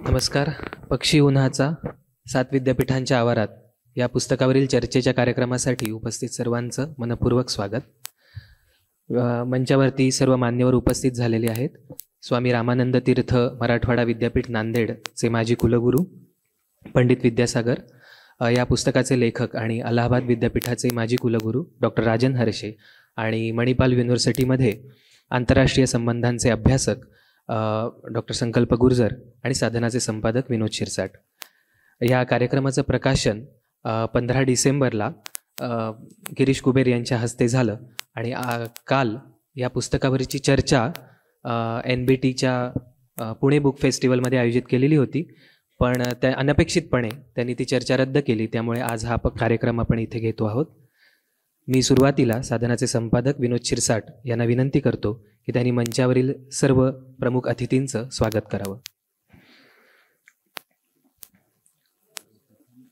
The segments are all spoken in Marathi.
नमस्कार. पक्षी उन्हाचा 7 विद्यापीठांच्या आवारात या पुस्तकावरील चर्चेच्या कार्यक्रमासाठी उपस्थित सर्वांचं मनपूर्वक स्वागत. मंचावरती सर्व मान्यवर उपस्थित झालेले आहेत. स्वामी रामानंद तीर्थ मराठवाडा विद्यापीठ नांदेडचे माजी कुलगुरू पंडित विद्यासागर, या पुस्तकाचे लेखक आणि अलाहाबाद विद्यापीठाचे माजी कुलगुरू डॉक्टर राजन हरशे आणि मणिपाल युनिव्हर्सिटीमध्ये आंतरराष्ट्रीय संबंधांचे अभ्यासक डॉक्टर संकल्प गुर्जर आणि साधनाचे संपादक विनोद शिरसाट. या कार्यक्रमाचं प्रकाशन 15 डिसेंबरला गिरीश कुबेर यांच्या हस्ते झालं आणि काल या पुस्तकावरची चर्चा NBTच्या पुणे बुक फेस्टिवलमध्ये आयोजित केलेली होती, पण त्या अनपेक्षितपणे त्यांनी ती चर्चा रद्द केली. त्यामुळे आज हा कार्यक्रम आपण इथे घेतो आहोत. मी सुरुवातीला साधनाचे संपादक विनोद शिरसाट यांना विनंती करतो की त्यांनी मंचावरील सर्व प्रमुख अतिथींचं स्वागत करावं.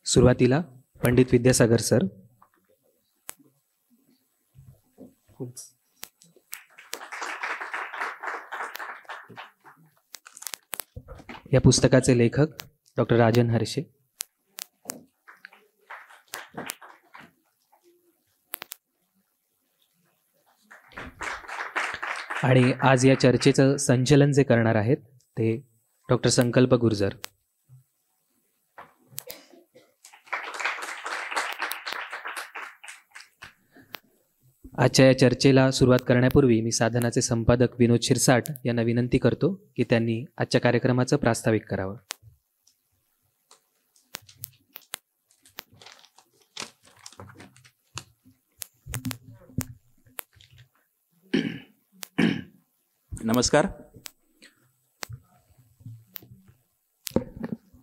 सुरुवातीला पंडित विद्यासागर सर. या पुस्तकाचे लेखक डॉक्टर राजन हरशे. आणि आज या चर्चेचं संचलन जे करणार आहेत ते डॉक्टर संकल्प गुर्जर. आजच्या या चर्चेला सुरुवात करण्यापूर्वी मी साधनाचे संपादक विनोद शिरसाट यांना विनंती करतो की त्यांनी आजच्या कार्यक्रमाचं प्रास्ताविक करावं. नमस्कार.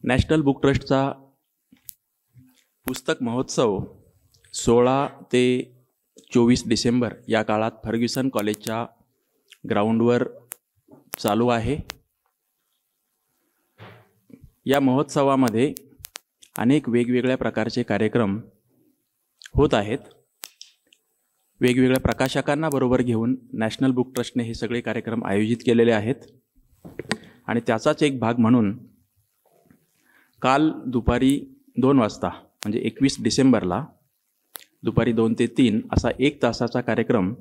नॅशनल बुक ट्रस्टचा पुस्तक महोत्सव 16 ते 24 डिसेंबर या काळात फर्ग्युसन कॉलेजच्या ग्राउंडवर चालू आहे. या महोत्सवामध्ये अनेक वेगवेगळ्या प्रकारचे कार्यक्रम होत आहेत. वेगवेगळ्या प्रकाशकांना बरोबर घेऊन नॅशनल बुक ट्रस्टने हे सगळे कार्यक्रम आयोजित केलेले आहेत आणि त्याचाच एक भाग म्हणून काल दुपारी 2 वाजता म्हणजे 21 डिसेंबरला दुपारी 2 ते 3 असा 1 तासाचा कार्यक्रम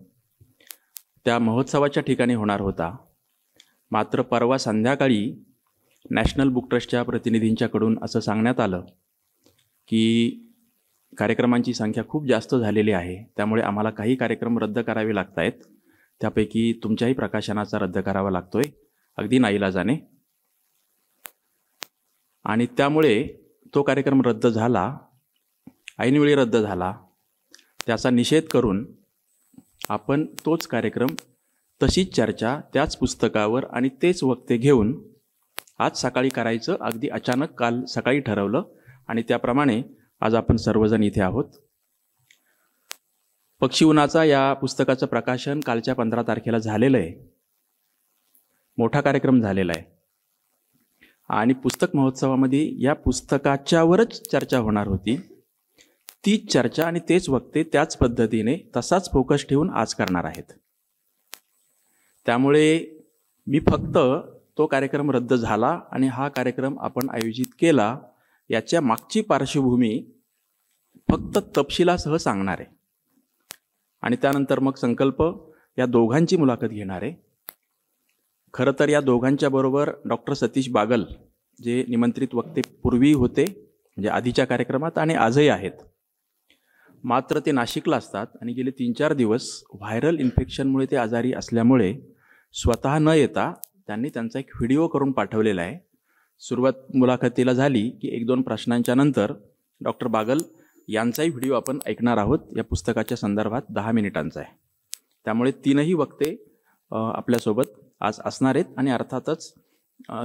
त्या महोत्सवाच्या ठिकाणी होणार होता. मात्र परवा संध्याकाळी नॅशनल बुक ट्रस्टच्या प्रतिनिधींच्याकडून असं सांगण्यात आलं की कार्यक्रमांची संख्या खूप जास्त झालेली आहे, त्यामुळे आम्हाला काही कार्यक्रम रद्द करावे लागत आहेत. त्यापैकी तुमच्याही प्रकाशनाचा रद्द करावा लागतोय, अगदी नाईलाजाने. आणि त्यामुळे तो कार्यक्रम रद्द झाला, ऐनवेळी रद्द झाला. त्याचा निषेध करून आपण तोच कार्यक्रम, तशीच चर्चा त्याच पुस्तकावर आणि तेच वक्ते घेऊन आज सकाळी करायचं अगदी अचानक काल सकाळी ठरवलं आणि त्याप्रमाणे आज आपण सर्वजण इथे आहोत. पक्षी उन्हाचा या पुस्तकाचं प्रकाशन कालच्या 15 तारखेला झालेलं आहे. मोठा कार्यक्रम झालेला आहे आणि पुस्तक महोत्सवामध्ये या पुस्तकाच्यावरच चर्चा होणार होती. तीच चर्चा आणि तेच वक्ते त्याच पद्धतीने तसाच फोकस ठेवून आज करणार आहेत. त्यामुळे मी फक्त तो कार्यक्रम रद्द झाला आणि हा कार्यक्रम आपण आयोजित केला याच्या मागची पार्श्वभूमी फक्त तपशिलासह सांगणार आहे आणि त्यानंतर मग संकल्प या दोघांची मुलाखत घेणार आहे. खरं तर या दोघांच्या बरोबर डॉक्टर सतीश बागल, जे निमंत्रित वक्ते पूर्वी होते म्हणजे आधीच्या कार्यक्रमात आणि आजही आहेत, मात्र ते नाशिकला असतात आणि गेले 3-4 दिवस व्हायरल इन्फेक्शनमुळे ते आजारी असल्यामुळे स्वतः न येता त्यांनी त्यांचा एक व्हिडिओ करून पाठवलेला आहे. सुरुवात मुलाखतीला झाली की 1-2 प्रश्नांच्या नंतर डॉक्टर बागल यांचाही व्हिडिओ आपण ऐकणार आहोत. या पुस्तकाच्या संदर्भात 10 मिनिटांचा आहे. त्यामुळे 3ही वक्ते आपल्यासोबत आज असणार आहेत आणि अर्थातच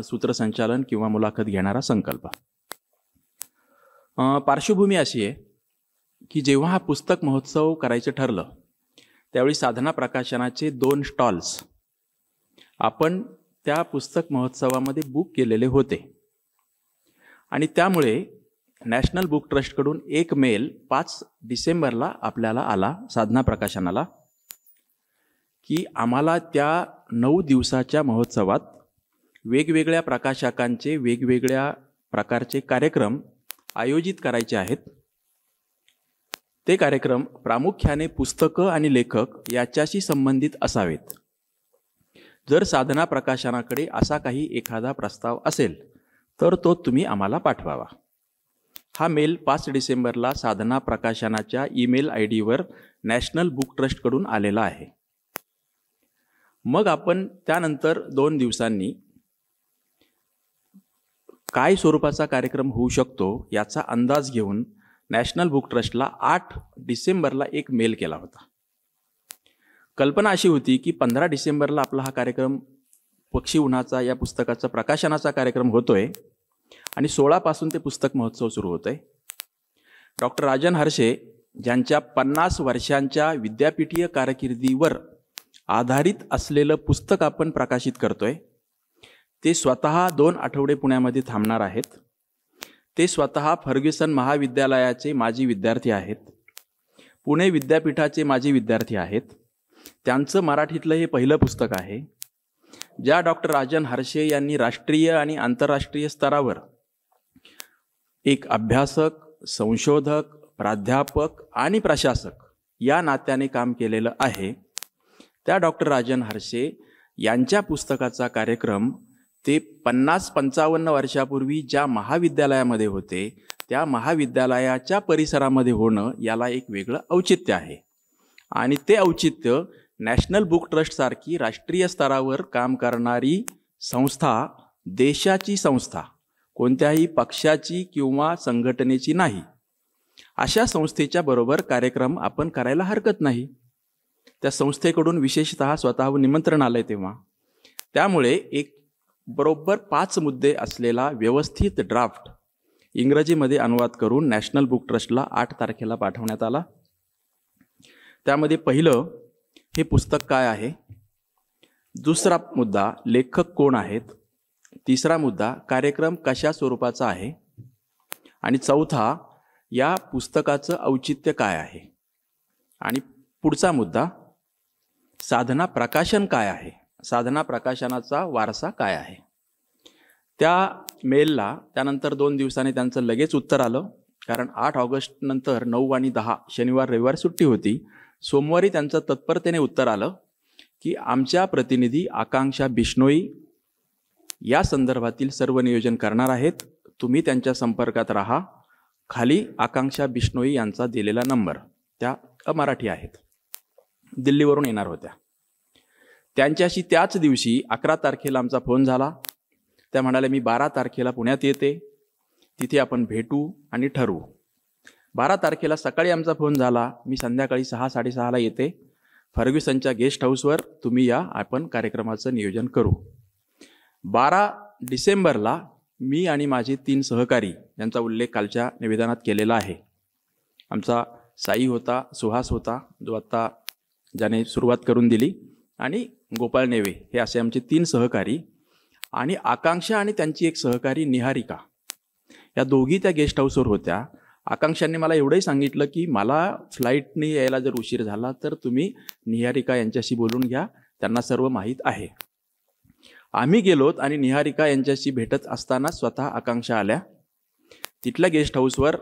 सूत्रसंचालन किंवा मुलाखत घेणारा संकल्प. पार्श्वभूमी अशी आहे की जेव्हा हा पुस्तक महोत्सव करायचं ठरलं त्यावेळी साधना प्रकाशनाचे 2 स्टॉल्स आपण त्या पुस्तक महोत्सवामध्ये बुक केलेले होते आणि त्यामुळे नॅशनल बुक ट्रस्टकडून एक मेल 5 डिसेंबरला आपल्याला आला साधना प्रकाशनाला की आम्हाला त्या 9 दिवसाच्या महोत्सवात वेगवेगळ्या प्रकाशकांचे वेगवेगळ्या प्रकारचे कार्यक्रम आयोजित करायचे आहेत. ते कार्यक्रम प्रामुख्याने पुस्तकं आणि लेखक याच्याशी संबंधित असावेत. जर साधना प्रकाशनाकडे असा काही एखादा प्रस्ताव असेल तर तो तुम्ही आम्हाला पाठवावा. हा मेल 5 डिसेंबरला साधना प्रकाशनाच्या ईमेल ID वर नॅशनल बुक ट्रस्टकडून आलेला आहे. मग आपण त्यानंतर 2 दिवसांनी काय स्वरूपाचा कार्यक्रम होऊ शकतो याचा अंदाज घेऊन नॅशनल बुक ट्रस्टला 8 डिसेंबरला एक मेल केला होता. कल्पना अशी होती की 15 डिसेंबरला आपला हा कार्यक्रम पक्षी उन्हाचा या पुस्तकाचा प्रकाशनाचा कार्यक्रम होतोय आणि 16 पासून ते पुस्तक महोत्सव सुरू होतोय. डॉक्टर राजन हर्षे ज्यांच्या 50 वर्षांच्या विद्यापीठीय कारकिर्दीवर आधारित असलेलं पुस्तक आपण प्रकाशित करतोय. ते स्वतः 2 आठवडे पुण्यामध्ये थांबणार आहेत. ते स्वतः फर्ग्युसन महाविद्यालयाचे माजी विद्यार्थी आहेत. पुणे विद्यापीठाचे माजी विद्यार्थी आहेत. त्यांचं मराठीतलं हे पहिलं पुस्तक आहे. ज्या डॉक्टर राजन हर्षे यांनी राष्ट्रीय आणि आंतरराष्ट्रीय स्तरावर एक अभ्यासक, संशोधक, प्राध्यापक आणि प्रशासक या नात्याने काम केलेलं आहे, त्या डॉक्टर राजन हर्षे यांच्या पुस्तकाचा कार्यक्रम ते 50-55 वर्षापूर्वी ज्या महाविद्यालयामध्ये होते त्या महाविद्यालयाच्या परिसरामध्ये होणं याला एक वेगळं औचित्य आहे. आणि ते औचित्य नॅशनल बुक ट्रस्ट सारखी राष्ट्रीय स्तरावर काम करणारी संस्था, देशाची संस्था, कोणत्याही पक्षाची किंवा संघटनेची नाही, अशा संस्थेच्या बरोबर कार्यक्रम आपण करायला हरकत नाही. त्या संस्थेकडून विशेषतः स्वतःवर निमंत्रण आलंय तेव्हा. त्यामुळे एक बरोबर 5 मुद्दे असलेला व्यवस्थित ड्राफ्ट इंग्रजीमध्ये अनुवाद करून नॅशनल बुक ट्रस्टला 8 तारखेला पाठवण्यात आला. त्यामध्ये पहिलं, हे पुस्तक काय आहे. दुसरा मुद्दा, लेखक कोण आहेत. तिसरा मुद्दा, कार्यक्रम कशा स्वरूपाचा आहे. आणि चौथा, या पुस्तकाचं औचित्य काय आहे. आणि पुढचा मुद्दा, साधना प्रकाशन काय आहे, साधना प्रकाशनाचा वारसा काय आहे. त्या मेलला त्यानंतर 2 दिवसांनी त्यांचं लगेच उत्तर आलं, कारण 8 ऑगस्ट नंतर 9 आणि 10 शनिवार रविवार सुट्टी होती. सोमवारी त्यांचं तत्परतेने उत्तर आलं की आमच्या प्रतिनिधी आकांक्षा बिश्नोई या संदर्भातील सर्व नियोजन करणार आहेत, तुम्ही त्यांच्या संपर्कात राहा. खाली आकांक्षा बिश्नोई यांचा दिलेला नंबर, त्या अमराठी आहेत, दिल्लीवरून येणार होत्या. त्यांच्याशी त्याच दिवशी 11 तारखेला आमचा फोन झाला. त्या म्हणाल्या मी 12 तारखेला पुण्यात येते, तिथे आपण भेटू आणि ठरवू. 12 तारखेला सकाळी आमचा फोन झाला, मी संध्याकाळी 6-6:30ला येते फर्ग्युसनच्या गेस्ट हाऊसवर, तुम्ही या, आपण कार्यक्रमाचं नियोजन करू. 12 डिसेंबरला मी आणि माझे 3 सहकारी यांचा उल्लेख कालच्या निवेदनात केलेला आहे. आमचा साई होता, सुहास होता, जो आत्ता ज्याने सुरुवात करून दिली, आणि गोपाळ नेवे, हे असे आमचे 3 सहकारी. आणि आकांक्षा आणि त्यांची एक सहकारी निहारिका, या दोघी त्या गेस्ट हाऊसवर होत्या. आकांक्षांनी मला एवढंही सांगितलं की मला फ्लाईटने यायला जर उशीर झाला तर तुम्ही निहारिका यांच्याशी बोलून घ्या, त्यांना सर्व माहीत आहे. आम्ही गेलोत आणि निहारिका यांच्याशी भेटत असताना स्वतः आकांक्षा आल्या. तिथल्या गेस्ट हाऊसवर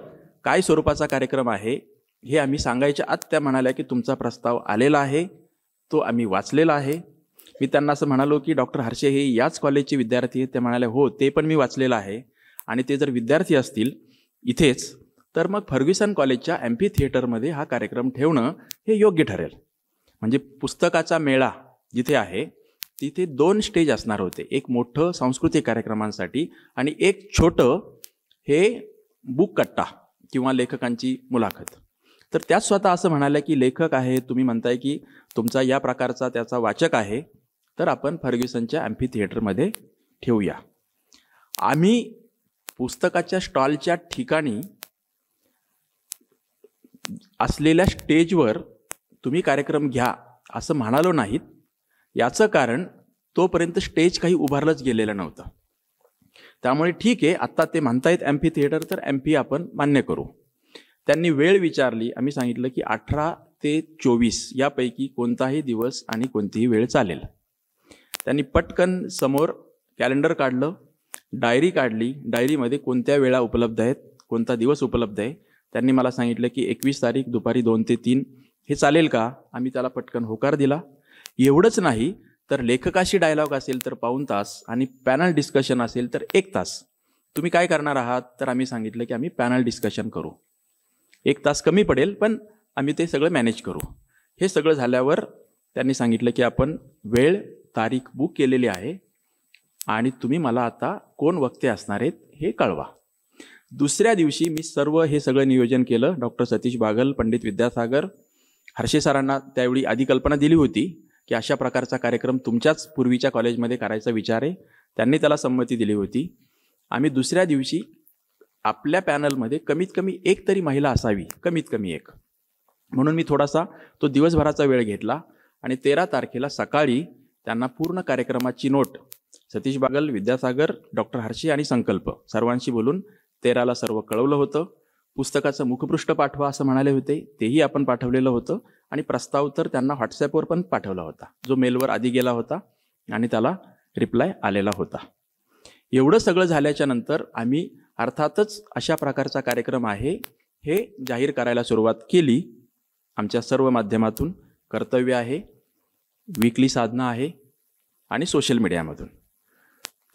काय स्वरूपाचा कार्यक्रम आहे हे आम्ही सांगायच्या आत त्या म्हणाल्या की तुमचा प्रस्ताव आलेला आहे, तो आम्ही वाचलेला आहे. मी त्यांना असं म्हणालो की डॉक्टर हर्षे हे याच कॉलेजचे विद्यार्थी आहेत. ते म्हणाले हो, ते पण मी वाचलेलं आहे, आणि ते जर विद्यार्थी असतील इथेच तर मग फर्ग्युसन कॉलेजच्या एम्फी थिएटरमध्ये हा कार्यक्रम ठेवणं हे योग्य ठरेल. म्हणजे पुस्तकाचा मेळा जिथे आहे तिथे 2 स्टेज असणार होते, एक मोठं सांस्कृतिक कार्यक्रमांसाठी आणि एक छोटं हे बुक कट्टा किंवा लेखकांची मुलाखत. तर त्याच स्वतः असं म्हणाल्या की लेखक आहे, तुम्ही म्हणताय की तुमचा या प्रकारचा त्याचा वाचक आहे, तर आपण फर्ग्युसनच्या एम्फी थिएटरमध्ये ठेवूया. आम्ही पुस्तकाच्या स्टॉलच्या ठिकाणी असलेल्या स्टेजवर तुम्ही कार्यक्रम घ्या असं म्हणालो नाहीत. याचं कारण तोपर्यंत स्टेज काही उभारलंच गेलेलं नव्हतं. त्यामुळे ठीक आहे, आत्ता ते म्हणतायत एम्फी थिएटर, तर एम्फी आपण मान्य करू. त्यांनी वेळ विचारली, आम्ही सांगितलं की 18 ते 24 यापैकी कोणताही दिवस आणि कोणतीही वेळ चालेल. त्यांनी पटकन समोर कॅलेंडर काढलं, डायरी काढली. डायरीमध्ये कोणत्या वेळा उपलब्ध आहेत, कोणता दिवस उपलब्ध आहे. त्यांनी मला सांगितलं की 21 तारीख दुपारी 2 ते 3 हे चालेल का? आम्ही त्याला पटकन होकार दिला. एवढंच नाही तर लेखकाशी डायलॉग असेल तर पाऊण तास आणि पॅनल डिस्कशन असेल तर 1 तास. तुम्ही काय करणार आहात? तर आम्ही सांगितलं की आम्ही पॅनल डिस्कशन करू. 1 तास कमी पडेल पण आम्ही ते सगळं मॅनेज करू. हे सगळं झाल्यावर त्यांनी सांगितलं की आपण वेळ तारीख बुक केलेली आहे आणि तुम्ही मला आता कोण वक्ते असणार आहेत हे कळवा. दुसऱ्या दिवशी मी सर्व हे सगळं नियोजन केलं. डॉक्टर सतीश बागल, पंडित विद्यासागर, हर्षे सरांना त्यावेळी आधी कल्पना दिली होती की अशा प्रकारचा कार्यक्रम तुमच्याच पूर्वीच्या कॉलेजमध्ये करायचा विचार आहे. त्यांनी त्याला संमती दिली होती. आम्ही दुसऱ्या दिवशी आपल्या पॅनलमध्ये कमीत कमी एक तरी महिला असावी, कमीत कमी एक, म्हणून मी थोडासा तो दिवसभराचा वेळ घेतला आणि 13 तारखेला सकाळी त्यांना पूर्ण कार्यक्रमाची नोट सतीश बागल, विद्यासागर, डॉक्टर हर्षे आणि संकल्प सर्वांशी बोलून 13ला सर्व कळवलं होतं. पुस्तकाचं मुखपृष्ठ पाठवा असं म्हणाले होते, तेही आपण पाठवलेलं होतं आणि प्रस्ताव तर त्यांना व्हॉट्सॲपवर पण पाठवला होता, जो मेलवर आधी गेला होता आणि त्याला रिप्लाय आलेला होता. एवढं सगळं झाल्याच्या नंतर आम्ही अर्थातच अशा प्रकारचा कार्यक्रम आहे हे जाहीर करायला सुरुवात केली. आमच्या सर्व माध्यमातून कर्तव्य आहे, वीकली साधना आहे आणि सोशल मीडियामधून.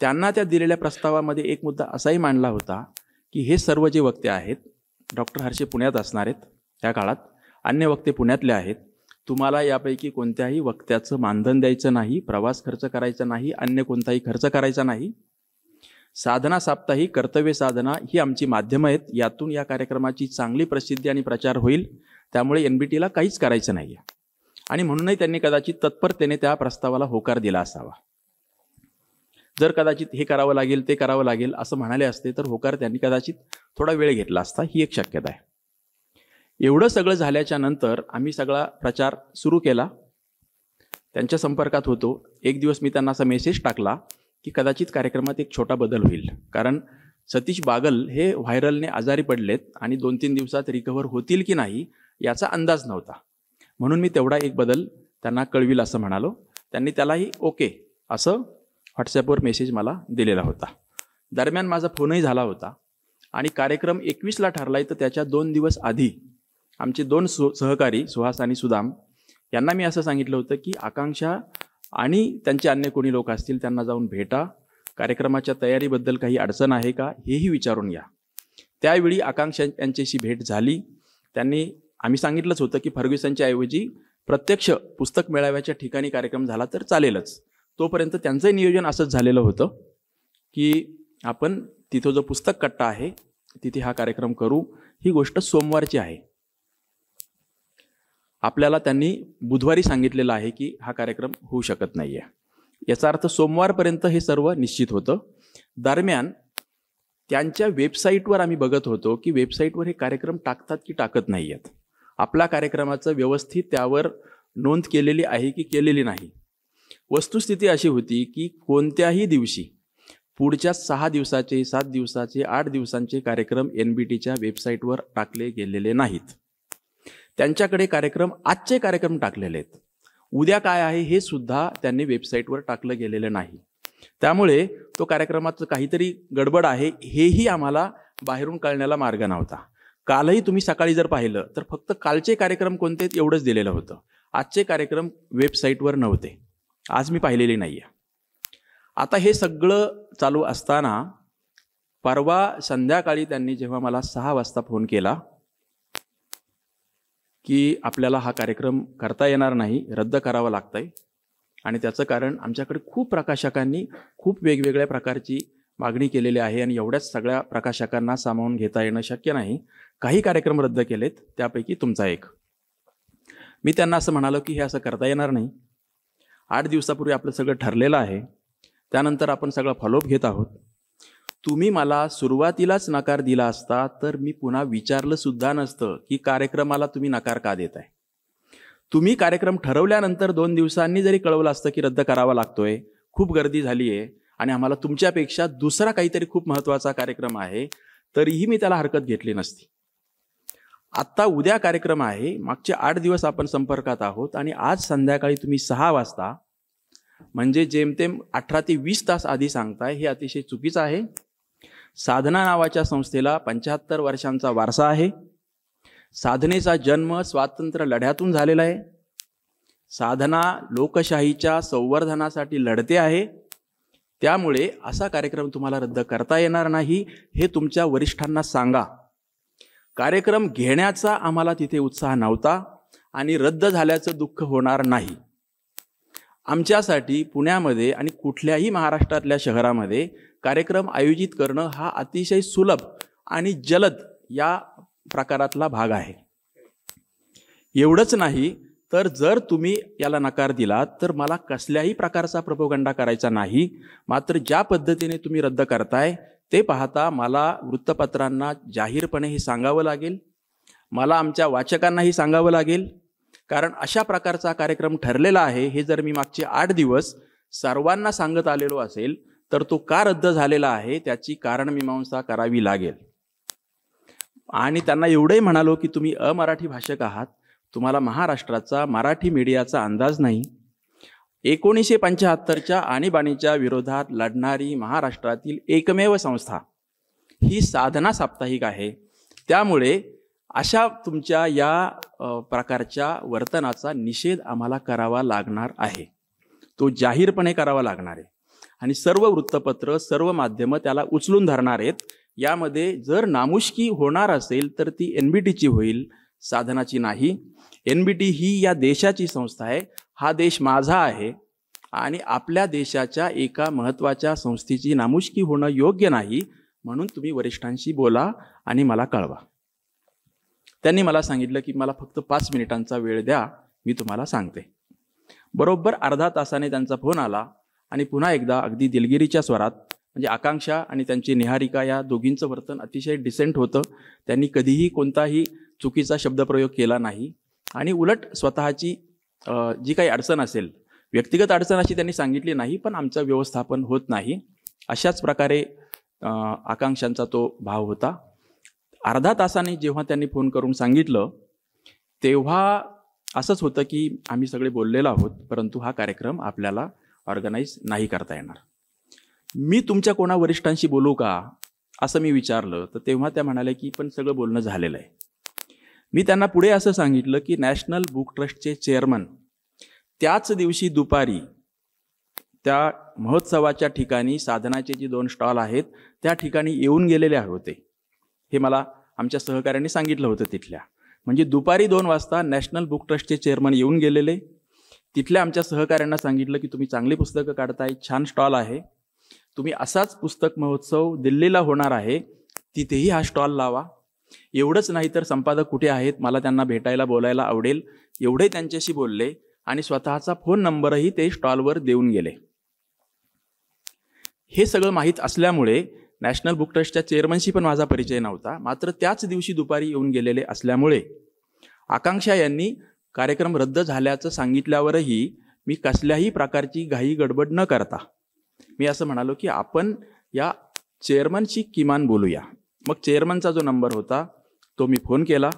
त्यांना त्या दिलेल्या प्रस्तावामध्ये एक मुद्दा असाही मांडला होता की हे सर्व जे वक्ते आहेत, डॉक्टर हर्षे पुण्यात असणार आहेत त्या काळात, अन्य वक्ते पुण्यातले आहेत, तुम्हाला यापैकी कोणत्याही वक्त्याचं मानधन द्यायचं नाही, प्रवास खर्च करायचा नाही, अन्य कोणताही खर्च करायचा नाही. साधना साप्ताहिक, कर्तव्य साधना ही आमची माध्यमं आहेत, यातून या कार्यक्रमाची चांगली प्रसिद्धी आणि प्रचार होईल. त्यामुळे NBTला काहीच करायचं नाही आहे आणि म्हणूनही त्यांनी कदाचित तत्परतेने त्या प्रस्तावाला होकार दिला असावा. जर कदाचित हे करावं लागेल ते करावं लागेल असं म्हणाले असते तर होकार त्यांनी कदाचित थोडा वेळ घेतला असता, ही एक शक्यता आहे. एवढं सगळं झाल्याच्या नंतर आम्ही सगळा प्रचार सुरू केला. त्यांच्या संपर्कात होतो. एक दिवस मी त्यांना असा मेसेज टाकला की कदाचित कार्यक्रमात एक छोटा बदल होईल, कारण सतीश बागल हे व्हायरलने आजारी पडलेत आणि 2-3 दिवसात रिकव्हर होतील की नाही याचा अंदाज नव्हता. म्हणून मी तेवढा एक बदल त्यांना कळविल असं म्हणालो. त्यांनी त्यालाही ओके असं व्हॉट्सॲपवर मेसेज मला दिलेला होता. दरम्यान माझा फोनही झाला होता आणि कार्यक्रम 21ला ठरलाय तर त्याच्या 2 दिवस आधी आमचे 2 सहकारी सुहास आणि सुदाम यांना मी असं सांगितलं होतं की आकांक्षा आणि त्यांचे अन्य कोणी लोक असतील त्यांना जाऊन भेटा, कार्यक्रमाच्या तयारीबद्दल काही अडचण आहे का हेही विचारून घ्या. त्यावेळी आकांक्षा यांच्याशी भेट झाली. आम्ही सांगितलंच होतं की फर्ग्युसनच्या ऐवजी प्रत्यक्ष पुस्तक मेळाव्याच्या ठिकाणी कार्यक्रम झाला तर चालेलच. तोपर्यंत त्यांचंही नियोजन असंच झालेलं होतं की आपण तिथं जो पुस्तक कट्टा आहे तिथे हा कार्यक्रम करू. ही गोष्ट सोमवारची आहे. आपल्याला त्यांनी बुधवारी सांगितलेलं आहे की हा कार्यक्रम होऊ शकत नाही आहे. याचा अर्थ सोमवारपर्यंत हे सर्व निश्चित होतं. दरम्यान त्यांच्या वेबसाईटवर आम्ही बघत होतो की वेबसाईटवर हे कार्यक्रम टाकतात की टाकत नाही आहेत. आपल्या कार्यक्रमाचं व्यवस्थित त्यावर नोंद केलेली आहे की केलेली नाही. वस्तुस्थिती अशी होती की कोणत्याही दिवशी पुढच्या 6 दिवसाचे, 7 दिवसाचे, 8 दिवसांचे कार्यक्रम NBTच्या वेबसाईटवर टाकले गेलेले नाहीत. त्यांच्याकडे आजचे कार्यक्रम टाकलेले आहेत. उद्या काय आहे हे सुद्धा त्यांनी वेबसाईटवर टाकलं गेलेलं नाही. त्यामुळे तो कार्यक्रमाचं काहीतरी गडबड आहे हेही आम्हाला बाहेरून कळण्याला मार्ग नव्हता. कालही तुम्ही सकाळी जर पाहिलं तर फक्त कालचे कार्यक्रम कोणते एवढंच दिलेलं होतं. आजचे कार्यक्रम वेबसाईटवर नव्हते. आज मी पाहिलेली नाही आहे. आता हे सगळं चालू असताना परवा संध्याकाळी त्यांनी जेव्हा मला 6 वाजता फोन केला की आपल्याला हा कार्यक्रम करता येणार नाही, रद्द करावा लागतंय आणि त्याचं कारण आमच्याकडे खूप प्रकाशकांनी खूप वेगवेगळ्या प्रकारची मागणी केलेली आहे आणि एवढ्याच सगळ्या प्रकाशकांना सामावून घेता येणं शक्य नाही. काही कार्यक्रम रद्द केलेत, त्यापैकी तुमचा एक. मी त्यांना असं म्हणालो की हे असं करता येणार नाही. 8 दिवसापूर्वी आपलं सगळं ठरलेलं आहे. त्यानंतर आपण सगळं फॉलोअप घेत आहोत. तुम्ही मला सुरुवातीलाच नकार दिला असता तर मी पुन्हा विचारलं सुद्धा नसतं की कार्यक्रमाला तुम्ही नकार का देताय. तुम्ही कार्यक्रम ठरवल्यानंतर 2 दिवसांनी जरी कळवलं असतं की रद्द करावा लागतोय, खूप गर्दी झाली आहे आणि आम्हाला तुमच्यापेक्षा दुसरा काहीतरी खूप महत्त्वाचा कार्यक्रम आहे, तरीही मी त्याला हरकत घेतली नसती. आत्ता उद्या कार्यक्रम आहे, मागचे 8 दिवस आपण संपर्कात आहोत आणि आज संध्याकाळी तुम्ही 6 वाजता म्हणजे जेमतेम 18 ते 20 तास आधी सांगताय, हे अतिशय चुकीचं आहे. साधना नावाच्या संस्थेला 75 वर्षांचा वारसा आहे. साधनेचा जन्म स्वातंत्र्य लढ्यातून झालेला आहे. साधना लोकशाहीच्या संवर्धनासाठी लढते आहे. त्यामुळे असा कार्यक्रम तुम्हाला रद्द करता येणार नाही, हे तुमच्या वरिष्ठांना सांगा. कार्यक्रम घेण्याचा आम्हाला तिथे उत्साह नव्हता आणि रद्द झाल्याचं दुःख होणार नाही. आमच्यासाठी पुण्यामध्ये आणि कुठल्याही महाराष्ट्रातल्या शहरामध्ये कार्यक्रम आयोजित करणं हा अतिशय सुलभ आणि जलद या प्रकारातला भाग आहे. एवढंच नाही तर जर तुम्ही याला नकार दिलात तर मला कसल्याही प्रकारचा प्रोपगंडा करायचा नाही. मात्र ज्या पद्धतीने तुम्ही रद्द करताय ते पाहता मला वृत्तपत्रांना जाहीरपणे हे सांगावं लागेल, मला आमच्या वाचकांनाही सांगावं लागेल. कारण अशा प्रकारचा कार्यक्रम ठरलेला आहे हे जर मी मागचे 8 दिवस सर्वांना सांगत आलेलो असेल तर तो का रद्द झालेला आहे त्याची कारणमीमांसा करावी लागेल. आणि त्यांना एवढंही म्हणालो की तुम्ही अमराठी भाषक आहात, तुम्हाला महाराष्ट्राचा मराठी मीडियाचा अंदाज नाही. 1975च्या आणीबाणीच्या विरोधात लढणारी महाराष्ट्रातील एकमेव संस्था ही साधना साप्ताहिक आहे. त्यामुळे अशा तुमच्या या प्रकारच्या वर्तनाचा निषेध आम्हाला करावा लागणार आहे. तो जाहीरपणे करावा लागणार आहे आणि सर्व वृत्तपत्र सर्व माध्यमं त्याला उचलून धरणार आहेत. यामध्ये जर नामुष्की होणार असेल तर ती NBTची होईल, साधनाची नाही. NBT ही या देशाची संस्था आहे, हा देश माझा आहे आणि आपल्या देशाच्या एका महत्त्वाच्या संस्थेची नामुष्की होणं योग्य नाही. म्हणून तुम्ही वरिष्ठांशी बोला आणि मला कळवा. त्यांनी मला सांगितलं की मला फक्त 5 मिनिटांचा वेळ द्या, मी तुम्हाला सांगते. बरोबर अर्धा तासाने त्यांचा फोन आला आणि पुन्हा एकदा अगदी दिलगिरीच्या स्वरात, म्हणजे आकांक्षा आणि त्यांची निहारिका या दोघींचं वर्तन अतिशय डिसेंट होतं. त्यांनी कधीही कोणताही चुकीचा शब्दप्रयोग केला नाही आणि उलट स्वतःची जी काही अडचण असेल, व्यक्तिगत अडचण अशी त्यांनी सांगितली नाही, पण आमचं व्यवस्थापन होत नाही अशाच प्रकारे आकांक्षांचा तो भाव होता. अर्धा तासाने जेव्हा त्यांनी फोन करून सांगितलं तेव्हा असंच होतं की आम्ही सगळे बोललेलो आहोत, परंतु हा कार्यक्रम आपल्याला ऑर्गनाईज नाही करता येणार. मी तुमच्या कोणा वरिष्ठांशी बोलू का असं मी विचारलं तर तेव्हा त्या म्हणाल्या की पण सगळं बोलणं झालेलं आहे. मी त्यांना पुढे असं सांगितलं की नॅशनल बुक ट्रस्टचे चेअरमन त्याच दिवशी दुपारी त्या महोत्सवाच्या ठिकाणी साधनाचे जे 2 स्टॉल आहेत त्या ठिकाणी येऊन गेलेले होते. हे मला आमच्या सहकाऱ्यांनी सांगितलं होतं तिथल्या. म्हणजे दुपारी 2 वाजता नॅशनल बुक ट्रस्टचे चेअरमन येऊन गेलेले. तिथल्या आमच्या सहकाऱ्यांना सांगितलं की तुम्ही चांगली पुस्तकं काढताय, छान स्टॉल आहे, तुम्ही असाच पुस्तक महोत्सव दिल्लीला होणार आहे तिथेही हा स्टॉल लावा. एवढंच नाही तर संपादक कुठे आहेत, मला त्यांना भेटायला बोलायला आवडेल, एवढे त्यांच्याशी बोलले आणि स्वतःचा फोन नंबरही ते स्टॉलवर देऊन गेले. हे सगळं माहीत असल्यामुळे नॅशनल बुक ट्रस्टच्या चेअरमनशी पण माझा परिचय नव्हता. मात्र त्याच दिवशी दुपारी येऊन गेलेले असल्यामुळे आकांक्षा यांनी कार्यक्रम रद्द झाल्याचं सांगितल्यावरही मी कसल्याही प्रकारची घाई गडबड न करता मी असं म्हणालो की आपण या चेअरमनशी किमान बोलूया. मग चेअरमनचा जो नंबर होता तो मी फोन केला,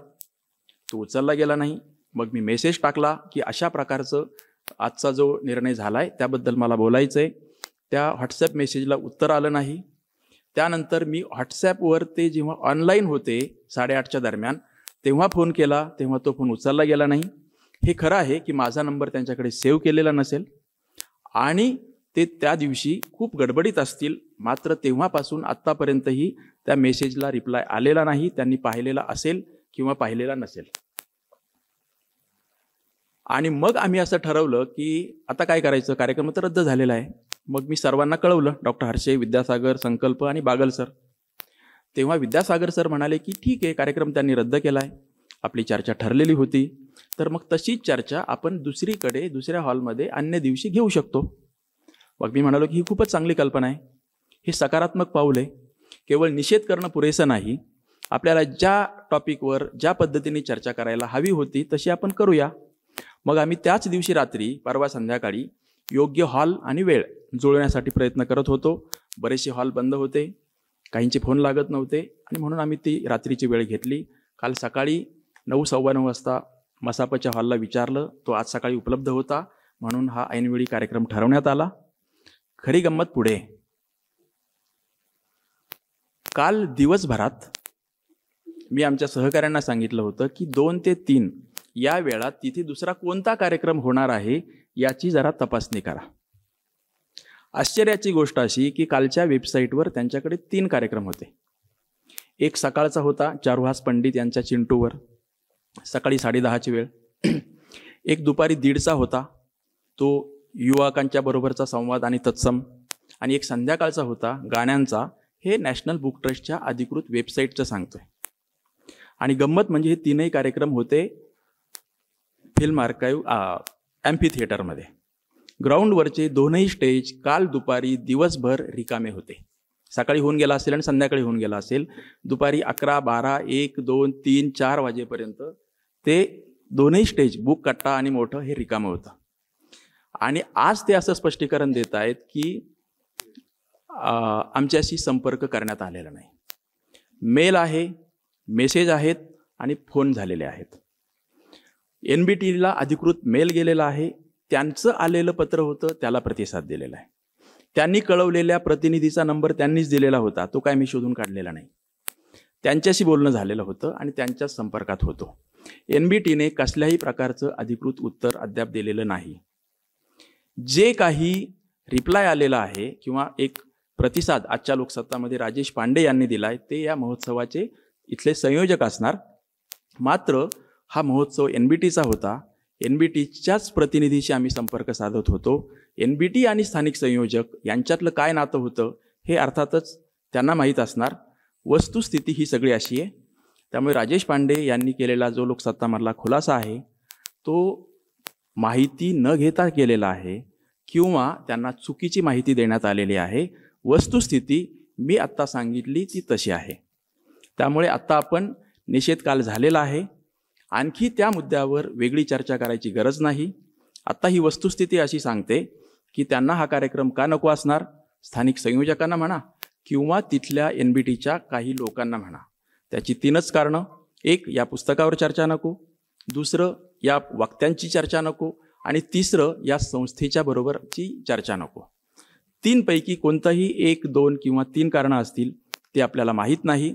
तो उचलला गेला नाही. मग मी मेसेज टाकला की अशा प्रकारचं आजचा जो निर्णय झाला आहे त्याबद्दल मला बोलायचं आहे. त्या व्हॉट्सॲप मेसेजला उत्तर आलं नाही. त्यानंतर मी व्हॉट्सॲपवर ते जेव्हा ऑनलाईन होते 8:30च्या दरम्यान तेव्हा फोन केला, तेव्हा तो फोन उचलला गेला नाही. हे खरं आहे की माझा नंबर त्यांच्याकडे सेव्ह केलेला नसेल आणि ते त्या दिवशी खूप गडबडीत असतील. मात्र तेव्हापासून आत्तापर्यंतही त्या मेसेजला रिप्लाय आलेला नाही. त्यांनी पाहिलेला असेल किंवा पाहिलेला नसेल. आणि मग आम्ही असं ठरवलं की आता काय करायचं, कार्यक्रम तर रद्द झालेला आहे. मग मी सर्वांना कळवलं, डॉक्टर हर्षे, विद्यासागर, संकल्प आणि बागल सर. तेव्हा विद्यासागर सर म्हणाले की ठीक आहे, कार्यक्रम त्यांनी रद्द केला आहे, आपली चर्चा ठरलेली होती, तर मग तशीच चर्चा आपण दुसरीकडे दुसऱ्या हॉलमध्ये अन्य दिवशी घेऊ शकतो. मग मी म्हणालो की ही खूपच चांगली कल्पना आहे, हे सकारात्मक पाऊल आहे. केवळ निषेध करणं पुरेसं नाही, आपल्याला ज्या टॉपिकवर ज्या पद्धतीने चर्चा करायला हवी होती तशी आपण करूया. मग आम्ही त्याच दिवशी रात्री, परवा संध्याकाळी योग्य हॉल आणि वेळ जुळवण्यासाठी प्रयत्न करत होतो. बरेचसे हॉल बंद होते, काहींचे फोन लागत नव्हते आणि म्हणून आम्ही ती रात्रीची वेळ घेतली. काल सकाळी 9:15 वाजता मसापच्या हॉलला विचारलं, तो आज सकाळी उपलब्ध होता म्हणून हा ऐनवेळी कार्यक्रम ठरवण्यात आला. खरी गंमत पुढे. काल दिवसभरात मी आमच्या सहकाऱ्यांना सांगितलं होतं की 2 ते 3 या वेळात तिथे दुसरा कोणता कार्यक्रम होणार आहे याची जरा तपासणी करा. आश्चर्याची गोष्ट अशी की कालच्या वेबसाईटवर त्यांच्याकडे 3 कार्यक्रम होते. एक सकाळचा होता चारुहास पंडित यांच्या चिंटूवर, सकाळी 10:30ची वेळ. एक दुपारी 1:30चा होता, तो युवकांच्या बरोबरचा संवाद आणि तत्सम. आणि एक संध्याकाळचा होता गाण्यांचा. हे नॅशनल बुक ट्रस्टच्या अधिकृत वेबसाईटचं सांगतोय. आणि गंमत म्हणजे हे 3ही कार्यक्रम होते फिल्म आर्काईव्ह एम्फी थिएटरमध्ये. ग्राउंडवरचे 2ही स्टेज काल दुपारी दिवसभर रिकामे होते. सकाळी होऊन गेला असेल आणि संध्याकाळी होऊन गेला असेल. दुपारी 11, 12, 1, 2, 3, 4 वाजेपर्यंत ते 2ही स्टेज बुक कट्टा आणि मोठं हे रिकामं होतं. आणि आज ते असं स्पष्टीकरण देत आहेत की आमच्याशी संपर्क करण्यात आलेला नाही. मेल आहे, मेसेज आहेत आणि फोन झालेले आहेत. NBTला अधिकृत मेल गेलेला आहे, त्यांचं आलेलं पत्र होतं, त्याला प्रतिसाद दिलेला आहे. त्यांनी कळवलेल्या प्रतिनिधीचा नंबर त्यांनीच दिलेला होता, तो काय मी शोधून काढलेला नाही. त्यांच्याशी बोलणं झालेलं होतं आणि त्यांच्या संपर्कात होतो. NBTने कसल्याही प्रकारचं अधिकृत उत्तर अद्याप दिलेलं नाही. जे काही रिप्लाय आलेला आहे किंवा एक प्रतिसाद आजच्या लोकसत्तामध्ये राजेश पांडे यांनी दिला आहे ते या महोत्सवाचे इथले संयोजक असणार. मात्र हा महोत्सव NBTचा होता. NBTच्याच प्रतिनिधीशी आम्ही संपर्क साधत होतो. NBT आणि स्थानिक संयोजक यांच्यातलं काय नातं होतं हे अर्थातच त्यांना माहीत असणार. वस्तुस्थिती ही सगळी अशी आहे. त्यामुळे राजेश पांडे यांनी केलेला जो लोकसत्तामधला खुलासा आहे तो माहिती न घेता केलेला आहे किंवा त्यांना चुकीची माहिती देण्यात आलेली आहे. वस्तुस्थिती मी आत्ता सांगितली ती तशी आहे. त्यामुळे आत्ता आपण निषेध काल झालेला आहे. आणखी त्या मुद्द्यावर वेगळी चर्चा करायची गरज नाही. आत्ता ही वस्तुस्थिती अशी सांगते की त्यांना हा कार्यक्रम का नको असणार, स्थानिक संयोजकांना म्हणा किंवा तिथल्या NBTच्या काही लोकांना म्हणा. त्याची 3च कारणं. एक, या पुस्तकावर चर्चा नको. दुसरं, या वक्त्यांची चर्चा नको. आणि तिसरं, या संस्थेच्या बरोबरची चर्चा नको. 3 पैकी कोणतंही 1, 2 किंवा 3 कारणं असतील ते आपल्याला माहीत नाही.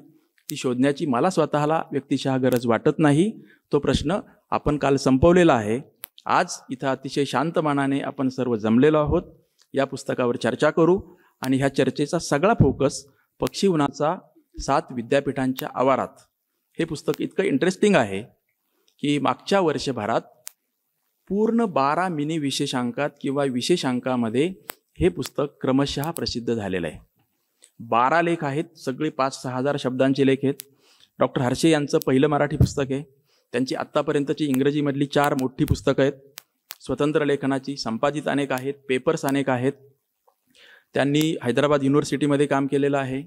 ती शोधण्याची मला स्वतःला व्यक्तिशः गरज वाटत नाही. तो प्रश्न आपण काल संपवलेला आहे. आज इथं अतिशय शांत मनाने आपण सर्व जमलेलो आहोत. या पुस्तकावर चर्चा करू आणि ह्या चर्चेचा सगळा फोकस पक्षी उन्हाचा 7 विद्यापीठांच्या आवारात. हे पुस्तक इतकं इंटरेस्टिंग आहे की मागच्या वर्षभरात पूर्ण 12 मिनी विशेषांकात किंवा विशेषांकामध्ये हे पुस्तक क्रमशः प्रसिद्ध झालेलं आहे. 12 लेख आहेत, सगळे 5-6 हजार शब्दांचे लेख आहेत. डॉक्टर हर्षे यांचं पहिलं मराठी पुस्तक आहे. त्यांची आत्तापर्यंतची इंग्रजीमधली 4 मोठी पुस्तकं आहेत. स्वतंत्र लेखनाची संपादित अनेक आहेत, पेपर्स अनेक आहेत. त्यांनी हैदराबाद युनिव्हर्सिटीमध्ये काम केलेलं आहे.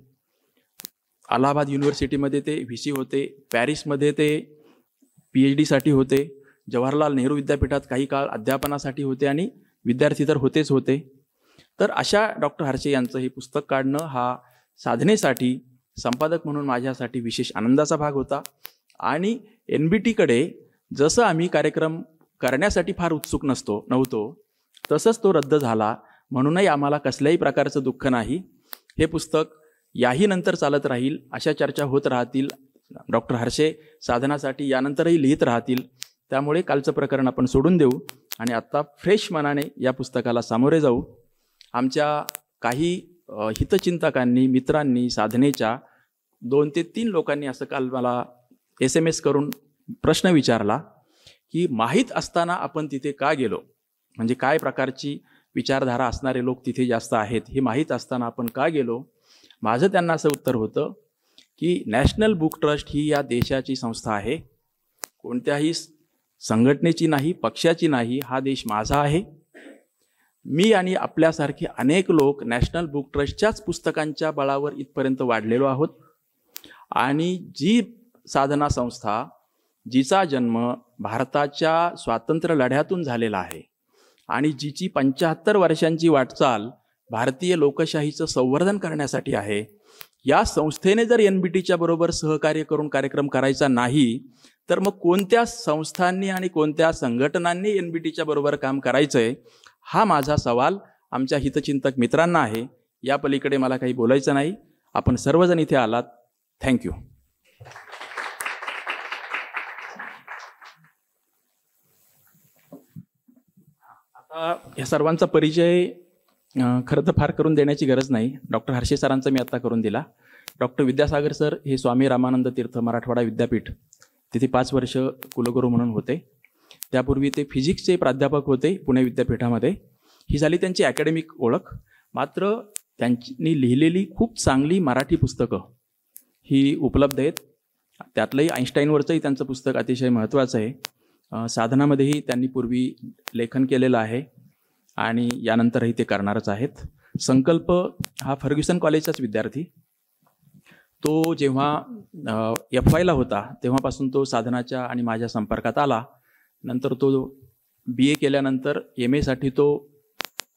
अलाहाबाद युनिव्हर्सिटीमध्ये ते VC होते. पॅरिसमध्ये ते PhD होते. जवाहरलाल नेहरू विद्यापीठात काही काळ अध्यापनासाठी होते आणि विद्यार्थी तर होतेच होते. तर अशा डॉक्टर हर्षे यांचं हे पुस्तक काढणं हा साधनेसाठी संपादक म्हणून माझ्यासाठी विशेष आनंदाचा भाग होता. आणि NBTकडे जसं आम्ही कार्यक्रम करण्यासाठी फार उत्सुक नव्हतो तसंच तो रद्द झाला म्हणूनही आम्हाला कसल्याही प्रकारचं दुःख नाही. हे पुस्तक याही नंतर चालत राहील, अशा चर्चा होत राहतील. डॉक्टर हर्षे साधनासाठी यानंतरही लिहित राहतील. त्यामुळे कालचं प्रकरण आपण सोडून देऊ आणि आत्ता फ्रेश मनाने या पुस्तकाला सामोरे जाऊ. आमच्या काही हितचिंतकांनी, मित्रांनी, साधनेच्या 2 ते 3 लोकांनी असं काल मला SMS करून प्रश्न विचारला की माहीत असताना आपण तिथे का गेलो, म्हणजे काय प्रकारची विचारधारा असणारे लोक तिथे जास्त आहेत हे माहीत असताना आपण का गेलो. माझं त्यांना असं उत्तर होतं की नॅशनल बुक ट्रस्ट ही या देशाची संस्था आहे, कोणत्याही संघटनेची नाही, पक्षाची नाही. हा देश माझा आहे. मी आणि आपल्यासारखे अनेक लोक नॅशनल बुक ट्रस्टच्याच पुस्तकांच्या बळावर इथपर्यंत वाढलेलो आहोत. आणि जी साधना संस्था जिचा जन्म भारताच्या स्वातंत्र्य लढ्यातून झालेला आहे आणि जिची 75 वर्षांची वाटचाल भारतीय लोकशाहीचं संवर्धन करण्यासाठी आहे, या संस्थेने जर NBTच्या बरोबर सहकार्य करून कार्यक्रम करायचा नाही तर मग कोणत्या संस्थांनी आणि कोणत्या संघटनांनी NBTच्या बरोबर काम करायचंय, हा माझा सवाल आमच्या हितचिंतक मित्रांना आहे. या पलीकडे मला काही बोलायचं नाही. आपण सर्वजण इथे आलात. थँक्यू. आता या सर्वांचा परिचय खरं तर फार करून देण्याची गरज नाही. डॉक्टर हर्षे सरांचा मी आता करून दिला. डॉक्टर विद्यासागर सर हे स्वामी रामानंद तीर्थ मराठवाडा विद्यापीठ तिथे 5 वर्ष कुलगुरू म्हणून होते. त्यापूर्वी ते फिजिक्सचे प्राध्यापक होते पुणे विद्यापीठामध्ये. ही झाली त्यांची अकॅडमिक ओळख. मात्र त्यांनी लिहिलेली खूप चांगली मराठी पुस्तकं ही उपलब्ध आहेत. त्यातलंही आईन्स्टाईनवरचंही त्यांचं पुस्तक अतिशय महत्त्वाचं आहे. साधनामध्येही त्यांनी पूर्वी लेखन केलेलं आहे आणि यानंतरही ते करणारच आहेत. संकल्प हा फर्ग्युसन कॉलेजचाच विद्यार्थी. तो जेव्हा FYला होता तेव्हापासून तो साधनाच्या आणि माझ्या संपर्कात आला. नंतर तो BA केल्यानंतर MA साठी तो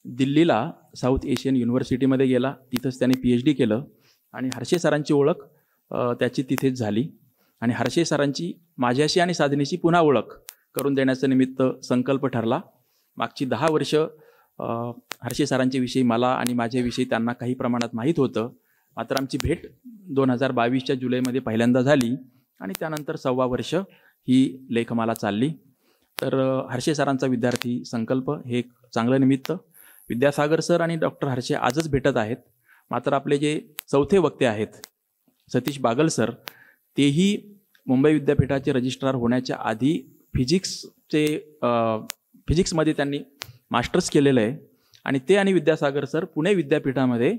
दिल्लीला साऊथ एशियन युनिव्हर्सिटीमध्ये गेला. तिथंच त्याने PhD केलं आणि हर्षे सरांची ओळख त्याची तिथेच झाली. आणि हर्षे सरांची माझ्याशी आणि साधनेची पुन्हा ओळख करून देण्याचं निमित्त संकल्प ठरला. मागची 10 वर्ष हर्षे सरांच्या विषयी मला आणि माझ्याविषयी त्यांना काही प्रमाणात माहीत होतं. मात्र आमची भेट 2022च्या जुलैमध्ये पहिल्यांदा झाली आणि त्यानंतर 1.25 वर्ष ही लेखमाला चालली. तर हर्षे सरांचा विद्यार्थी संकल्प हे एक चांगलं निमित्त. विद्यासागर सर आणि डॉक्टर हर्षे आजच भेटत आहेत. मात्र आपले जे चौथे वक्ते आहेत सतीश बागल सर, तेही मुंबई विद्यापीठाचे रजिस्ट्रार होण्याच्या आधी फिजिक्समध्ये त्यांनी मास्टर्स केलेलं आहे आणि ते आणि विद्यासागर सर पुणे विद्यापीठामध्ये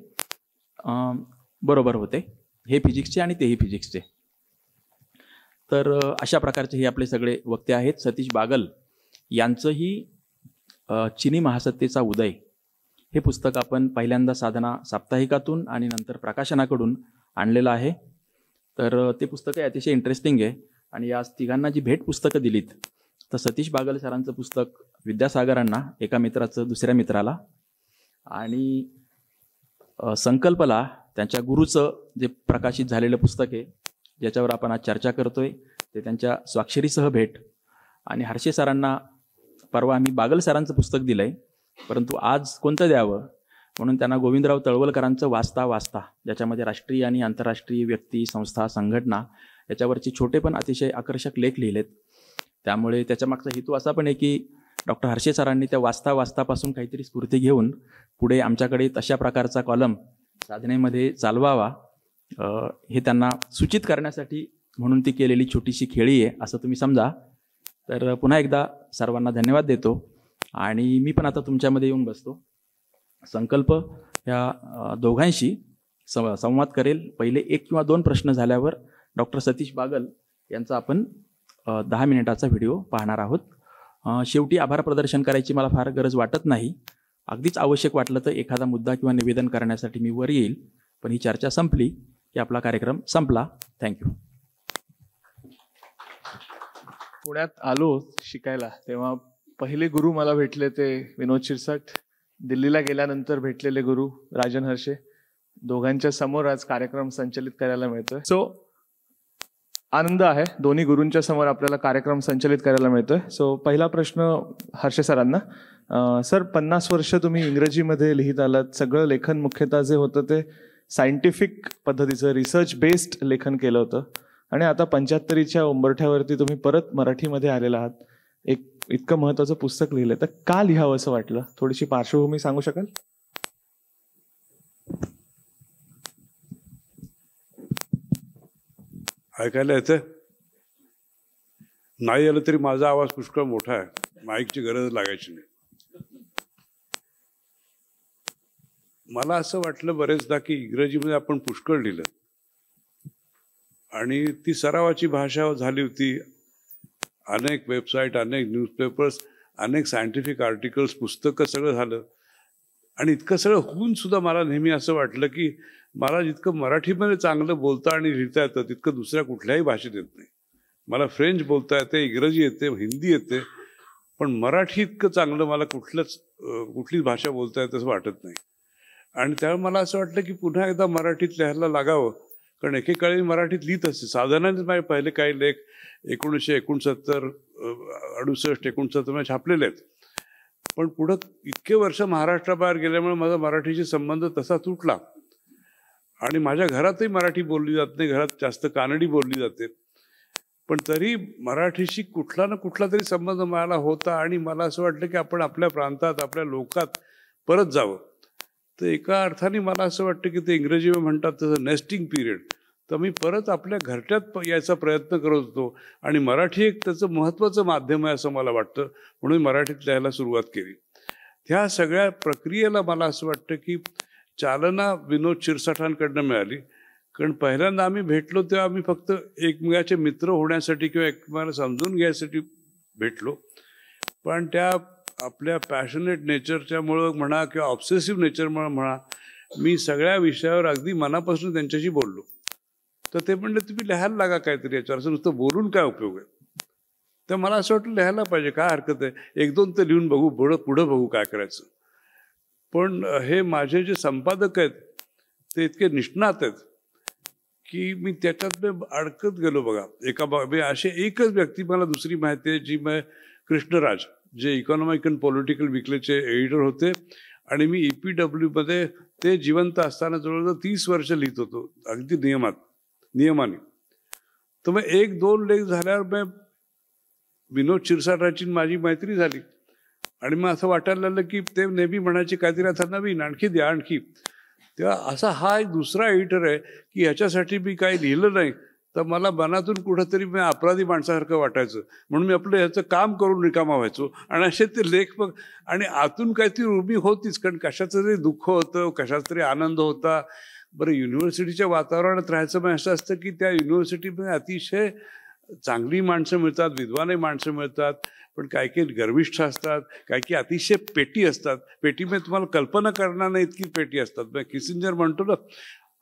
बरोबर होते. हे फिजिक्सचे आणि तेही फिजिक्सचे. तर अशा प्रकारचे हे आपले सगळे वक्ते आहेत. सतीश बागल यांचंही चिनी महासत्तेचा उदय हे पुस्तक आपण पहिल्यांदा साधना साप्ताहिकातून आणि नंतर प्रकाशनाकडून आणलेलं आहे. तर ते पुस्तक अतिशय इंटरेस्टिंग आहे. आणि आज तिघांना जी भेट पुस्तकं दिलीत तर सतीश बागल सरांचं पुस्तक विद्यासागरांना, एका मित्राचं दुसऱ्या मित्राला, आणि संकल्पला त्यांच्या गुरुचं जे प्रकाशित झालेलं पुस्तक आहे ज्याच्यावर आपण आज चर्चा करतोय ते त्यांच्या स्वाक्षरीसह भेट. आणि हर्षे सरांना परवा आम्ही बागल सरांचं पुस्तक दिलं आहे, परंतु आज कोणतं द्यावं म्हणून त्यांना गोविंदराव तळवलकरांचं वाचता ज्याच्यामध्ये राष्ट्रीय आणि आंतरराष्ट्रीय व्यक्ती, संस्था, संघटना याच्यावरचे छोटे पण अतिशय आकर्षक लेख लिहिलेत. त्यामुळे त्याच्यामागचा हेतू असा पण आहे की डॉक्टर हर्षे सरांनी त्या वाचतापासून काहीतरी स्फूर्ती घेऊन पुढे आमच्याकडे तशा प्रकारचा कॉलम साधनेमध्ये चालवावा हे त्यांना सूचित करण्यासाठी म्हणून ती केलेली छोटीशी खेळी आहे असं तुम्ही समजा. तर पुन्हा एकदा सर्वांना धन्यवाद देतो आणि मी पण आता तुमच्यामध्ये येऊन बसतो. संकल्प ह्या दोघांशी संवाद करेल. पहिले 1 किंवा 2 प्रश्न झाल्यावर डॉक्टर सतीश बागल यांचा आपण 10 मिनिटाचा व्हिडिओ पाहणार आहोत. शेवटी आभार प्रदर्शन करायची मला फार गरज वाटत नाही. अगदीच आवश्यक वाटलं तर एखादा मुद्दा किंवा निवेदन करण्यासाठी मी वर येईल. पण ही चर्चा संपली की आपला कार्यक्रम संपला. थँक्यू. पुण्यात आलो शिकायला तेव्हा पहिले गुरु मला भेटले ते विनोद शिरसाट. दिल्लीला गेल्यानंतर भेटलेले गुरु राजन हर्षे. दोघांच्या समोर आज कार्यक्रम संचलित करायला मिळतोय. सो आनंद आहे, दोन्ही गुरूंच्या समोर आपल्याला कार्यक्रम संचलित करायला मिळतोय. सो पहिला प्रश्न हर्षे सरांना. सर, 50 वर्ष तुम्ही इंग्रजीमध्ये लिहित आलात. सगळं लेखन मुख्यतः जे होतं ते सायंटिफिक पद्धतीचं रिसर्च बेस्ड लेखन केलं होतं आणि आता 75च्या उंबरठ्यावरती तुम्ही परत मराठीमध्ये आलेला आहात. एक इतकं महत्त्वाचं पुस्तक लिहिलं, तर का लिहावं असं वाटलं? थोडीशी पार्श्वभूमी सांगू शकाल? ऐकायला येतं? नाही आलं तरी माझा आवाज पुष्कळ मोठा आहे, माईकची गरज लागायची नाही. मला असं वाटलं बरेचदा की इंग्रजीमध्ये आपण पुष्कळ लिहिलं आणि ती सरावाची भाषा झाली होती. अनेक वेबसाईट, अनेक न्यूजपेपर्स, अनेक सायंटिफिक आर्टिकल्स, पुस्तकं सगळं झालं आणि इतकं सगळं होऊन सुद्धा मला नेहमी असं वाटलं की मला जितकं मराठीमध्ये चांगलं बोलता आणि लिहिता येतं तितकं दुसऱ्या कुठल्याही भाषेत येत नाही. मला फ्रेंच बोलता येते, इंग्रजी येते, हिंदी येते, पण मराठी इतकं चांगलं मला कुठलीच भाषा बोलता येतं असं वाटत नाही. आणि त्यावेळी मला असं वाटलं की पुन्हा एकदा मराठीत लिहायला लागावं, कारण एकेकाळी मराठीत लिहित असते. साधारण माझे पहिले काही लेख 1969, 68, 69 छापलेले आहेत. पण पुढं इतके वर्ष महाराष्ट्राबाहेर गेल्यामुळे माझा मराठीशी संबंध तसा तुटला आणि माझ्या घरातही मराठी बोलली जात नाही. घरात जास्त कानडी बोलली जाते. पण तरी मराठीशी कुठला ना कुठला तरी संबंध मला होता आणि मला असं वाटलं की आपण आपल्या प्रांतात, आपल्या लोकात परत जावं. तर एका अर्थाने मला असं वाटतं की ते इंग्रजीमध्ये म्हणतात तसं नेस्टिंग पिरियड. तर मी परत आपल्या घरट्यात यायचा प्रयत्न करत होतो आणि मराठी एक त्याचं महत्त्वाचं माध्यम आहे असं मला वाटतं, म्हणून मराठीत लिहायला सुरुवात केली. ह्या सगळ्या प्रक्रियेला मला असं वाटतं की चालना विनोद शिरसाठांकडनं मिळाली. कारण पहिल्यांदा आम्ही भेटलो तेव्हा आम्ही फक्त एकमेकाचे मित्र होण्यासाठी किंवा एकमेकाला समजून घ्यायसाठी भेटलो. पण त्या आपल्या पॅशनेट नेचरच्यामुळं म्हणा किंवा ऑब्सेसिव्ह नेचरमुळं म्हणा, मी सगळ्या विषयावर अगदी मनापासून त्यांच्याशी बोललो. तर ते म्हणले तुम्ही लिहायला लागा काहीतरी याच्यावर, असं नुसतं बोलून काय उपयोग आहे. तर मला असं वाटलं लिहायला पाहिजे, काय हरकत आहे, 1-2 तर लिहून बघू, पुढं बघू काय करायचं. पण हे माझे जे संपादक आहेत ते इतके निष्णात आहेत की मी त्याच्यात अडकत गेलो. बघा, असे एकच व्यक्ती मला दुसरी माहिती आहे जी कृष्णराज, जे इकॉनॉमिक अँड पॉलिटिकल विकलेचे एडिटर होते आणि मी EPW मध्ये ते जिवंत असताना जवळजवळ 30 वर्ष लिहित होतो अगदी नियमाने. तर मग 1-2 लेख झाल्यावर विनोद शिरसाठांची माझी मैत्री झाली आणि मग असं वाटायला लागलं की ते नेहमी म्हणायचे काहीतरी आता नवीन आणखी द्या आणखी. तेव्हा असा हा एक दुसरा एडिटर आहे की ह्याच्यासाठी मी काही लिहिलं नाही तर मला मनातून कुठंतरी मी अपराधी माणसासारखं वाटायचं, म्हणून मी आपलं ह्याचं काम करून रिकामा व्हायचो. आणि असे ते लेख मग, आणि आतून काहीतरी उर्मी होतीच, कारण कशाचं तरी दुःख होतं, कशाचा तरी आनंद होता. बरं, युनिव्हर्सिटीच्या वातावरणात राहायचं मग असं असतं की त्या युनिव्हर्सिटीमध्ये अतिशय चांगली माणसं मिळतात, विद्वानही माणसं मिळतात, पण काही काही गर्विष्ठ असतात, काही अतिशय पेटी असतात. पेटीमध्ये तुम्हाला कल्पना करणार नाही इतकी पेटी असतात. किसिंजर म्हणतो ना,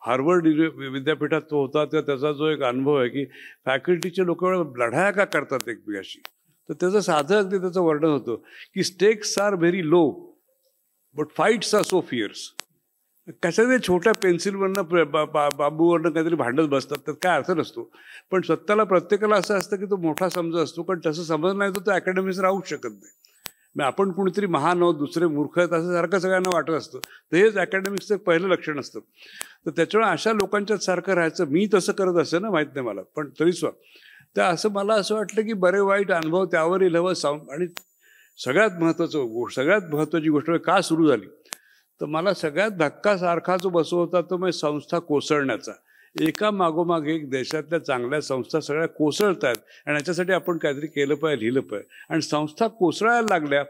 हार्वर्ड विद्यापीठात तो होता तेव्हा त्याचा जो एक अनुभव आहे की फॅकल्टीचे लोक लढाया का करतात एकमेकाशी, तर त्याचं साधं अगदी त्याचं वर्णन होतं की stakes are very low but fights are so fierce. कशाने छोट्या पेन्सिलवरनं बांबूवरनं काहीतरी भांडत बसतात, त्यात काय अर्थ नसतो. पण स्वतःला प्रत्येकाला असं असतं की तो मोठा समज असतो, पण तसं समज नाही तर तो अकॅडमीस राहूच शकत नाही. मग आपण कुणीतरी महान आहोत, दुसरे मूर्ख आहेत असं सारखं सगळ्यांना वाटत असतं. तर हेच अकॅडमिक्सचं पहिलं लक्षण असतं. तर त्याच्यामुळे अशा लोकांच्यात सारखं राहायचं, मी तसं करत असे ना, माहीत नाही मला, पण तरी तर असं मला असं वाटलं की बरे वाईट अनुभव त्यावरही लिहावं. आणि सगळ्यात महत्त्वाची गोष्ट का सुरू झाली, तर मला सगळ्यात धक्का सारखा जो बसव होता तो म्हणजे संस्था कोसळण्याचा. एका मागोमाग एक देशातल्या चांगल्या संस्था सगळ्या कोसळत आहेत आणि याच्यासाठी आपण काहीतरी केलं पाहिजे, लिहिलं पाहिजे. आणि संस्था कोसळायला लागल्या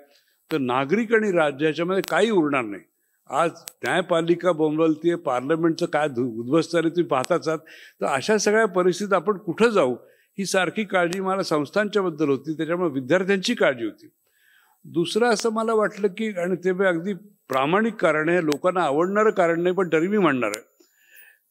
तर नागरिक आणि राज्य याच्यामध्ये काही उरणार नाही. आज न्यायपालिका बोंबलतीये, पार्लमेंटचं काय उद्ध्वस्त झाले तुम्ही पाहताच आहात. तर अशा सगळ्या परिस्थितीत आपण कुठं जाऊ ही सारखी काळजी मला संस्थांच्याबद्दल होती, त्याच्यामुळे विद्यार्थ्यांची काळजी होती. दुसरं असं मला वाटलं की, आणि ते अगदी प्रामाणिक कारण आहे, लोकांना आवडणारं कारण नाही, पण तरी मी म्हणणार आहे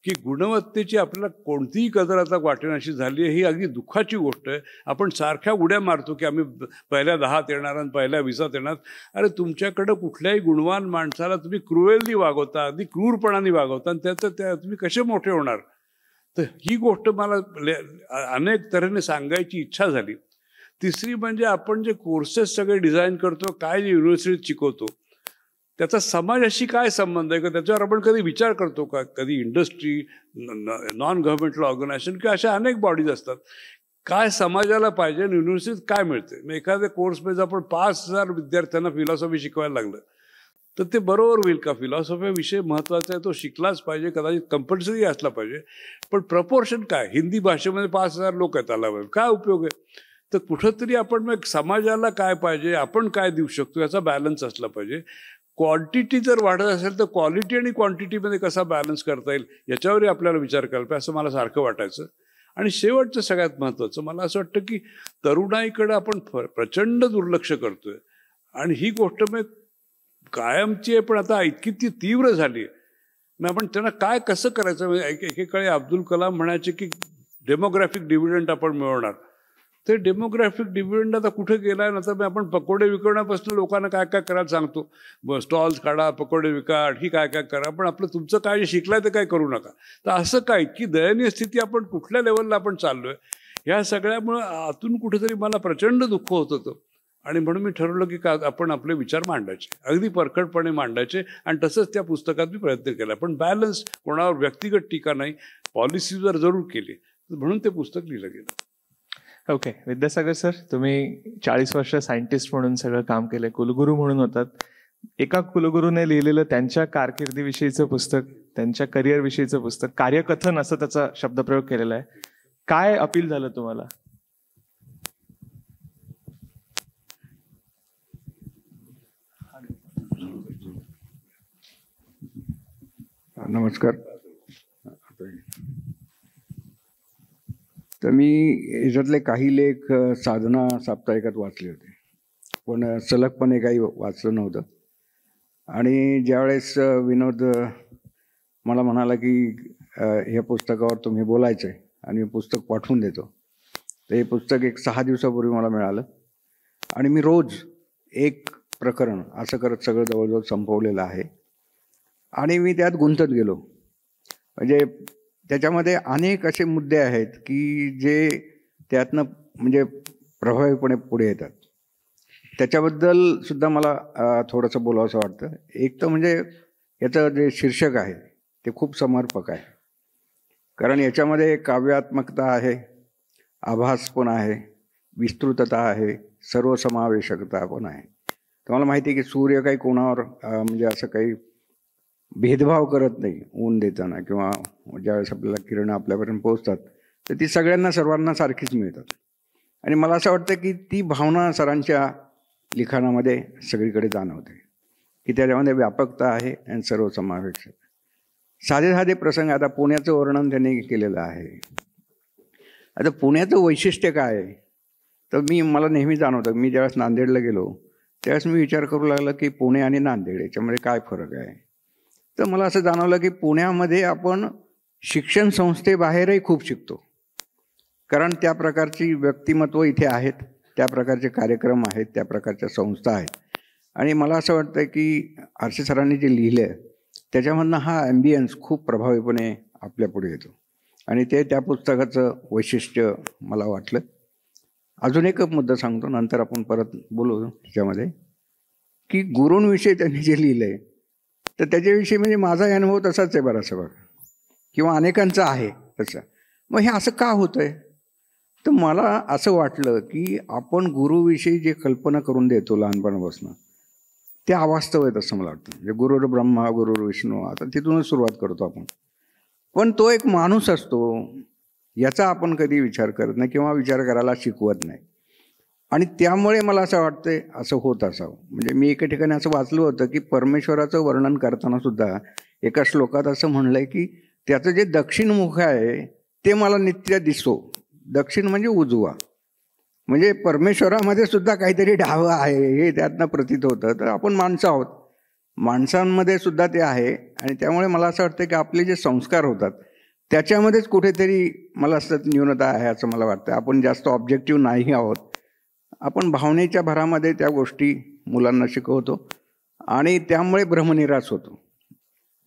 की गुणवत्तेची आपल्याला कोणतीही कदर आता वाटेनाशी झाली आहे. ही अगदी दुःखाची गोष्ट आहे. आपण सारख्या उड्या मारतो की आम्ही पहिल्या 10त येणार आणि पहिल्या 20त येणार. अरे तुमच्याकडं कुठल्याही गुणवान माणसाला तुम्ही क्रुएलली वागवता, अगदी क्रूरपणाने वागवता, आणि त्याचं तुम्ही कसे मोठे होणार. तर ही गोष्ट मला अनेक तऱ्हेने सांगायची इच्छा झाली. तिसरी म्हणजे आपण जे कोर्सेस सगळे डिझाईन करतो, काय जे युनिव्हर्सिटीत शिकवतो, त्याचा समाजाशी काय संबंध आहे का, त्याच्यावर आपण कधी विचार करतो का. कधी इंडस्ट्री, नॉन गव्हर्नमेंटल ऑर्गनायझेशन किंवा अशा अनेक बॉडीज असतात, काय समाजाला पाहिजे आणि युनिव्हर्सिटीत काय मिळते. मग एखाद्या कोर्समध्ये आपण 5,000 विद्यार्थ्यांना फिलॉसॉफी शिकवायला लागलं तर ते बरोबर होईल का. फिलॉसॉफी विषय महत्त्वाचा आहे, तो शिकलाच पाहिजे, कदाचित कंपल्सरी असला पाहिजे. पण प्रपोर्शन काय, हिंदी भाषेमध्ये 5,000 लोक आहेत, आला काय उपयोग आहे. तर कुठंतरी आपण मग समाजाला काय पाहिजे, आपण काय देऊ शकतो याचा बॅलन्स असला पाहिजे. क्वांटिटी जर वाढत असेल तर क्वालिटी आणि क्वांटिटीमध्ये कसा बॅलन्स करता येईल याच्यावरही आपल्याला विचार करायला पाहिजे असं मला सारखं वाटायचं. आणि शेवटचं सगळ्यात महत्त्वाचं मला असं वाटतं की तरुणाईकडे आपण प्रचंड दुर्लक्ष करतोय आणि ही गोष्ट मग कायमची आहे, पण आता इतकी ती तीव्र झाली आहे. मग आपण त्यांना काय कसं करायचं. म्हणजे एकेकाळी अब्दुल कलाम म्हणायचे की डेमोग्राफिक डिव्हिडंड आपण मिळवणार. ते डेमोग्राफिक डिव्हिडंड आता कुठे गेलाय ना, तर आपण पकोडे विकण्यापासून लोकांना काय काय करायला सांगतो, स्टॉल्स काढा, पकोडे विका, ही काय काय करा, पण आपलं तुमचं काय जे शिकलाय ते काय करू नका. तर असं काय इतकी दयनीय स्थिती आपण कुठल्या लेवलला आपण चाललोय, ह्या सगळ्यामुळं आतून कुठेतरी मला प्रचंड दुःख होत होतं. आणि म्हणून मी ठरवलं की आपण आपले विचार मांडायचे, अगदी परखडपणे मांडायचे. आणि तसंच त्या पुस्तकात मी प्रयत्न केला, पण बॅलन्स, कोणावर व्यक्तिगत टीका नाही, पॉलिसीवर जरूर केली. म्हणून ते पुस्तक लिहिलं गेलं. ओके, विद्यासागर सर, तुम्ही 40 वर्ष सायंटिस्ट म्हणून सगळं काम केलंय, कुलगुरू म्हणून होतात. एका कुलगुरूने लिहिलेलं त्यांच्या कारकिर्दीविषयीचं पुस्तक, त्यांच्या करिअर विषयीचं पुस्तक, कार्यकथन असं त्याचा शब्दप्रयोग केलेला आहे. काय अपील झालं तुम्हाला? नमस्कार. तर मी याच्यातले काही लेख साधना साप्ताहिकात वाचले होते, पण सलगपणे काही वाचलं नव्हतं. आणि ज्यावेळेस विनोद मला म्हणाला की ह्या पुस्तकावर तुम्ही बोलायचं आहे आणि मी पुस्तक पाठवून देतो, तर हे पुस्तक एक 6 दिवसापूर्वी मला मिळालं. आणि मी रोज एक प्रकरण असं करत सगळं जवळजवळ संपवलेलं आहे. आणि मी त्यात गुंतत गेलो. म्हणजे त्याच्यामध्ये अनेक असे मुद्दे आहेत की जे त्यातनं म्हणजे प्रभावीपणे पुढे येतात. त्याच्याबद्दल सुद्धा मला थोडंसं बोलावंसं वाटतं. एक तर म्हणजे याचं जे शीर्षक आहे ते खूप समर्पक आहे, कारण याच्यामध्ये काव्यात्मकता आहे, आभास पण आहे, विस्तृतता आहे, सर्वसमावेशकता पण आहे. तुम्हाला माहिती आहे की सूर्य काही कोणावर म्हणजे असं काही भेदभाव करत नाही. ऊन देताना किंवा ज्यावेळेस आपल्याला किरणं आपल्यापर्यंत पोहोचतात तर ती सगळ्यांना, सर्वांना सारखीच मिळतात. आणि मला असं वाटतं की ती भावना सरांच्या लिखाणामध्ये सगळीकडे जाणवते की त्याच्यामध्ये व्यापकता आहे आणि सर्वसमावेश. साधे साधे प्रसंग, आता पुण्याचं वर्णन त्यांनी केलेलं आहे. आता पुण्याचं वैशिष्ट्य काय आहे तर मला नेहमी जाणवतं, मी ज्यावेळेस नांदेडला गेलो त्यावेळेस मी विचार करू लागलो की पुणे आणि नांदेड याच्यामध्ये काय फरक आहे. तर मला असं जाणवलं की पुण्यामध्ये आपण शिक्षण संस्थेबाहेरही खूप शिकतो, कारण त्या प्रकारची व्यक्तिमत्व इथे आहेत, त्या प्रकारचे कार्यक्रम आहेत, त्या प्रकारच्या संस्था आहेत. आणि मला असं वाटतं की आरसे सरांनी जे लिहिलं आहे त्याच्यामधनं हा ॲम्बियन्स खूप प्रभावीपणे आपल्या पुढे येतो. आणि ते त्या पुस्तकाचं वैशिष्ट्य मला वाटलं. अजून एक मुद्दा सांगतो, नंतर आपण परत बोलू त्याच्यामध्ये, की गुरूंविषयी त्यांनी जे लिहिलं आहे तर त्याच्याविषयी म्हणजे माझा अनुभव तसाच आहे बराचसा बघा, किंवा अनेकांचा आहे तसं. मग हे असं का होतं आहे तर मला असं वाटलं की आपण गुरुविषयी जे कल्पना करून देतो लहानपणापासून ते अवास्तव आहेत असं मला वाटतं. म्हणजे गुरुर ब्रह्मा गुरुर विष्णू, आता तिथूनच सुरुवात करतो आपण. पण तो एक माणूस असतो याचा आपण कधी विचार करत नाही किंवा विचार करायला शिकवत नाही. आणि त्यामुळे मला असं वाटतं असं होत असावं. म्हणजे मी एका ठिकाणी असं वाचलं होतं की परमेश्वराचं वर्णन करताना सुद्धा एका श्लोकात असं म्हणलं आहे की त्याचं जे दक्षिण मुख आहे ते मला नित्य दिसतो. दक्षिण म्हणजे उजवा, म्हणजे परमेश्वरामध्ये सुद्धा काहीतरी डावं आहे हे त्यातनं प्रतीत होतं. तर आपण माणसं आहोत, माणसांमध्ये सुद्धा ते आहे. आणि त्यामुळे मला असं वाटतं की आपले जे संस्कार होतात त्याच्यामध्येच कुठेतरी मला असं न्यूनता आहे असं मला वाटतं. आपण जास्त ऑब्जेक्टिव्ह नाही आहोत, आपण भावनेच्या भरामध्ये त्या गोष्टी मुलांना शिकवतो आणि त्यामुळे भ्रमनिरास होतो.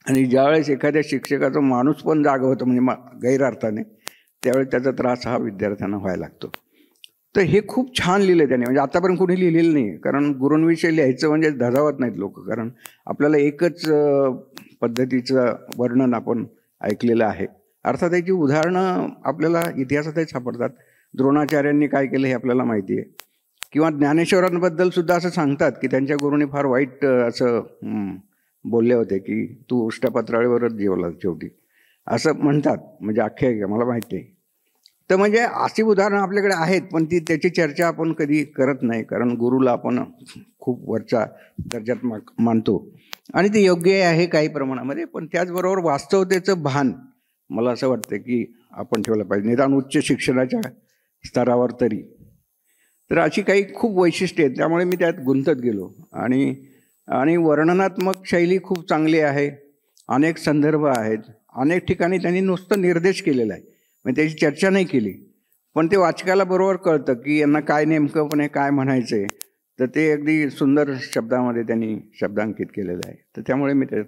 आणि ज्यावेळेस एखाद्या शिक्षकाचं माणूस पण जागं होतं म्हणजे गैरअर्थाने, त्यावेळेस त्याचा त्रास हा विद्यार्थ्यांना व्हायला लागतो. तर हे खूप छान लिहिलं त्याने, म्हणजे आतापर्यंत कोणी लिहिलेलं नाही. कारण गुरूंविषयी लिहायचं म्हणजे धजावत नाहीत लोक, कारण आपल्याला एकच पद्धतीचं वर्णन आपण ऐकलेलं आहे. अर्थात याची उदाहरणं आपल्याला इतिहासातही सापडतात. द्रोणाचार्यांनी काय केलं हे आपल्याला माहिती आहे. किंवा ज्ञानेश्वरांबद्दल सुद्धा असं सांगतात की त्यांच्या गुरूंनी फार वाईट असं बोलले होते की तू उष्टपत्राळीवरच जेवला शेवटी, असं म्हणतात. म्हणजे आख्यायिका मला माहिती आहे. तर म्हणजे अशी उदाहरणं आपल्याकडे आहेत, पण त्याची चर्चा आपण कधी करत नाही, कारण गुरुला आपण खूप वरच्या दर्जात मानतो आणि ते योग्य आहे काही प्रमाणामध्ये. पण त्याचबरोबर वास्तवतेचं भान मला असं वाटतं की आपण ठेवलं पाहिजे, निदान उच्च शिक्षणाच्या स्तरावर तरी. तर अशी काही खूप वैशिष्ट्ये आहेत, त्यामुळे मी त्यात गुंतत गेलो. आणि वर्णनात्मक शैली खूप चांगली आहे, अनेक संदर्भ आहेत, अनेक ठिकाणी त्यांनी नुसतं निर्देश केलेला आहे, म्हणजे त्याची चर्चा नाही केली. पण ते वाचकाला बरोबर कळतं की यांना काय नेमकंपणे काय म्हणायचंय, तर ते अगदी सुंदर शब्दामध्ये त्यांनी शब्दांकित केलेलं आहे. तर त्यामुळे मी ते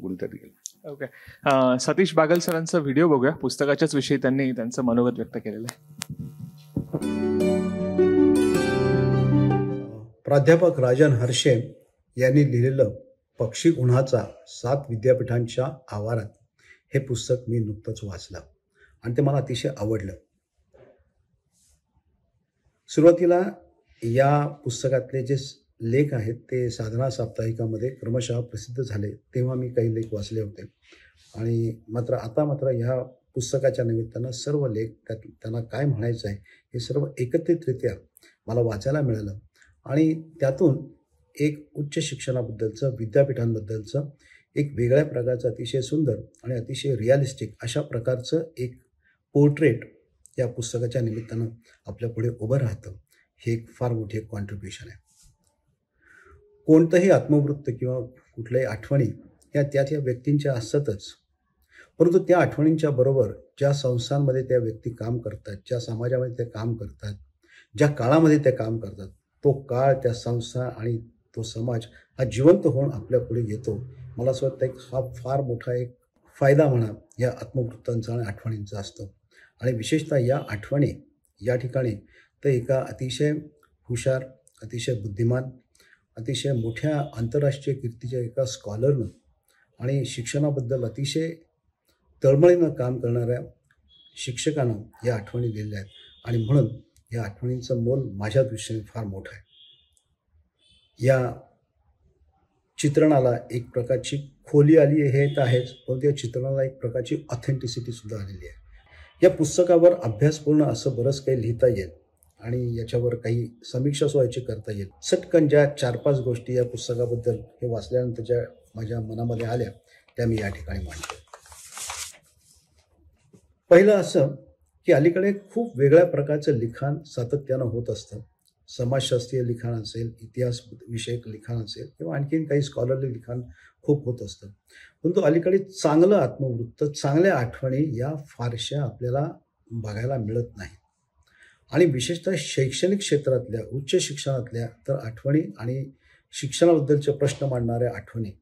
गुंतत गेलो. ओके. सतीश बागल सरांचा व्हिडिओ बघूया. पुस्तकाच्याच विषयी त्यांनी त्यांचं मनोगत व्यक्त केलेलं आहे. प्राध्यापक राजन हर्षे यांनी लिहिलेलं पक्षी उन्हाचा 7 विद्यापीठांच्या आवारात हे पुस्तक मी नुकतंच वाचलं आणि ते मला अतिशय आवडलं. सुरुवातीला या पुस्तकातले जे लेख आहेत ते साधना साप्ताहिकामध्ये क्रमशः प्रसिद्ध झाले, तेव्हा मी काही लेख वाचले होते. आणि मात्र ह्या पुस्तकाच्या निमित्तानं सर्व लेख त्यांना काय म्हणायचं आहे हे सर्व एकत्रितरित्या मला वाचायला मिळालं. आणि त्यातून एक उच्च शिक्षणाबद्दलचं, विद्यापीठांबद्दलचं एक वेगळ्या प्रकारचं अतिशय सुंदर आणि अतिशय रिअलिस्टिक अशा प्रकारचं एक पोर्ट्रेट या पुस्तकाच्या निमित्तानं आपल्या पुढे उभं राहतं. हे एक फार मोठी एक कॉन्ट्रीब्युशन आहे. कोणतंही आत्मवृत्त किंवा कुठल्याही आठवणी त्या व्यक्तींच्या असतातच, परंतु त्या आठवणींच्या बरोबर ज्या संस्थांमध्ये त्या व्यक्ती काम करतात, ज्या समाजामध्ये ते काम करतात, ज्या काळामध्ये ते काम करतात, तो काळ, त्या संस्था आणि तो समाज हा जिवंत होऊन आपल्या पुढे येतो. मला असं वाटतं हा फार मोठा एक फायदा म्हणा या आत्मवृत्तांचा आणि आठवणींचा असतो. आणि विशेषतः या आठवणी या ठिकाणी तर एका अतिशय हुशार, अतिशय बुद्धिमान, अतिशय मोठ्या आंतरराष्ट्रीय कीर्तीच्या एका स्कॉलरनं आणि शिक्षणाबद्दल अतिशय तळमळीनं काम करणाऱ्या शिक्षकानं या आठवणी लिहिल्या आहेत. आणि म्हणून या आठवणींचं मोल माझ्या दृष्टीने फार मोठं आहे. या चित्रणाला एक प्रकारची खोली आली आहे हे तर आहेच, पण त्या चित्रणाला एक प्रकारची ऑथेंटिसिटीसुद्धा आलेली आहे. या पुस्तकावर अभ्यासपूर्ण असं बरंच काही लिहिता येईल आणि याच्यावर काही समीक्षा सोयीची करता येईल. सटकन ज्या 4-5 गोष्टी या पुस्तकाबद्दल हे वाचल्यानंतर ज्या माझ्या मनामध्ये आल्या त्या मी या ठिकाणी मांडतो. पहिलं असं की अलीकडे खूप वेगळ्या प्रकारचं लिखाण सातत्यानं होत असतं. समाजशास्त्रीय लिखाण असेल, इतिहास विषयक लिखाण असेल किंवा आणखीन काही स्कॉलरली लिखाण खूप होत असतं. परंतु अलीकडे चांगलं आत्मवृत्त, चांगल्या आठवणी या फारशा आपल्याला बघायला मिळत नाही. आणि विशेषतः शैक्षणिक क्षेत्रातल्या, उच्च शिक्षणातल्या तर आठवणी आणि शिक्षणाबद्दलचे प्रश्न मांडणाऱ्या आठवणी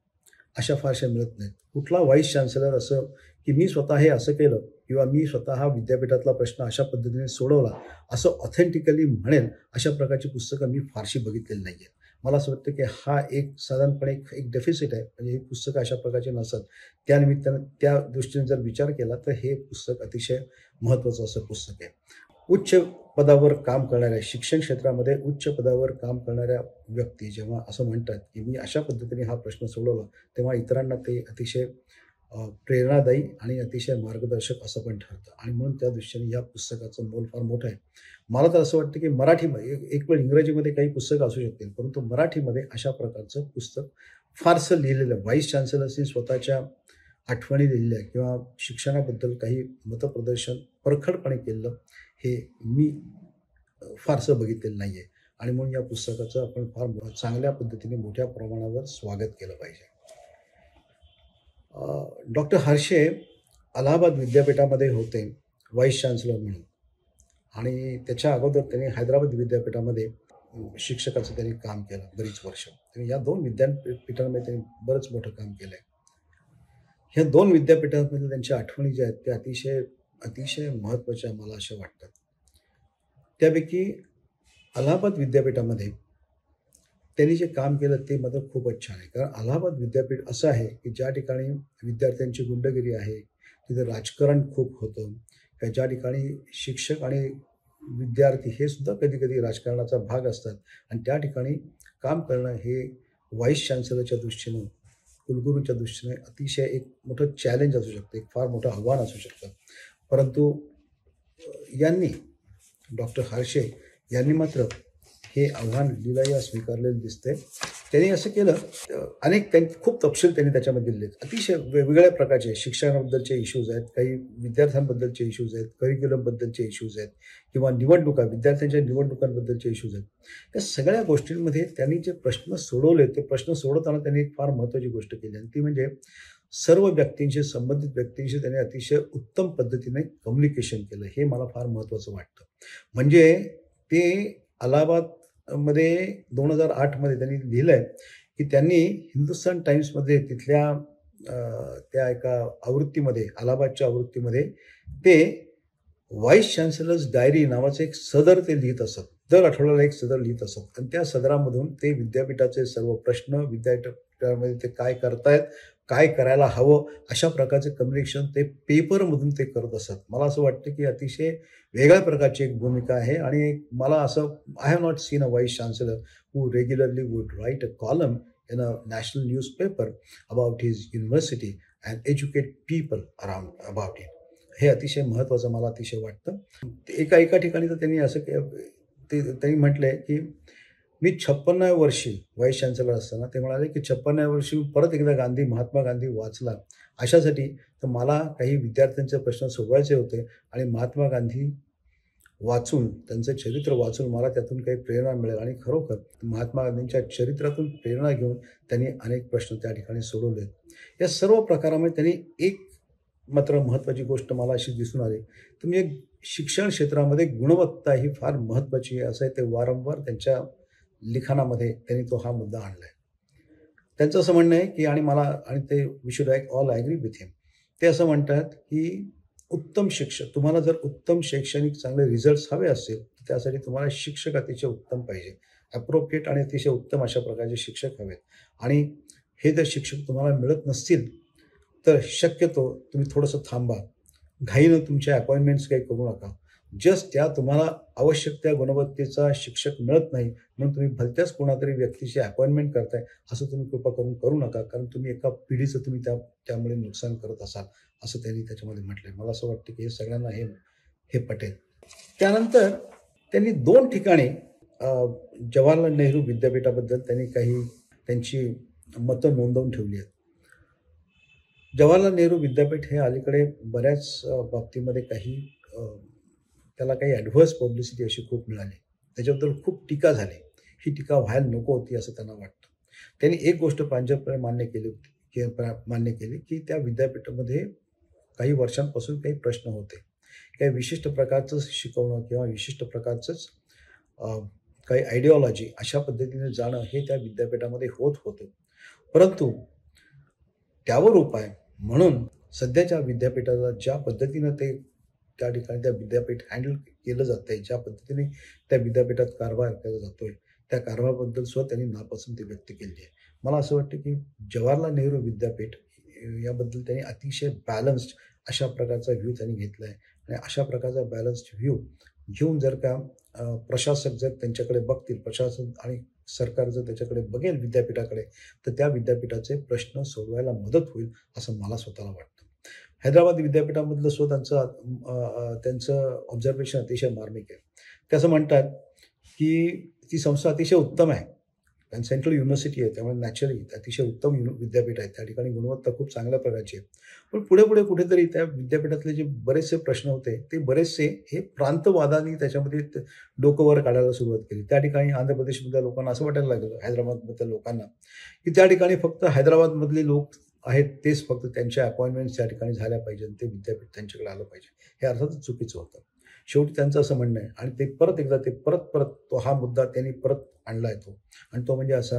अशा फारशा मिळत नाहीत. कुठला व्हाईस चान्सलर असं की मी स्वतः हे असं केलं किंवा मी स्वतः हा विद्यापीठातला प्रश्न अशा पद्धतीने सोडवला असं ऑथेंटिकली म्हणेल अशा प्रकारची पुस्तकं मी फारशी बघितलेली नाही आहेत. मला असं वाटतं की हा एक साधारणपणे एक डेफिसिट आहे. म्हणजे ही पुस्तकं अशा प्रकारची नसतात. त्यानिमित्तानं त्या दृष्टीने जर विचार केला तर हे पुस्तक अतिशय महत्त्वाचं असं पुस्तक आहे. उच्च पदावर काम करणाऱ्या, शिक्षण क्षेत्रामध्ये उच्च पदावर काम करणाऱ्या व्यक्ती जेव्हा असं म्हणतात की मी अशा पद्धतीने हा प्रश्न सोडवला, तेव्हा इतरांना ते अतिशय प्रेरणादायी आणि अतिशय मार्गदर्शक असं पण ठरतं. आणि म्हणून त्या दृष्टीने या पुस्तकाचं मोल फार मोठं आहे. मला तर असं वाटतं की मराठीमध्ये एक वेळ इंग्रजीमध्ये काही पुस्तकं असू शकतील, परंतु मराठीमध्ये अशा प्रकारचं पुस्तक फारसं लिहिलेलं, व्हाईस चान्सलर्सनी स्वतःच्या आठवणी लिहिल्या किंवा शिक्षणाबद्दल काही मतप्रदर्शन परखडपणे केलं हे मी फारसं बघितलेलं नाही आहे. आणि म्हणून या पुस्तकाचं आपण फार चांगल्या पद्धतीने मोठ्या प्रमाणावर स्वागत केलं पाहिजे. डॉक्टर हर्षे अलाहाबाद विद्यापीठामध्ये होते व्हाईस चान्सलर म्हणून, आणि त्याच्या अगोदर त्यांनी हैदराबाद विद्यापीठामध्ये शिक्षकाचं त्यांनी काम केलं बरीच वर्ष. त्यांनी या 2 विद्यापीठांमध्ये त्यांनी बरंच मोठं काम केलं आहे. ह्या 2 विद्यापीठांमध्ये त्यांच्या आठवणी ज्या आहेत त्या अतिशय महत्त्वाच्या मला अशा वाटतात. त्यापैकी अलाहाबाद विद्यापीठामध्ये त्यांनी जे काम केलं ते मात्र खूपच छान आहे. कारण अलाहाबाद विद्यापीठ असं आहे की ज्या ठिकाणी विद्यार्थ्यांची गुंडगिरी आहे, तिथे राजकारण खूप होतं, का ज्या ठिकाणी शिक्षक आणि विद्यार्थी हे सुद्धा कधी कधी राजकारणाचा भाग असतात. आणि त्या ठिकाणी काम करणं हे व्हाईस चान्सलरच्या दृष्टीनं, कुलगुरूंच्या दृष्टीने अतिशय एक मोठं चॅलेंज असू शकतं, एक फार मोठं आव्हान असू शकतं. परंतु यांनी, डॉक्टर हर्षे यांनी मात्र हे आव्हान लिलाया स्वीकारलेलं दिसते. त्यांनी असं केलं, खूप तपशील त्यांनी त्याच्यामध्ये दिले. अतिशय वेगवेगळ्या प्रकारचे शिक्षणाबद्दलचे इश्यूज आहेत, काही विद्यार्थ्यांबद्दलचे इश्यूज आहेत, करिक्युलमबद्दलचे इश्यूज आहेत किंवा निवडणुका, विद्यार्थ्यांच्या निवडणुकांबद्दलचे इश्यूज आहेत. त्या सगळ्या गोष्टींमध्ये त्यांनी जे प्रश्न सोडवले ते प्रश्न सोडवताना त्यांनी एक फार महत्त्वाची गोष्ट केली आणि ती म्हणजे सर्व व्यक्तींशी, संबंधित व्यक्तींशी त्यांनी अतिशय उत्तम पद्धतीने कम्युनिकेशन केलं. हे मला फार महत्त्वाचं वाटतं. म्हणजे ते अलाहाबादमध्ये 2008 मध्ये त्यांनी लिहिलंय की त्यांनी हिंदुस्तान टाइम्समध्ये तिथल्या त्या एका आवृत्तीमध्ये, अलाहाबादच्या आवृत्तीमध्ये ते व्हाईस चान्सलर्स डायरी नावाचं एक सदर ते लिहित असत. दर आठवड्याला एक सदर लिहित असत आणि त्या सदरामधून ते विद्यापीठाचे सर्व प्रश्न, विद्यापीठामध्ये ते काय करतायत, काय करायला हवं, अशा प्रकारचे कम्युनिकेशन ते पेपरमधून ते करत असत. मला असं वाटतं की अतिशय वेगळ्या प्रकारची एक भूमिका आहे. आणि मला असं, I have not seen a vice chancellor who regularly would write a column in a national newspaper about his university and educate people around about it. हे अतिशय महत्त्वाचं मला अतिशय वाटतं. एका ठिकाणी तर त्यांनी असं त्यांनी म्हटलंय की मी 56व्या वर्षी व्हाईस चान्सलर असताना ते म्हणाले की 56व्या वर्षी परत एकदा महात्मा गांधी वाचला अशासाठी, तर मला काही विद्यार्थ्यांचे प्रश्न सोडवायचे होते आणि महात्मा गांधी वाचून, त्यांचं चरित्र वाचून मला त्यातून काही प्रेरणा मिळेल. आणि खरोखर महात्मा गांधींच्या चरित्रातून प्रेरणा घेऊन त्यांनी अनेक प्रश्न त्या ठिकाणी सोडवले. या सर्व प्रकारामध्ये त्यांनी एक मात्र महत्त्वाची गोष्ट मला अशी दिसून आली, तर म्हणजे शिक्षण क्षेत्रामध्ये गुणवत्ता ही फार महत्त्वाची आहे, असं आहे. ते वारंवार त्यांच्या लिखाणामध्ये त्यांनी तो हा मुद्दा आणला आहे. त्यांचं असं म्हणणं आहे की, आणि ते we should all agree with him. ते असं म्हणतात की उत्तम शिक्षक, तुम्हाला जर उत्तम शैक्षणिक चांगले रिझल्ट्स हवे असतील तर त्यासाठी तुम्हाला शिक्षक अतिशय उत्तम पाहिजे, ॲप्रोप्रिएट आणि अतिशय उत्तम अशा प्रकारचे शिक्षक हवेत. आणि हे जर शिक्षक तुम्हाला मिळत नसतील तर शक्यतो तुम्ही थोडंसं थांबा, घाईनं तुमच्या अपॉइंटमेंट्स काही करू नका. जस्ट त्या तुम्हाला आवश्यक त्या गुणवत्तेचा शिक्षक मिळत नाही म्हणून तुम्ही भलत्याच कोणातरी व्यक्तीची अपॉइंटमेंट करताय, असं तुम्ही कृपा करू नका, कारण तुम्ही एका पिढीचं तुम्ही त्यामुळे नुकसान करत असाल, असं त्यांनी त्याच्यामध्ये म्हटलंय. मला असं वाटतं की हे सगळ्यांना हे पटेल. त्यानंतर त्यांनी 2 ठिकाणी जवाहरलाल नेहरू विद्यापीठाबद्दल त्यांनी काही त्यांची मतं नोंदवून ठेवली आहेत. जवाहरलाल नेहरू विद्यापीठ हे अलीकडे बऱ्याच बाबतीमध्ये त्याला काही ॲडव्हर्स पब्लिसिटी अशी खूप मिळाली, त्याच्याबद्दल खूप टीका झाली. ही टीका व्हायला नको होती असं त्यांना वाटतं. त्यांनी एक गोष्ट प्रांजळपणे मान्य केली की त्या विद्यापीठामध्ये काही वर्षांपासून काही प्रश्न होते, काही विशिष्ट प्रकारचं शिकवणं किंवा विशिष्ट प्रकारचंच काही आयडिओलॉजी अशा पद्धतीने जाणं हे त्या विद्यापीठामध्ये होत होतं. परंतु त्यावर उपाय म्हणून सध्याच्या विद्यापीठाला ज्या पद्धतीनं त्या ठिकाणी त्या विद्यापीठ हँडल केलं जातं आहे, ज्या पद्धतीने त्या विद्यापीठात कारभार केला जातोय, त्या कारभाराबद्दल सुद्धा त्यांनी नापसंती व्यक्त केली आहे. मला असं वाटतं की जवाहरलाल नेहरू विद्यापीठ याबद्दल त्यांनी अतिशय बॅलन्स्ड अशा प्रकारचा व्ह्यू त्यांनी घेतला आहे. आणि अशा प्रकारचा बॅलन्स्ड व्ह्यू घेऊन जर का प्रशासक जर त्यांच्याकडे बघतील, प्रशासन आणि सरकार जर त्याच्याकडे बघेल विद्यापीठाकडे, तर त्या विद्यापीठाचे प्रश्न सोडवायला मदत होईल असं मला स्वतःला वाटतं. हैदराबाद विद्यापीठामधलं सुद्धा त्यांचं ऑब्झर्वेशन अतिशय मार्मिक आहे. ते असं म्हणतात की ती संस्था अतिशय उत्तम आहे आणि सेंट्रल युनिव्हर्सिटी आहे, त्यामुळे नॅचरली अतिशय उत्तम विद्यापीठ आहे. त्या ठिकाणी गुणवत्ता खूप चांगल्या प्रकारची आहे. पण पुढे कुठेतरी त्या विद्यापीठातले जे बरेचसे प्रश्न होते ते बरेचसे हे प्रांतवादाने त्याच्यामध्ये डोकं वर काढायला सुरुवात केली. त्या ठिकाणी आंध्र प्रदेशमधल्या लोकांना असं वाटायला लागलं, हैदराबादमधल्या लोकांना, की त्या ठिकाणी फक्त हैदराबादमधले लोक आहेत तेच फक्त त्यांच्या अपॉइंटमेंट्स त्या ठिकाणी झाल्या पाहिजे, ते विद्यापीठ त्यांच्याकडे आलं पाहिजे. हे अर्थातच चुकीचं होतं. शेवटी त्यांचं असं म्हणणं आहे आणि ते परत तो हा मुद्दा त्यांनी परत आणला आहे तो, आणि तो म्हणजे असा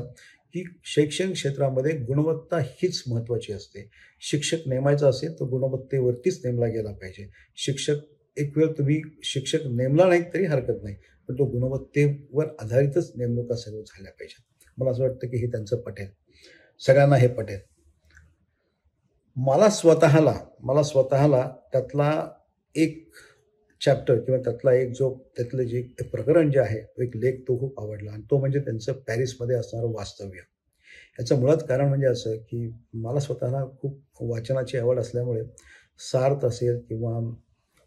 की शैक्षणिक क्षेत्रामध्ये गुणवत्ता हीच महत्त्वाची असते. शिक्षक नेमायचा असेल तर गुणवत्तेवरतीच नेमला गेला पाहिजे. एक वेळ तुम्ही शिक्षक नेमला नाही तरी हरकत नाही, पण तो गुणवत्तेवर आधारितच नेमणुका सर्व झाल्या पाहिजेत. मला असं वाटतं की हे त्यांचं पटेल, सगळ्यांना हे पटेल. मला स्वतःला त्यातला एक चॅप्टर किंवा त्यातलं जे प्रकरण जे आहे, एक लेख तो खूप आवडला, आणि तो म्हणजे त्यांचं पॅरिसमध्ये असणारं वास्तव्य. याचं मुळात कारण म्हणजे असं की मला स्वतःला खूप वाचनाची आवड असल्यामुळे सार्थ असेल किंवा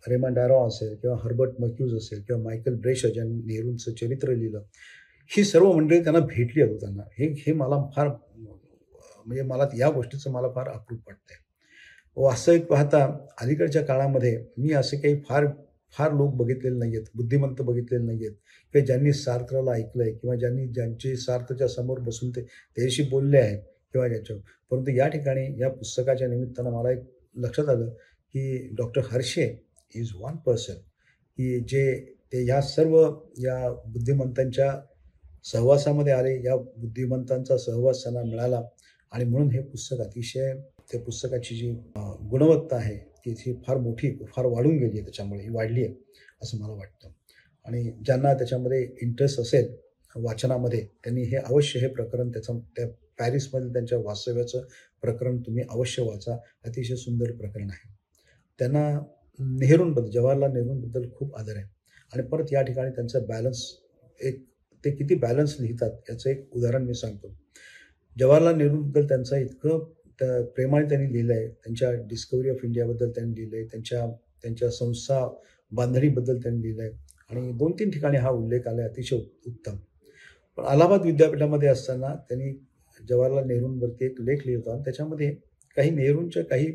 रेमंड डॅरॉ असेल किंवा हर्बर्ट मर्क्यूज असेल किंवा मायकल ब्रेश ज्यांनी नेहरूंचं चरित्र लिहिलं, ही सर्व मंडळी त्यांना भेटली होताना. हे मला फार म्हणजे मला या गोष्टीचं मला फार अप्रूप वाटतंय. वास्तविक पाहता अलीकडच्या काळामध्ये मी असे काही फार लोक बघितलेले नाही आहेत, बुद्धिमंत बघितलेले नाही आहेत, किंवा ज्यांनी सार्थला ऐकलंय किंवा ज्यांचे सार्थच्या समोर बसून ते त्याच्याशी बोलले आहेत किंवा याच्यावर. परंतु या ठिकाणी या पुस्तकाच्या निमित्तानं मला एक लक्षात आलं की doctor Harshe is one person की जे ते ह्या सर्व या बुद्धिमंतांच्या सहवासामध्ये आले, या बुद्धिमंतांचा सहवास त्यांना मिळाला आणि म्हणून हे पुस्तक अतिशय त्या पुस्तकाची जी गुणवत्ता आहे ती फार मोठी, फार वाढून गेली आहे, त्याच्यामुळे वाढली आहे असं मला वाटतं. आणि ज्यांना त्याच्यामध्ये इंटरेस्ट असेल वाचनामध्ये त्यांनी हे अवश्य हे प्रकरण त्या पॅरिसमधील त्यांच्या वास्तव्याचं प्रकरण तुम्ही अवश्य वाचा. अतिशय सुंदर प्रकरण आहे. त्यांना नेहरूंबद्दल, जवाहरलाल नेहरूंबद्दल खूप आदर आहे. आणि परत या ठिकाणी त्यांचं बॅलन्स, एक ते किती बॅलन्स लिहितात याचं एक उदाहरण मी सांगतो. जवाहरलाल नेहरूंबद्दल त्यांचं इतकं प्रेमाने त्यांनी लिहिलं आहे. त्यांच्या डिस्कवरी ऑफ इंडियाबद्दल त्यांनी लिहिलं आहे, त्यांच्या संस्था बांधणीबद्दल त्यांनी लिहिलं आहे आणि 2-3 ठिकाणी हा उल्लेख आला आहे, अतिशय उत्तम. पण अलाहाबाद विद्यापीठामध्ये असताना त्यांनी जवाहरलाल नेहरूंवरती एक लेख लिहिला होता आणि त्याच्यामध्ये काही नेहरूंच्या काही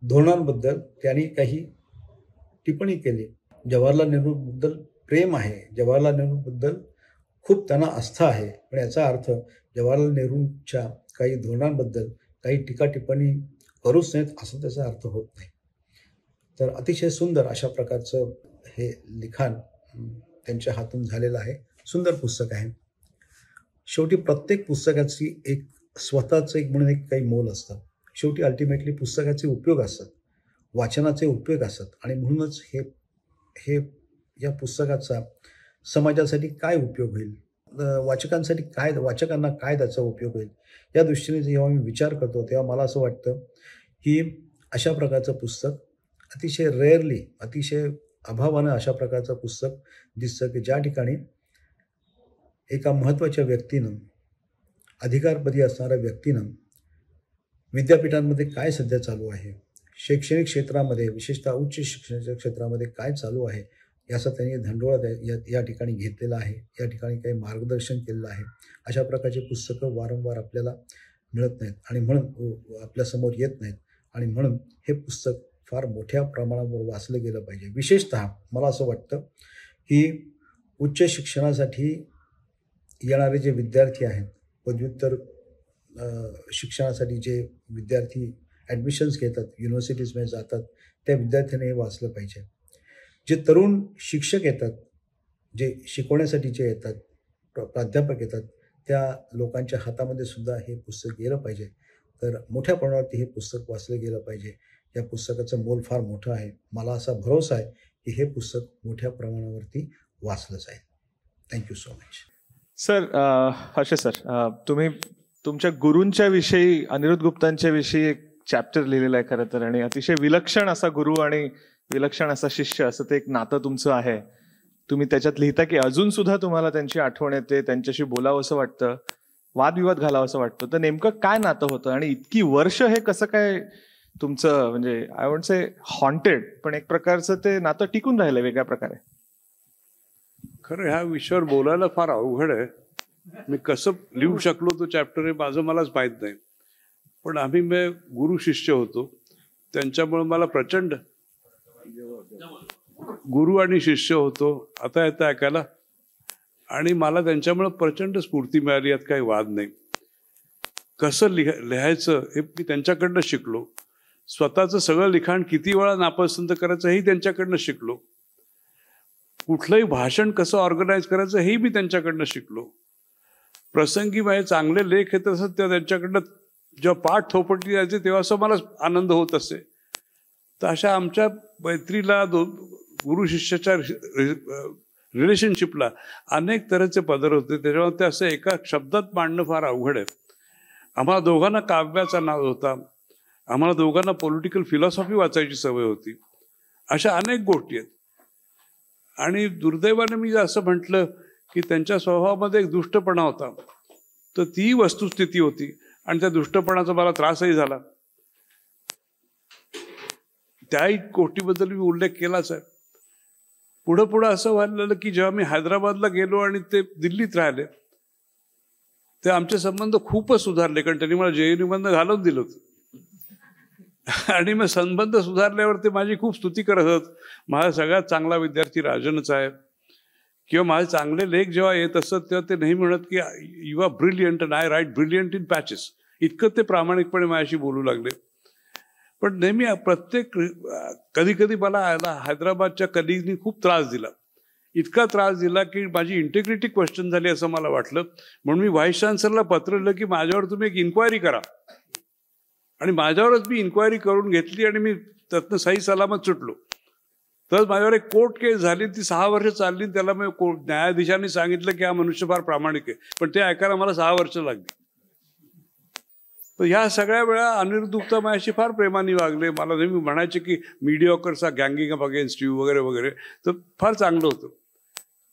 धोरणांबद्दल त्यांनी काही टिप्पणी केली. जवाहरलाल नेहरूंबद्दल प्रेम आहे, जवाहरलाल नेहरूंबद्दल खूप त्यांना आस्था आहे, पण याचा अर्थ जवाहरलाल नेहरूंच्या काही धोरणांबद्दल काही टीका टिप्पणी करूच नाहीत असं त्याचा अर्थ होत नाही. तर अतिशय सुंदर अशा प्रकारचं हे लिखाण त्यांच्या हातून झालेलं आहे. सुंदर पुस्तक आहे. शेवटी प्रत्येक पुस्तकाची एक स्वतःचं एक म्हणून एक काही मोल असतं. शेवटी अल्टिमेटली पुस्तकाचे उपयोग असतात, वाचनाचे उपयोग असतात आणि म्हणूनच हे या पुस्तकाचा समाजासाठी काय उपयोग होईल, वाचकांसाठी काय, वाचकांना काय त्याचा उपयोग होईल, या दृष्टीने जेव्हा मी विचार करतो तेव्हा मला असं वाटतं की अशा प्रकारचं पुस्तक अतिशय रेअरली, अतिशय अभावानं अशा प्रकारचं पुस्तक दिसतं की ज्या ठिकाणी एका महत्त्वाच्या व्यक्तीनं, अधिकारपदी असणाऱ्या व्यक्तीनं विद्यापीठांमध्ये काय सध्या चालू आहे, शैक्षणिक क्षेत्रामध्ये विशेषतः उच्च शिक्षणाच्या क्षेत्रामध्ये काय चालू आहे याचा त्यांनी धांडोळा या ठिकाणी घेतलेला आहे, या ठिकाणी काही मार्गदर्शन केलेलं आहे. अशा प्रकारची पुस्तकं वारंवार आपल्याला मिळत नाहीत आणि म्हणून आपल्यासमोर येत नाहीत आणि म्हणून हे पुस्तक फार मोठ्या प्रमाणावर वाचलं गेलं पाहिजे. विशेषतः मला असं वाटतं की उच्च शिक्षणासाठी येणारे जे विद्यार्थी आहेत, पदव्युत्तर शिक्षणासाठी जे विद्यार्थी ॲडमिशन्स घेतात, युनिव्हर्सिटीजमध्ये जातात, त्या विद्यार्थ्यांनी हे वाचलं पाहिजे. जे तरुण शिक्षक येतात, जे शिकवण्यासाठी जे येतात, प्राध्यापक येतात, त्या लोकांच्या हातामध्ये सुद्धा हे पुस्तक गेलं पाहिजे. तर मोठ्या प्रमाणावरती हे पुस्तक वाचलं गेलं पाहिजे. या पुस्तकाचं मोल फार मोठं आहे. मला असा भरोसा आहे की हे पुस्तक मोठ्या प्रमाणावरती वाचलं जाईल. Thank you so much. Sir, Harshe sir, तुम्ही तुमच्या गुरूंच्या विषयी, अनिरुद्ध गुप्तांच्या विषयी एक चॅप्टर लिहिलेलं आहे खरं तर, आणि अतिशय विलक्षण असा गुरु आणि विलक्षण असा शिष्य असं ते एक नातं तुमचं आहे. तुम्ही त्याच्यात लिहिता की अजून सुद्धा तुम्हाला त्यांची आठवण येते, त्यांच्याशी बोलावं असं वाटतं, वादविवाद घालावं असं वाटतं. तर नेमकं काय नातं होतं आणि इतकी वर्ष हे कसं काय तुमचं, म्हणजे आय वोंट से हॉन्टेड, पण एक प्रकारचं ते नातं टिकून राहिलं वेगळ्या प्रकारे? खरं ह्या विषयावर बोलायला फार अवघड आहे. मी कसं लिहू शकलो तो चॅप्टर हे माझं मलाच माहीत नाही. पण आम्ही गुरु शिष्य होतो, त्यांच्यामुळे मला प्रचंड गुरु आणि शिष्य होतो, आता येतं ऐकायला, आणि मला त्यांच्यामुळे प्रचंड स्फूर्ती मिळाली. यात काही वाद नाही. कसं लिहायचं हे मी त्यांच्याकडनं शिकलो. स्वतःचं सगळं लिखाण किती वेळा नापसंत करायचं हेही त्यांच्याकडनं शिकलो. कुठलंही भाषण कसं ऑर्गनाईज करायचं हेही मी त्यांच्याकडनं शिकलो. प्रसंगी माझे चांगले लेख येत असत तेव्हा त्यांच्याकडनं जेव्हा पाठ थोपटली जायचे तेव्हा असं मला आनंद होत असे. तर अशा आमच्या मैत्रीला, गुरु शिष्याच्या रिलेशनशिपला अनेक तऱ्हेचे पदर होते. त्याच्यामुळे ते असं एका शब्दात मांडणं फार अवघड आहे. आम्हाला दोघांना काव्याचा नाद होता, आम्हाला दोघांना पॉलिटिकल फिलॉसॉफी वाचायची सवय होती. अशा अनेक गोष्टी आहेत. आणि दुर्दैवाने मी असं म्हटलं की त्यांच्या स्वभावामध्ये एक दुष्टपणा होता, तर ती वस्तुस्थिती होती आणि त्या दुष्टपणाचा मला त्रासही झाला. त्याही गोष्टीबद्दल मी उल्लेख केलाच आहे. पुढं पुढं असं व्हायला लागलं की जेव्हा मी हैदराबादला गेलो आणि ते दिल्लीत राहिले ते आमचे संबंध खूपच सुधारले, कारण त्यांनी मला JNU मधनं घालून दिलं होतं. आणि मग संबंध सुधारल्यावर ते माझी खूप स्तुती करत होत. माझा सगळ्यात चांगला विद्यार्थी राजनच आहे, किंवा माझे चांगले लेख जेव्हा येत असत तेव्हा ते नेहमी म्हणत की you are brilliant and I write brilliant in patches. इतकं ते प्रामाणिकपणे माझ्याशी बोलू लागले. पण नेहमी प्रत्येक कधी कधी मला हैदराबादच्या कलिगनी खूप त्रास दिला, इतका त्रास दिला की माझी इंटिग्रिटी क्वेश्चन झाली असं मला वाटलं. म्हणून मी व्हाईस चान्सलरला पत्र लिहिलं की माझ्यावर तुम्ही एक इन्क्वायरी करा. आणि माझ्यावरच मी इन्क्वायरी करून घेतली आणि मी त्यातनं सही सलामत सुटलो. तर माझ्यावर एक कोर्ट केस झाली, ती 6 वर्ष चालली. त्याला मी न्यायाधीशांनी सांगितलं की हा मनुष्य फार प्रामाणिक आहे, पण ते ऐकायला मला 6 वर्ष लागली. तर ह्या सगळ्या वेळा अनिरुद्ध गुप्ता माझ्याशी फार प्रेमाने वागले. मला नेहमी म्हणायचे की मीडिओकर्स गँगिंग अप अगेन्स्ट यू वगैरे वगैरे. तर फार चांगलं होतं.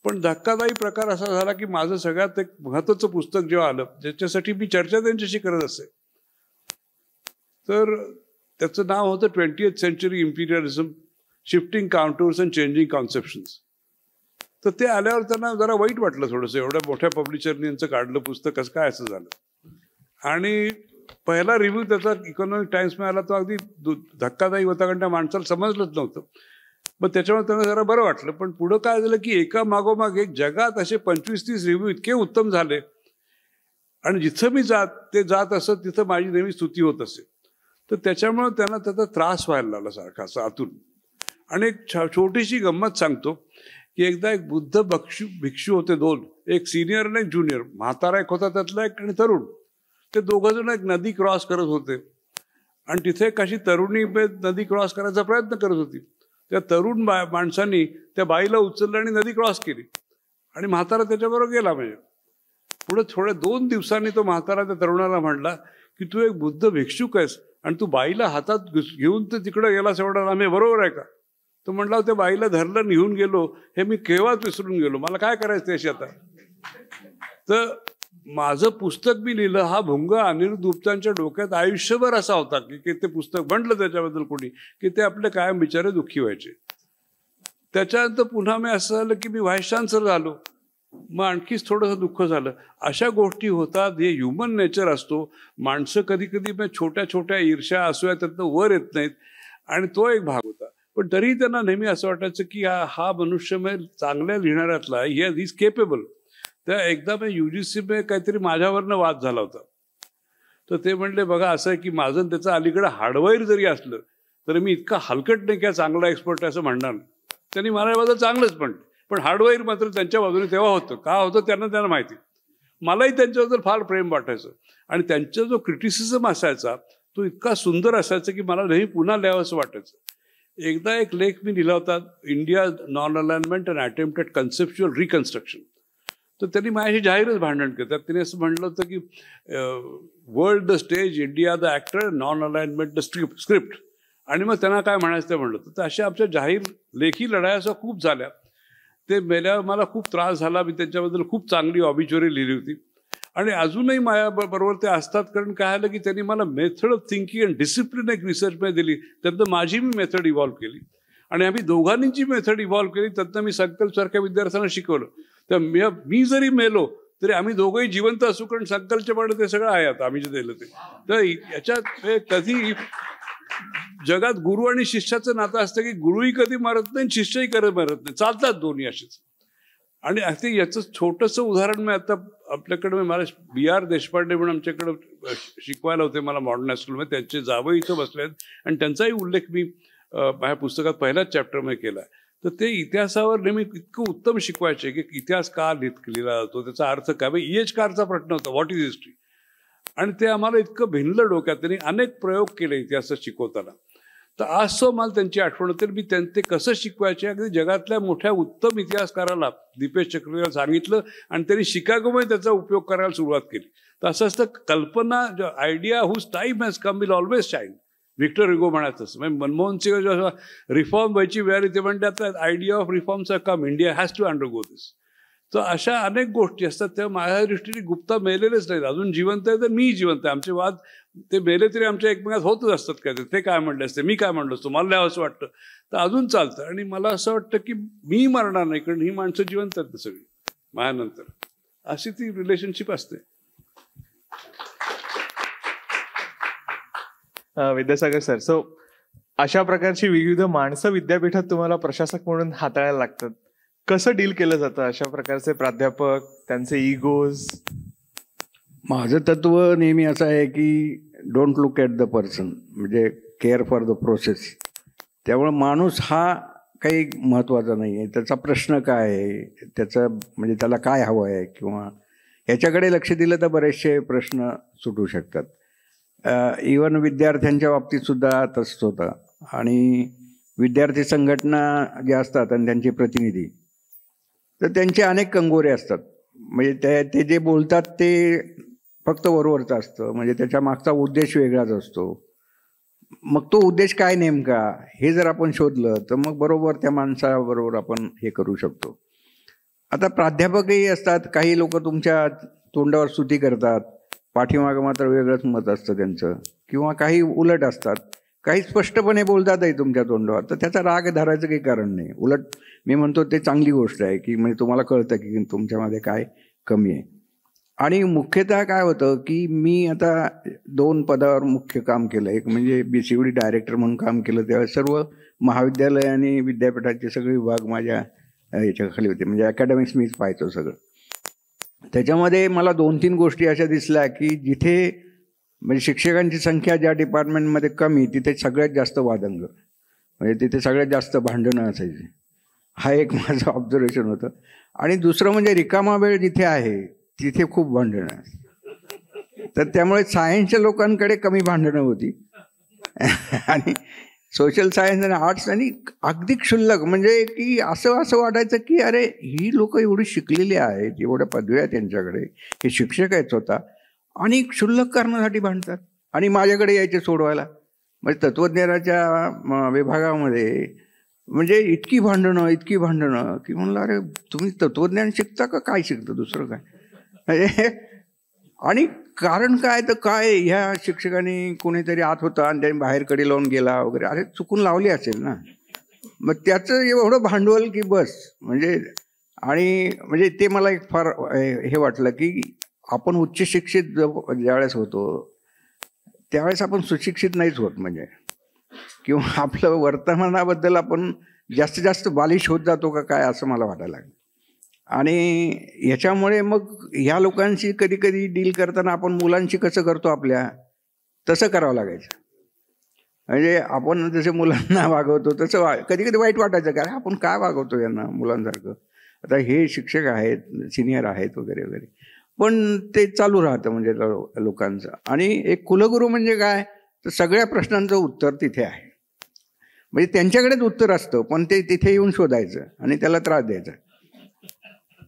पण धक्कादायी प्रकार असा झाला की माझं सगळ्यात एक महत्त्वाचं पुस्तक जेव्हा आलं, ज्याच्यासाठी मी चर्चा त्यांच्याशी करत असे, तर त्याचं नाव होतं 20th century imperialism, shifting counters and changing conceptions. तर ते आल्यावर त्यांना जरा वाईट वाटलं थोडंसं, एवढ्या मोठ्या पब्लिशरनी यांचं काढलं पुस्तक, कसं काय असं झालं. आणि पहिला रिव्ह्यू त्याचा इकॉनॉमिक टाइम्स मिळाला, तो अगदी धक्कादायी होता, कारण त्या माणसाला समजलंच नव्हतं. मग त्याच्यामुळे त्यांना जरा बरं वाटलं. पण पुढं काय झालं की एका मागोमाग एक जगात असे 25-30 रिव्ह्यू इतके उत्तम झाले, आणि जिथं मी जात असत तिथं माझी नेहमी स्तुती होत असे. तर त्याच्यामुळे त्यांना त्याचा त्रास व्हायला लागला सारखा असं आतून. आणि एक छोटीशी गंमत सांगतो की एकदा एक बुद्ध भिक्षू होते 2, एक सिनियर आणि एक ज्युनियर. म्हातारा एक होता त्यातला एक, आणि तरुण. ते दोघं जण एक नदी क्रॉस करत होते, आणि तिथे एक अशी तरुणी नदी क्रॉस करायचा प्रयत्न करत होती. त्या तरुण माणसांनी त्या बाईला उचललं आणि नदी क्रॉस केली, आणि म्हातारा त्याच्याबरोबर गेला. म्हणजे पुढे 2 दिवसांनी तो म्हातारा त्या तरुणाला म्हणला की तू एक बुद्ध भिक्षुक आहेस आणि तू बाईला हातात घेऊन तर तिकडे गेलास एवढा लांब, हे बरोबर आहे का? तो म्हणला त्या बाईला धरलं, निघून गेलो, हे मी केव्हाच विसरून गेलो, मला काय करायचं त्याशी आता. तर माझं पुस्तक मी लिहिलं, हा भुंगा अनिरुद्ध गुप्तांच्या डोक्यात आयुष्यभर असा होता की ते पुस्तक म्हटलं त्याच्याबद्दल कोणी की ते आपले कायम बिचारे दुःखी व्हायचे. त्याच्यानंतर पुन्हा मी असं झालं की मी व्हाईस चान्सलर झालो, मग आणखीच थोडंसं दुःख झालं. अशा गोष्टी होतात, हे ह्युमन नेचर असतो. माणसं कधी कधी छोट्या छोट्या ईर्ष्या असूया त्यातनं वर येत नाहीत, आणि तो एक भाग होता. पण तरीही त्यांना नेहमी असं वाटायचं की हा मनुष्य चांगल्या लिहिणाऱ्यातला, ही इज केपेबल. त्या एकदा UGC काहीतरी माझ्यावरनं वाद झाला होता. तर ते म्हणले बघा असं आहे की माझं त्याचं अलीकडे हार्डवेअर जरी असलं तर मी इतका हलकट नाही की चांगला एक्सपर्ट आहे असं म्हणणार नाही. त्यांनी माझ्याबद्दल चांगलंच म्हणलं, पण हार्डवेअर मात्र त्यांच्या बाजूने तेव्हा होतं. का होतं त्यांना माहिती. मलाही त्यांच्याबद्दल फार प्रेम वाटायचं, आणि त्यांचा जो क्रिटिसिझम असायचा तो इतका सुंदर असायचा की मला नेहमी पुन्हा लिहावंसं वाटायचं. एकदा एक लेख मी लिहिला होता, India non alignment and attempt at conceptual reconstruction. तर त्यांनी माझ्याशी जाहीरच भांडण केलं. त्यात त्यांनी असं म्हटलं होतं की world the stage, India the actor, non alignment the script. आणि मग त्यांना काय म्हणायचं ते म्हणलं. तर अशा आमच्या जाहीर लेखी लढाया अशा खूप झाल्या. ते मेल्यावर मला खूप त्रास झाला. मी त्यांच्याबद्दल खूप चांगली ऑबिच्युरी लिहिली होती, आणि अजूनही माझ्याबरोबर ते असतात. कारण काय झालं की त्यांनी मला method of thinking and discipline एक रिसर्चमध्ये दिली, त्यातनं माझी मी मेथड इव्हॉल्व केली, आणि आम्ही दोघांनीची मेथड इव्हॉल्व केली. त्यातनं मी संकल्पसारख्या विद्यार्थ्यांना शिकवलं. तर मी जरी मेलो तरी आम्ही दोघंही जिवंत असू, कारण संकल्पच्या पाडे ते सगळं आहे आता आम्ही जे दिलं ते. तर याच्यात कधी जगात गुरु आणि शिष्याचं नातं असतं की गुरुही कधी मरत नाही, शिष्यही कधी मरत नाही, चालतात दोन्ही असेच. आणि अगदी याचं छोटंसं उदाहरण मी आता आपल्याकडे, मला BR देशपांडे म्हणून आमच्याकडं शिकवायला होते मला मॉडर्न हायस्कूलमध्ये, त्यांचे जावं इथं बसले आहेत, आणि त्यांचाही उल्लेख मी माझ्या पुस्तकात पहिल्याच चॅप्टरमध्ये केला आहे. तर ते इतिहासावर नेहमी इतकं उत्तम शिकवायचे की इतिहास का लिहिला जातो, त्याचा अर्थ काय. EHकारचा प्रश्न होता, व्हॉट इज हिस्ट्री. आणि ते आम्हाला इतकं भिनलं डोक्यात. त्यांनी अनेक प्रयोग केले इतिहासात शिकवताना. तर आज मला त्यांची आठवण होते. मी ते कसं शिकवायचे, अगदी जगातल्या मोठ्या उत्तम इतिहासकाराला दीपेश चक्रवर्तीला सांगितलं, आणि त्यांनी शिकागोमध्ये त्याचा उपयोग करायला सुरुवात केली. तर असं असतं, कल्पना, idea whose time has come will always shine. Victor Hugo म्हणायचं. म्हणजे मनमोहन सिंग जेव्हा रिफॉर्म व्हायची वेळ येते म्हणतात, आयडिया ऑफ रिफॉर्मचा come, India has to undergo this. तर अशा अनेक गोष्टी असतात. तेव्हा माझ्या दृष्टीने गुप्ता मेलेलेच नाहीत, अजून जिवंत आहे, तर मी जिवंत आहे. आमचे वाद ते मेले तरी आमच्या एकमेकात होतच असतात. काय ते काय म्हणले असते, मी काय म्हणलो असतो, मला असं वाटतं, तर अजून चालतं. आणि मला असं वाटतं की मी मरणार नाही, कारण ही माणसं जिवंत आहेत सगळी माझ्यानंतर. अशी ती रिलेशनशिप असते. विद्यासागर सर, सो अशा प्रकारची विविध माणसं विद्यापीठात तुम्हाला प्रशासक म्हणून हाताळायला लागतात. कसं डील केलं जातं अशा प्रकारचे प्राध्यापक, त्यांचे इगोज? माझं तत्व नेहमी असं आहे की don't look at the person, म्हणजे केअर फॉर द प्रोसेस. त्यामुळे माणूस हा काही महत्त्वाचा नाही आहे, त्याचा प्रश्न काय आहे, त्याचं म्हणजे त्याला काय हवं आहे किंवा ह्याच्याकडे लक्ष दिलं तर बरेचसे प्रश्न सुटू शकतात. इवन विद्यार्थ्यांच्या बाबतीतसुद्धा तसंच होतं. आणि विद्यार्थी संघटना ज्या असतात आणि त्यांचे प्रतिनिधी, तर त्यांचे अनेक कंगोरे असतात. म्हणजे ते जे बोलतात ते फक्त वरवरचं असतं, म्हणजे त्याच्या मागचा उद्देश वेगळाच असतो. मग तो उद्देश काय नेमका हे जर आपण शोधलं तर मग बरोबर त्या माणसाबरोबर आपण हे करू शकतो. आता प्राध्यापकही असतात, काही लोक तुमच्या तोंडावर स्तुती करतात, पाठीमागं मात्र वेगळंच मत असतं त्यांचं, किंवा काही उलट असतात, काही स्पष्टपणे बोलतातही तुमच्या तोंडावर, तर त्याचा राग धरायचं काही कारण नाही. उलट मी म्हणतो ते चांगली गोष्ट आहे की म्हणजे तुम्हाला कळतं की तुमच्यामध्ये काय कमी आहे. आणि मुख्यतः काय होतं की मी आता 2 पदावर मुख्य काम केलं. एक म्हणजे BCVD डायरेक्टर म्हणून काम केलं, त्यावेळेस सर्व महाविद्यालय आणि विद्यापीठाचे सगळे विभाग माझ्या याच्याखाली होते, म्हणजे अकॅडमिक्स मीच पाहायचो सगळं. त्याच्यामध्ये मला 2-3 गोष्टी अशा दिसल्या की जिथे म्हणजे शिक्षकांची संख्या ज्या डिपार्टमेंटमध्ये कमी तिथे सगळ्यात जास्त वादंग, म्हणजे तिथे सगळ्यात जास्त भांडणं असायची. हा एक माझं ऑब्झर्वेशन होतं. आणि दुसरं म्हणजे रिकामा वेळ जिथे आहे तिथे खूप भांडणं आहे. तर त्यामुळे सायन्सच्या लोकांकडे कमी भांडणं होती आणि सोशल सायन्स आणि आर्ट्स आणि अगदी क्षुल्लक, म्हणजे की असं वाटायचं की अरे ही लोक एवढी शिकलेली आहेत, एवढ्या पदव्या आहेत त्यांच्याकडे, हे शिक्षक आहेत स्वतः, आणि क्षुल्लक कारणासाठी भांडतात आणि माझ्याकडे यायचे सोडवायला. म्हणजे तत्त्वज्ञानाच्या विभागामध्ये म्हणजे इतकी भांडणं की म्हणलं अरे तुम्ही तत्त्वज्ञान शिकता का काय शिकता, दुसरं काय. आणि कारण काय तर काय, ह्या शिक्षकांनी कोणीतरी आत होता आणि त्यांनी बाहेर कडी लावून गेला वगैरे, अरे चुकून लावली असेल ना, मग त्याचं एवढं भांडवल की बस. म्हणजे आणि म्हणजे ते मला एक फार हे वाटलं की आपण उच्च शिक्षित ज्यावेळेस होतो त्यावेळेस आपण सुशिक्षित नाहीच होत, म्हणजे किंवा आपलं वर्तमानाबद्दल आपण जास्तीत जास्त बालिश होत जातो का काय असं मला वाटायला लागलं. आणि ह्याच्यामुळे मग ह्या लोकांशी कधी कधी डील करताना आपण मुलांशी कसं करतो आपल्या तसं करावं लागायचं. म्हणजे आपण जसे मुलांना वागवतो तसं कधी कधी वाईट वाटायचं, कारण आपण काय वागवतो यांना मुलांसारखं. आता हे शिक्षक आहेत, सिनियर आहेत वगैरे वगैरे, पण ते चालू राहतं म्हणजे लोकांचं. आणि एक कुलगुरू म्हणजे काय तर सगळ्या प्रश्नांचं उत्तर तिथे आहे, म्हणजे त्यांच्याकडेच उत्तर असतं, पण ते तिथे येऊन शोधायचं आणि त्याला त्रास द्यायचा.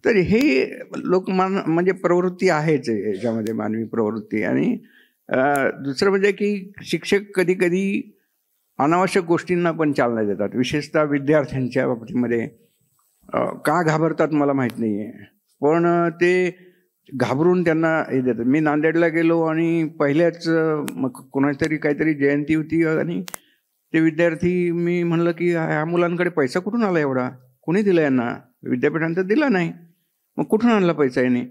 तर हे म्हणजे प्रवृत्ती आहेच याच्यामध्ये, मानवी प्रवृत्ती. आणि दुसरं म्हणजे की शिक्षक कधी कधी अनावश्यक गोष्टींना पण चालना देतात, विशेषतः विद्यार्थ्यांच्या बाबतीमध्ये. का घाबरतात मला माहीत नाही आहे, पण ते घाबरून त्यांना हे देतात. मी नांदेडला गेलो आणि पहिल्याच मग कोणातरी काहीतरी जयंती होती आणि ते विद्यार्थी, मी म्हणलं की ह्या मुलांकडे पैसा कुठून आला एवढा, कोणी दिला यांना, विद्यापीठानं तर दिला नाही, मग कुठून आणला पैसा याने,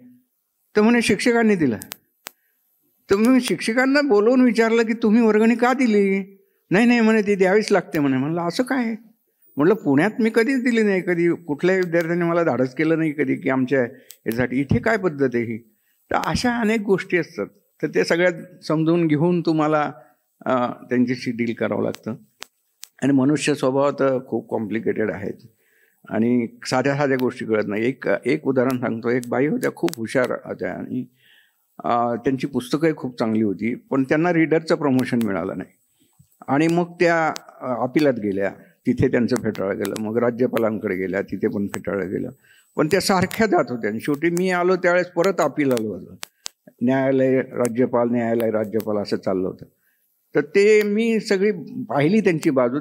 तर म्हणे शिक्षकांनी दिला. तर मी शिक्षकांना बोलवून विचारलं की तुम्ही वर्गणी का दिली, नाही म्हणे ती द्यावीच लागते म्हणे. म्हणलं असं काय, म्हटलं पुण्यात मी कधीच दिली नाही, कधी कुठल्याही विद्यार्थ्यांनी मला धाडस केलं नाही कधी की आमच्या यासाठी, इथे काय पद्धत आहे ही. तर अशा अनेक गोष्टी असतात, तर ते सगळ्यात समजून घेऊन तुम्हाला त्यांच्याशी डील करावं लागतं. आणि मनुष्य स्वभाव तर खूप कॉम्प्लिकेटेड आहेत आणि साध्या गोष्टी कळत नाही. एक उदाहरण सांगतो. एक बाई होत्या, खूप हुशार होत्या आणि त्यांची पुस्तकंही खूप चांगली होती, पण त्यांना रीडरचं प्रमोशन मिळालं नाही. आणि मग त्या अपिलात गेल्या, तिथे त्यांचं फेटाळलं गेलं. मग राज्यपालांकडे गेल्या, तिथे पण फेटाळलं गेलं. पण त्या सारख्या जात होत्या आणि शेवटी मी आलो त्यावेळेस परत अपील आलं होतं, न्यायालय राज्यपाल असं चाललं होतं. तर ते मी सगळी पाहिली त्यांची बाजू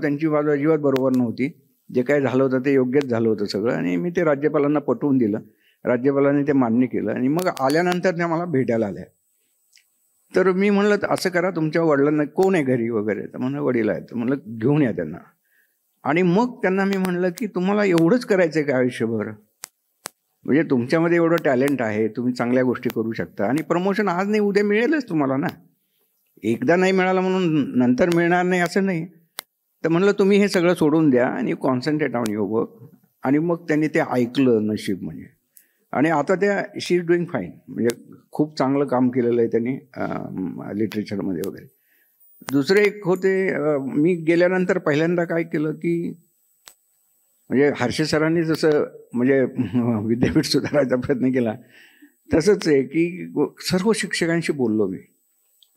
अजिबात बरोबर नव्हती. जे काय झालं होतं ते योग्यच झालं होतं सगळं. आणि मी ते राज्यपालांना पटवून दिलं, राज्यपालांनी ते मान्य केलं. आणि मग आल्यानंतर त्या मला भेटायला आल्या. तर मी म्हणलं असं करा, तुमच्या वडिलांना कोण आहे घरी वगैरे, तर म्हणलं वडील आहेत. तर म्हणलं घेऊन या त्यांना. आणि मग त्यांना मी म्हणलं की तुम्हाला एवढंच करायचं आहे का आयुष्यभर, म्हणजे तुमच्यामध्ये एवढं टॅलेंट आहे, तुम्ही चांगल्या गोष्टी करू शकता आणि प्रमोशन आज नाही उद्या मिळेलच तुम्हाला ना, एकदा नाही मिळालं म्हणून नंतर मिळणार नाही असं नाही. तर म्हणलं तुम्ही हे सगळं सोडून द्या आणि कॉन्सन्ट्रेट ऑन युअर वर्क. आणि मग त्यांनी ते ऐकलं, नशीब म्हणजे. आणि आता त्या शी इज डुईंग फाईन, म्हणजे खूप चांगलं काम केलेलं आहे त्यांनी लिटरेचरमध्ये वगैरे. दुसरे एक होते, मी गेल्यानंतर पहिल्यांदा काय केलं की म्हणजे हर्षे सरांनी जसं म्हणजे विद्यापीठ सुधारायचा प्रयत्न केला तसंच आहे की सर्व शिक्षकांशी बोललो मी.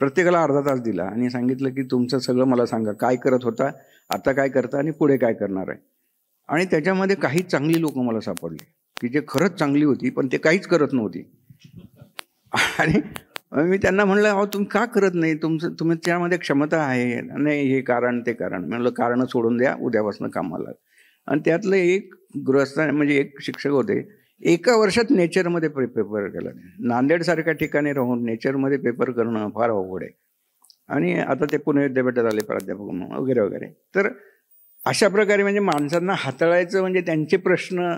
प्रत्येकाला अर्धा तास दिला आणि सांगितलं की तुमचं सगळं मला सांगा, काय करत होता, आता काय करता आणि पुढे काय करणार आहे. आणि त्याच्यामध्ये काही चांगली लोक मला सापडली की जे खरंच चांगली होती पण ते काहीच करत नव्हती. आणि मी त्यांना म्हणलं, अहो तुम्ही का करत नाही, तुम्ही त्यामध्ये क्षमता आहे. नाही हे कारण ते कारण. म्हणलं कारणं सोडून द्या, उद्यापासून कामाला. आणि त्यातलं एक गृहस्थ म्हणजे एक शिक्षक होते, एका वर्षात नेचरमध्ये पेपर केला. नांदेडसारख्या ठिकाणी राहून नेचरमध्ये पेपर करणं फार अवघड आहे. आणि आता ते पुणे विद्यापीठात आले प्राध्यापक म्हणून वगैरे वगैरे. तर अशा प्रकारे म्हणजे माणसांना हाताळायचं म्हणजे त्यांचे प्रश्न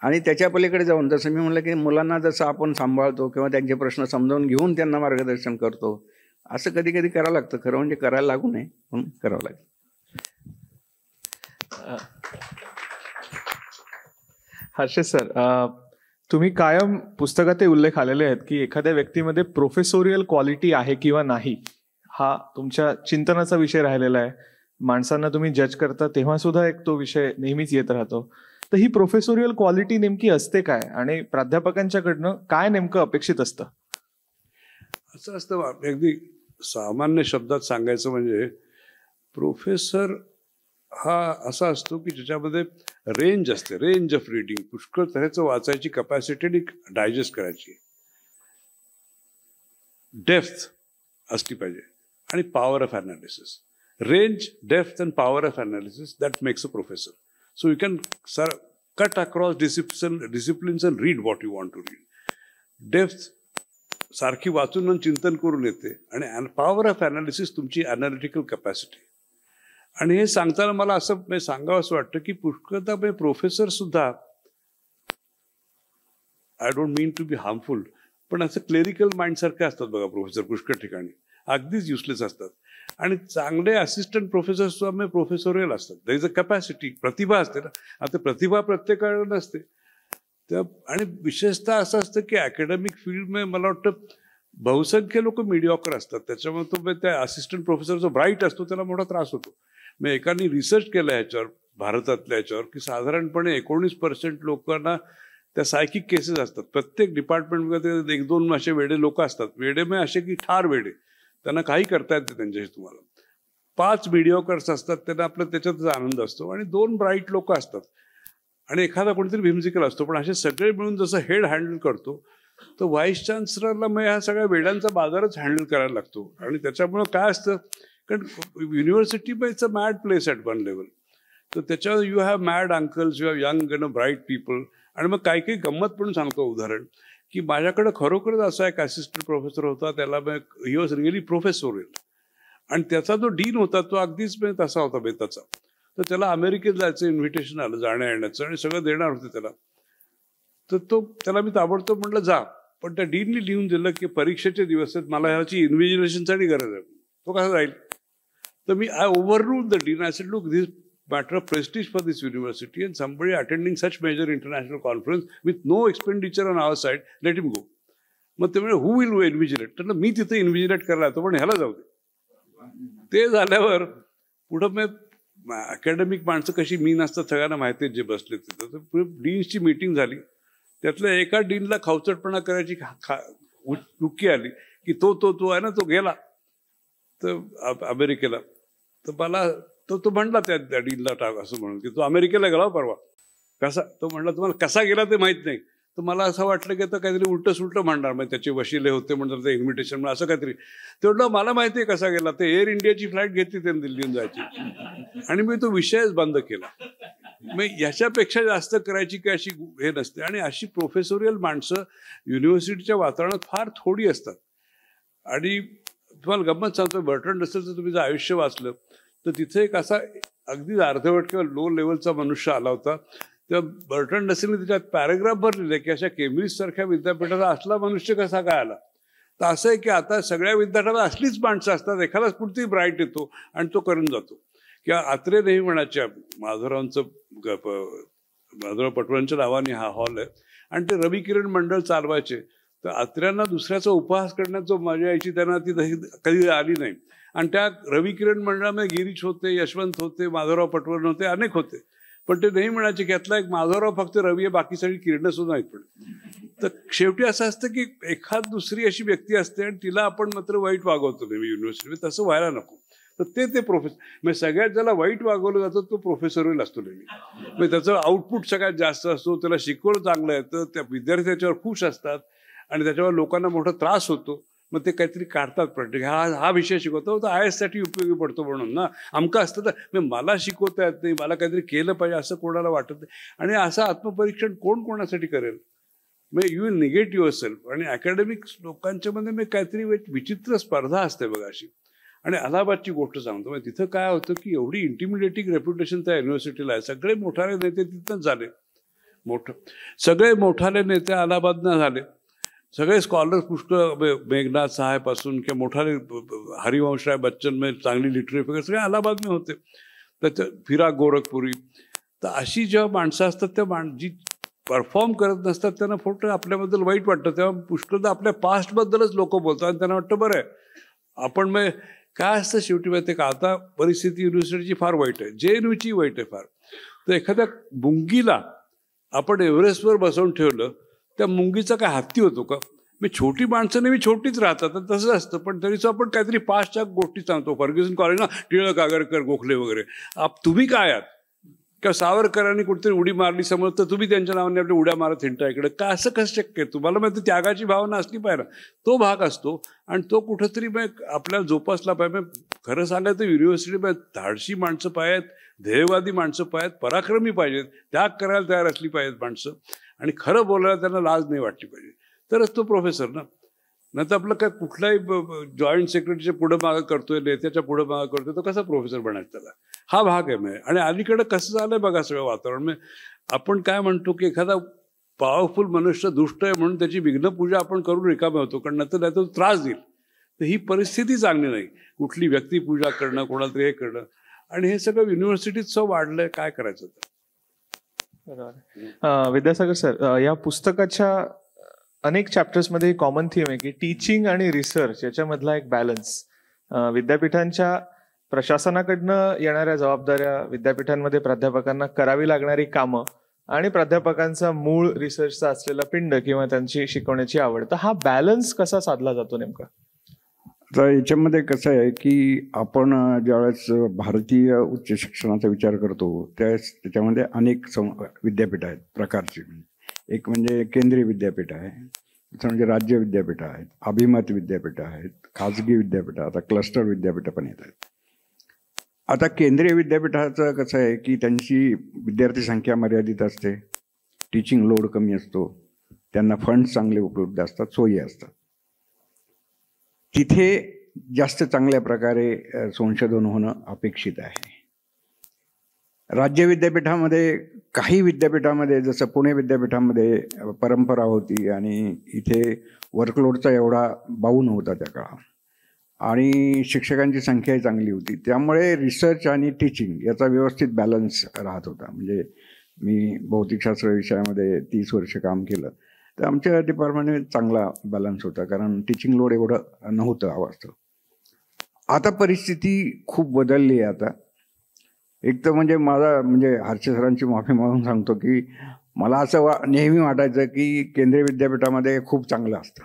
आणि त्याच्या पलीकडे जाऊन, जसं मी म्हटलं की मुलांना जसं आपण सांभाळतो किंवा त्यांचे प्रश्न समजावून घेऊन त्यांना मार्गदर्शन करतो, असं कधी कधी करावं लागतं. खरं म्हणजे करायला लागू नये म्हणून करावं लागतं. हर्षेश सर, तुम्ही कायम पुस्तकात ते उल्लेख आलेले आहेत की एखाद्या व्यक्तीमध्ये प्रोफेसोरियल क्वालिटी आहे किंवा नाही, हा तुमच्या चिंतनाचा विषय राहिलेला आहे. माणसांना तुम्ही जज करता तेव्हा सुद्धा एक तो विषय नेहमीच येत राहतो. तर ही प्रोफेसोरियल क्वालिटी नेमकी असते काय आणि प्राध्यापकांच्याकडनं काय नेमकं अपेक्षित असतं? असं असतं, अगदी सामान्य शब्दात सांगायचं म्हणजे प्रोफेसर हा असा असतो की ज्याच्यामध्ये रेंज असते, रेंज ऑफ रीडिंग, पुष्कळ तऱ्हेचं वाचायची कपॅसिटी आणि डायजेस्ट करायची डेप्थ असली पाहिजे आणि power of analysis. Range, depth and power of analysis, that makes a professor. So you can cut across disciplines and read what you want to read. Depth सारखी वाचून आणि चिंतन करून येते आणि पॉवर ऑफ अनालिसिस तुमची अनालिटिकल कॅपॅसिटी. आणि हे सांगताना मला असं सांगावं असं वाटतं की पुष्कळदा प्रोफेसर सुद्धा, I don't mean to be harmful, पण असं क्लेरिकल माइंड सारखे असतात बघा प्रोफेसर. पुष्कळ ठिकाणी अगदीच युजलेस असतात. आणि चांगले असिस्टंट प्रोफेसर सुद्धा प्रोफेसोरियल असतात. देयर इज अ कॅपॅसिटी, प्रतिभा असते ना. आता प्रतिभा प्रत्येकाला नसते. आणि विशेषतः असं असतं की अकॅडमिक फील्डमध्ये मला वाटतं बहुसंख्य लोक मीडिऑकर असतात. त्याच्यामुळे तो त्या असिस्टंट प्रोफेसर जो ब्राईट असतो त्याला मोठा त्रास होतो. मी एकाने रिसर्च केला ह्याच्यावर, भारतातल्या ह्याच्यावर, की साधारणपणे 19% लोकांना त्या सायकिक केसेस असतात. प्रत्येक डिपार्टमेंटमध्ये 1-2 असे वेडे लोक असतात. वेडे म्हणजे असे की ठार वेडे, त्यांना काही करता येते त्यांच्याशी. तुम्हाला 5 मीडिओकर्स असतात, त्यांना आपला त्याच्यातच आनंद असतो. आणि 2 ब्राईट लोक असतात आणि एखादा कोणीतरी व्हिम्सिकल असतो. पण असे सगळे मिळून जसं हेड हँडल करतो, तर व्हाईस चान्सलरला मग ह्या सगळ्या वेड्यांचा बाजारच हँडल करायला लागतो. आणि त्याच्यामुळं काय असतं, कारण university it's a mad place at one level. तर त्याच्यावर you have mad uncles, you have young and bright people. आणि मग काही काही गंमत पण सांगतो उदाहरण, की माझ्याकडं खरोखरच असा एक असिस्टंट प्रोफेसर होता, त्याला ही वॉज रिअली प्रोफेसोरियल. आणि त्याचा जो डीन होता तो अगदीच तसा होता बेताचा. तर त्याला अमेरिकेत जायचं इन्व्हिटेशन आलं जाण्या येण्याचं आणि सगळं देणार होते त्याला. तर त्याला मी ताबडतोब म्हटलं जा. पण त्या डीननी लिहून दिलं की परीक्षेचे दिवस आहेत, मला ह्याची इन्व्हिजिलेशनसाठी गरज आहे. तो कसा जाईल? तर मी I overruled the dean. I said look, this matter of prestige for this university and somebody attending such major international conference with no expenditure on our side, let him go. मग ते म्हणजे who will invigilate? तर मी तिथे इन्व्हिजिलेट करायला येतो, पण ह्याला जाऊ दे. ते झाल्यावर पुढं मग अकॅडमिक माणसं कशी मीन असतात सगळ्यांना माहिती आहे जे बसले तिथं. तर डीन्सची मीटिंग झाली. त्यातल्या एका डीनला खावचटपणा करायची हुक्की आली की तो आहे ना, तो गेला तर अमेरिकेला. तर मला तो म्हणला त्या डीनला टाक असं म्हणून की तो अमेरिकेला गेला परवा. कसा? तो म्हणला तुम्हाला कसा गेला ते माहीत नाही. तर मला असं वाटलं की आता काहीतरी उलटं सुलटं म्हणणार, मग त्याचे वशिले होते म्हणतात ते इन्व्हिटेशन म्हणून असं काहीतरी. ते म्हटलं मला माहिती आहे कसा गेला, ते एअर इंडियाची फ्लाईट घेतली त्यांनी दिल्लीहून जायची. आणि मी तो विषयच बंद केला. मग याच्यापेक्षा जास्त करायची काही अशी हे नसते. आणि अशी प्रोफेसोरियल माणसं युनिव्हर्सिटीच्या वातावरणात फार थोडी असतात. आणि तुम्हाला गंमत सांगतो, बर्ट्रंड रसेलचं तुम्ही जर आयुष्य वाचलं तर तिथे एक असा अगदी अर्धवट किंवा लो लेवलचा मनुष्य आला होता. त्या बर्ट्रंड रसेलने त्याच्यात पॅरेग्राफभर लिहिले की अशा केम्ब्रिज सारख्या विद्यापीठाचा असला मनुष्य कसा काय आला. तर असं आहे की आता सगळ्या विद्यापीठात असलीच माणसं असतात. एखादाच पुढती ब्राईट येतो आणि तो करून जातो. किंवा आत्रे नेहमी म्हणायच्या, माधवराव पटवर्धनच्या नावाने हा हॉल आहे आणि ते रवी किरण मंडळ चालवायचे. तर अत्र्यांना दुसऱ्याचा उपहास करण्यात जो मजा यायची त्यांना ती कधी आली नाही. आणि त्या रवी किरण मंडळामध्ये गिरीश होते, यशवंत होते, माधवराव पटवर्धन होते, अनेक होते. पण ते नाही म्हणायचे की यातला एक माधवराव फक्त रवी आहे, बाकी सगळी किरणं सुद्धा आहेत. पण तर शेवटी असं असतं की एखाद दुसरी अशी व्यक्ती असते आणि तिला आपण मात्र वाईट वागवतो नेहमी युनिव्हर्सिटीमध्ये. तसं व्हायला नको. तर ते प्रोफेसर म्हणजे सगळ्यात ज्याला वाईट वागवलं जातं तो प्रोफेसर होईल असतो नेहमी. म्हणजे त्याचं आउटपुट सगळ्यात जास्त असतो, त्याला शिकवणं चांगलं येतं, त्या विद्यार्थी त्याच्यावर खुश असतात आणि त्याच्यावर लोकांना मोठा त्रास होतो. मग ते काहीतरी काढतात प्रत्येक हा विषय शिकवतो तर IAS साठी उपयोगी पडतो म्हणून ना. अमका असतं तर मला शिकवता येत नाही, मला काहीतरी केलं पाहिजे असं कोणाला वाटत नाही. आणि असं आत्मपरीक्षण कोण कोणासाठी करेल. म्हणजे यू विल निगेट युअर सेल्फ. आणि अकॅडमिक लोकांच्या मध्ये मी काहीतरी विचित्र स्पर्धा असते बघा अशी. आणि अलाहाबादची गोष्ट सांगतो, म्हणजे तिथं काय होतं की एवढी इंटिमिडेटिंग रेप्युटेशन त्या युनिव्हर्सिटीला आहे. सगळे मोठाले नेते तिथंच झाले. सगळे मोठाले नेते अलाहाबादनं झाले. सगळे स्कॉलर्स पुष्कळ मेघनाथ सहायपासून किंवा मोठाले हरिवंशराय बच्चन में चांगली लिटरेरी फिगर सगळे अलाहाबाद में होते. त्याच्या फिराक गोरखपुरी. तर अशी जेव्हा माणसं असतात त्या जी परफॉर्म करत नसतात त्यांना फक्त आपल्याबद्दल वाईट वाटतं. तेव्हा पुष्कळदा आपल्या पास्टबद्दलच लोक बोलतात आणि त्यांना वाटतं बरं आहे आपण. मग काय असतं शेवटी माहिती आहे का, आता परिस्थिती युनिव्हर्सिटीची फार वाईट आहे, JNUची वाईट आहे फार. तर एखाद्या मुंगीला आपण एव्हरेस्टवर बसवून ठेवलं, त्या मुंगीचा काय हत्ती होतो का. मी छोटी माणसं नेहमी छोटीच राहतात तर तसंच असतं. पण तरीच आपण काहीतरी पाचच्या गोष्टी सांगतो. फर्ग्युसन कॉलेज ना, टिळक, आगरकर, गोखले वगैरे. तुम्ही काय आहात किंवा सावरकरांनी कुठेतरी उडी मारली समोर तर तुम्ही त्यांच्या नावाने आपल्या उड्या मारत हिंडता इकडे का. असं कसं शक्य आहे. तुम्हाला माहिती त्यागाची भावना असली पाहिजे. तो भाग असतो आणि तो कुठंतरी मग आपल्याला जोपासला पाहिजे. खरं सांगायचं तर युनिव्हर्सिटीमध्ये धाडशी माणसं पाहिजेत, ध्येयवादी माणसं पाहिजेत, पराक्रमी पाहिजेत, त्याग करायला तयार असली पाहिजेत माणसं. आणि खरं बोलायला त्यांना लाज नाही वाटली पाहिजे. तरच तो प्रोफेसर ना. नाही तर आपलं काय कुठलाही जॉईंट सेक्रेटरीच्या पुढं मागं करतोय, नेत्याच्या पुढं मागं करतोय, तो कसा प्रोफेसर बनायचं त्याला. हा भाग आहे. म्हणजे आणि अलीकडं कसं झालंय बघा सगळं वातावरण. म्हणजे आपण काय म्हणतो की एखादा पॉवरफुल मनुष्य दुष्ट आहे म्हणून त्याची विघ्नपूजा आपण करून रिकामे होतो, कारण नंतर त्याचा त्रास देईल. तर ही परिस्थिती चांगली नाही. कुठली व्यक्तिपूजा करणं, कोणाला तरी हे करणं. आणि हे सगळं युनिव्हर्सिटीत वाढलंय. काय करायचं होतं. बरोबर. विद्यासागर सर, या पुस्तकाच्या अनेक चॅप्टर्समध्ये कॉमन थीम आहे की टीचिंग आणि रिसर्च याच्यामधला एक बॅलन्स. विद्यापीठांच्या प्रशासनाकडनं येणाऱ्या जबाबदाऱ्या, विद्यापीठांमध्ये प्राध्यापकांना करावी लागणारी कामं आणि प्राध्यापकांचा मूळ रिसर्चचा असलेला पिंड किंवा त्यांची शिकवण्याची आवड. तर हा बॅलन्स कसा साधला जातो नेमका. तर याच्यामध्ये कसं आहे की आपण ज्यावेळेस भारतीय उच्च शिक्षणाचा विचार करतो त्यावेळेस त्याच्यामध्ये अनेक विद्यापीठ आहेत प्रकारची. एक म्हणजे केंद्रीय विद्यापीठ आहे, दुसरं म्हणजे राज्य विद्यापीठ आहेत, अभिमत विद्यापीठ आहेत, खाजगी विद्यापीठ, आता क्लस्टर विद्यापीठं पण येत आहेत. आता केंद्रीय विद्यापीठाचं कसं आहे की त्यांची विद्यार्थी संख्या मर्यादित असते, टीचिंग लोड कमी असतो, त्यांना फंड्स चांगले उपलब्ध असतात, सोयी असतात. तिथे जास्त चांगल्या प्रकारे संशोधन होणं अपेक्षित आहे. राज्य विद्यापीठामध्ये काही विद्यापीठामध्ये जसं पुणे विद्यापीठामध्ये परंपरा होती आणि इथे वर्कलोडचा एवढा बाऊ नव्हता त्या काळात आणि शिक्षकांची संख्याही चांगली होती. त्यामुळे रिसर्च आणि टीचिंग याचा व्यवस्थित बॅलन्स राहत होता. म्हणजे मी भौतिकशास्त्र विषयामध्ये 30 वर्ष काम केलं तर आमच्या डिपार्टमेंटमध्ये चांगला बॅलन्स होता, कारण टीचिंग लोड एवढं नव्हतं अवस्था. आता परिस्थिती खूप बदलली आहे. आता एक तर म्हणजे हर्षे सरांची माफी मागून सांगतो की मला असं नेहमी वाटायचं की केंद्रीय विद्यापीठामध्ये खूप चांगलं असतं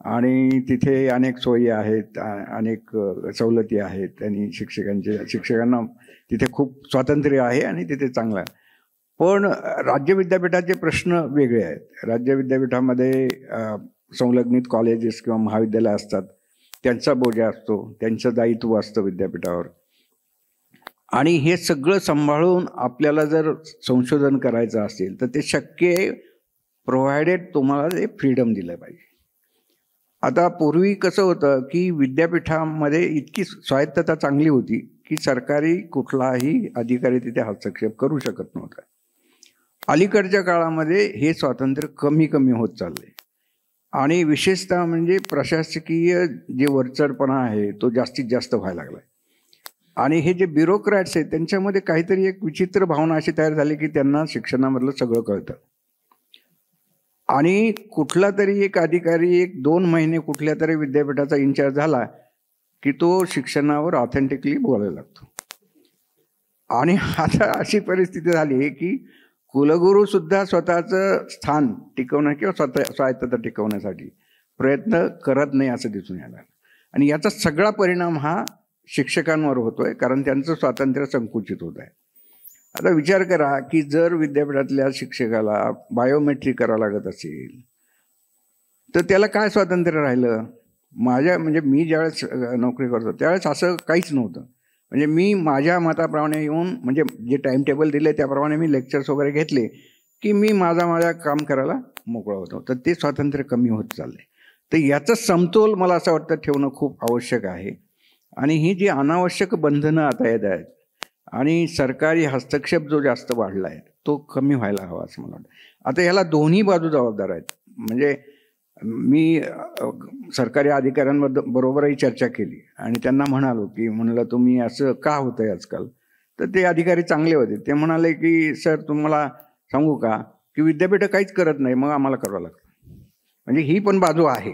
आणि तिथे अनेक सोयी आहेत, अनेक सवलती आहेत आणि शिक्षकांना तिथे खूप स्वातंत्र्य आहे आणि तिथे चांगलं आहे. पण राज्य विद्यापीठाचे प्रश्न वेगळे आहेत. राज्य विद्यापीठामध्ये संलग्नित कॉलेजेस किंवा महाविद्यालय असतात, त्यांचा बोजा असतो, त्यांचं दायित्व असतं विद्यापीठावर आणि हे सगळं सांभाळून आपल्याला जर संशोधन करायचं असेल तर ते शक्य आहे प्रोव्हायडेड तुम्हाला ते फ्रीडम दिलं पाहिजे. आता पूर्वी कसं होतं की विद्यापीठामध्ये इतकी स्वायत्तता चांगली होती की सरकारी कुठलाही अधिकारी तिथे हस्तक्षेप करू शकत नव्हता. अलीकडच्या काळामध्ये हे स्वातंत्र्य कमी कमी होत चाललंय आणि विशेषतः म्हणजे प्रशासकीय जे वरचढपणा आहे तो जास्तीत जास्त व्हायला लागलाय. आणि हे जे ब्युरोक्रॅट्स आहेत त्यांच्यामध्ये काहीतरी एक विचित्र भावना अशी तयार झाली की त्यांना शिक्षणामधलं सगळं कळतं. आणि कुठला तरी एक अधिकारी 1-2 महिने कुठल्या तरी विद्यापीठाचा इन्चार्ज झाला की तो शिक्षणावर ऑथेंटिकली बोलायला लागतो. आणि आता अशी परिस्थिती झाली आहे की कुलगुरू सुद्धा स्वतःचं स्थान टिकवणं किंवा स्वायत्तता टिकवण्यासाठी प्रयत्न करत नाही असं दिसून आलं. आणि याचा सगळा परिणाम हा शिक्षकांवर होतोय, कारण त्यांचं स्वातंत्र्य संकुचित होत आहे. आता विचार करा की जर विद्यापीठातल्या शिक्षकाला बायोमेट्रिक करावं लागत असेल तर त्याला काय स्वातंत्र्य राहिलं? म्हणजे मी ज्यावेळेस नोकरी करतो त्यावेळेस असं काहीच नव्हतं. म्हणजे मी माझ्या मताप्रमाणे येऊन, म्हणजे जे टाइम टेबल दिले त्याप्रमाणे मी लेक्चर्स वगैरे घेतले की मी माझा काम करायला मोकळा होतो. तर ते स्वातंत्र्य कमी होत चालले. तर याचा समतोल मला असं वाटतं ठेवणं खूप आवश्यक आहे. आणि ही जी अनावश्यक बंधनं आता येत आहेत आणि सरकारी हस्तक्षेप जो जास्त वाढला आहे तो कमी व्हायला हवा असं मला वाटतं. आता ह्याला दोन्ही बाजू जबाबदार आहेत. म्हणजे मी सरकारी अधिकाऱ्यांबरोबरही चर्चा केली आणि त्यांना म्हणालो की म्हणलं तुम्ही असं का होतंय आजकाल? तर ते अधिकारी चांगले होते. ते म्हणाले की सर तुम्हाला सांगू का की विद्यापीठ काहीच करत नाही, मग आम्हाला करावं लागतं. म्हणजे ही पण बाजू आहे.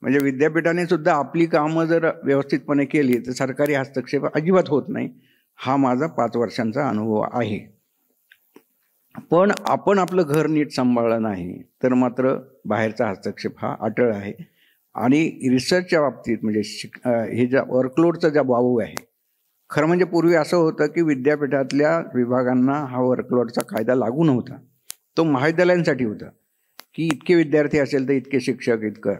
म्हणजे विद्यापीठाने सुद्धा आपली कामं जर व्यवस्थितपणे केली तर सरकारी हस्तक्षेप अजिबात होत नाही. हा माझा 5 वर्षांचा अनुभव आहे. पण आपण आपलं घर नीट सांभाळलं नाही तर मात्र बाहेरचा हस्तक्षेप हा अटळ आहे. आणि रिसर्चच्या बाबतीत म्हणजे हे ज्या वर्कलोडचा ज्या बाबू आहे, खरं म्हणजे पूर्वी असं होतं की विद्यापीठातल्या विभागांना हा वर्कलोडचा कायदा लागू नव्हता. तो महाविद्यालयांसाठी होता की इतके विद्यार्थी असेल तर इतके शिक्षक, इतकं.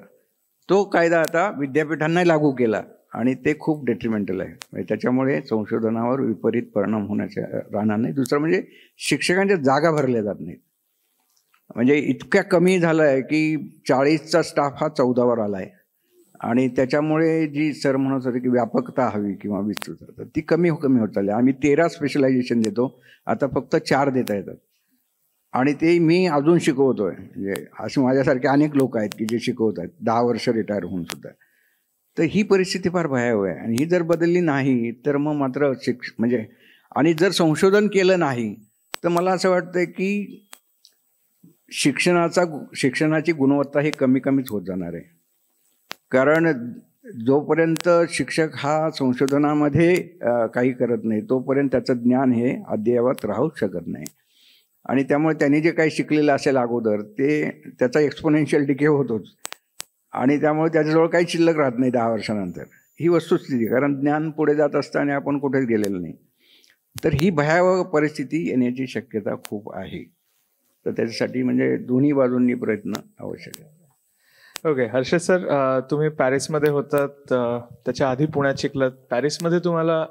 तो कायदा आता विद्यापीठांना लागू केला आणि ते खूप डेट्रिमेंटल आहे. म्हणजे त्याच्यामुळे संशोधनावर विपरीत परिणाम होण्याचे राहणार नाही. दुसरं म्हणजे शिक्षकांच्या जागा भरल्या जात नाहीत. म्हणजे इतक्या कमी झालं आहे की 40चा स्टाफ हा 14वर आला आहे. आणि त्याच्यामुळे जी सर म्हणत होते की व्यापकता हवी किंवा विस्तृतता, तर ती कमी होत चालली. आम्ही 13 स्पेशलायझेशन देतो, आता फक्त 4 देता येतात. आणि ते मी अजून शिकवतोय. म्हणजे असे माझ्यासारखे अनेक लोक आहेत की जे शिकवत आहेत 10 वर्ष रिटायर होऊन सुद्धा. तर ही परिस्थिती फार भयावह आहे. आणि ही जर बदलली नाही तर मग मात्र म्हणजे आणि जर संशोधन केलं नाही तर मला असं वाटतं की शिक्षणाची गुणवत्ता ही कमीच होत जाणार आहे. कारण जोपर्यंत शिक्षक हा संशोधनामध्ये काही करत नाही तोपर्यंत त्याचं ज्ञान हे अद्ययावत राहू शकत नाही. आणि त्यामुळे त्यांनी जे काही शिकलेलं असेल अगोदर ते त्याचा एक्सपोनेन्शियल डिके होतोच. आणि त्यामुळे त्याच्याजवळ काही शिल्लक राहत नाही 10 वर्षानंतर. ही वस्तुस्थिती, कारण ज्ञान पुढे जात असतं आणि आपण कुठेच गेलेलं नाही. तर ही भयावह परिस्थिती येण्याची शक्यता खूप आहे. तर त्याच्यासाठी म्हणजे दोन्ही बाजूंनी प्रयत्न आवश्यक आहे. ओके, हर्षद सर, तुम्ही पॅरिसमध्ये होतात, त्याच्या आधी पुण्यात शिकलात. पॅरिसमध्ये तुम्हाला